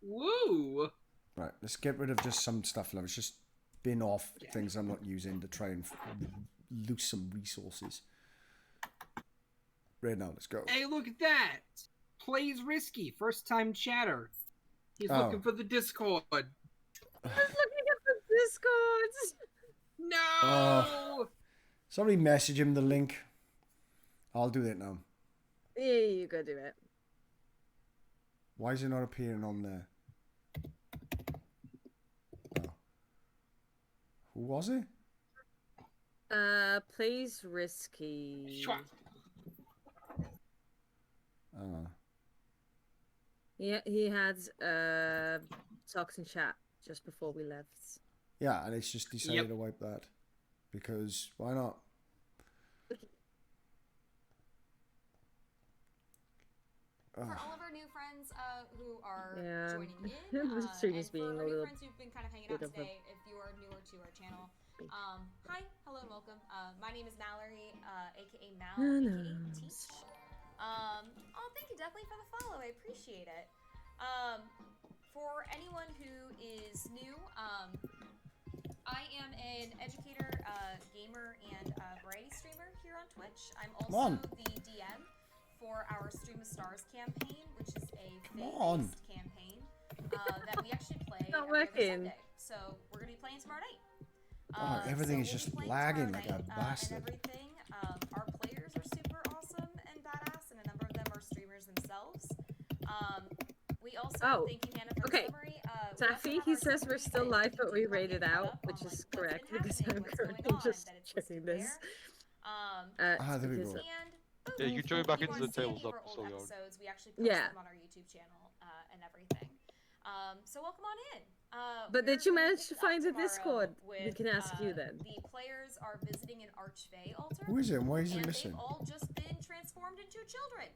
Woo! Right, let's get rid of just some stuff. It's just bin off things I'm not using to try and lose some resources. Right now, let's go. Hey, look at that! Plays risky, first time chatter. He's looking for the Discord. I was looking at the Discords. No! Somebody message him the link. I'll do that now. Yeah, you go do it. Why is it not appearing on there? Oh. Who was it? Plays risky. Oh. Yeah, he had talks in chat just before we left. Yeah, and it's just decided to wipe that. Because why not? For all of our new friends who are joining in, The stream is and being for a our new little friends who've been kind of hanging out bit of today, if you are newer to our channel, hi, hello, and welcome. My name is Mallory, aka Mal, aka Teach. Oh, thank you definitely for the follow. I appreciate it. For anyone who is new, I am an educator, gamer, and variety streamer here on Twitch. I'm also the DM for our Stream of Stars campaign, which is a faith-based campaign that we actually play every other Sunday. So we're gonna be playing tomorrow night. Everything is just lagging like a bastard. And everything. Our players are super awesome and badass, and a number of them are streamers themselves. We also thank you, Hannah, for the summary. Taffy, he says we're still live, but we rated out, which is correct because I'm currently just checking this. There we go. Yeah, you join back into the tabletop. Episodes, we actually post them on our YouTube channel and everything. So welcome on in. But did you manage to find the Discord? We can ask you then. The players are visiting an Archfey altar. Who is it? Why is it missing? They've all just been transformed into children.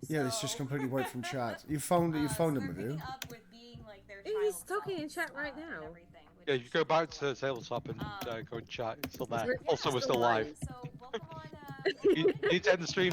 Yeah, it's just completely white from chat. You found him, have you? He's talking in chat right now. Yeah, you go back to tabletop and go and chat. It's still there. Also, we're still live. So welcome on. You need to end the stream.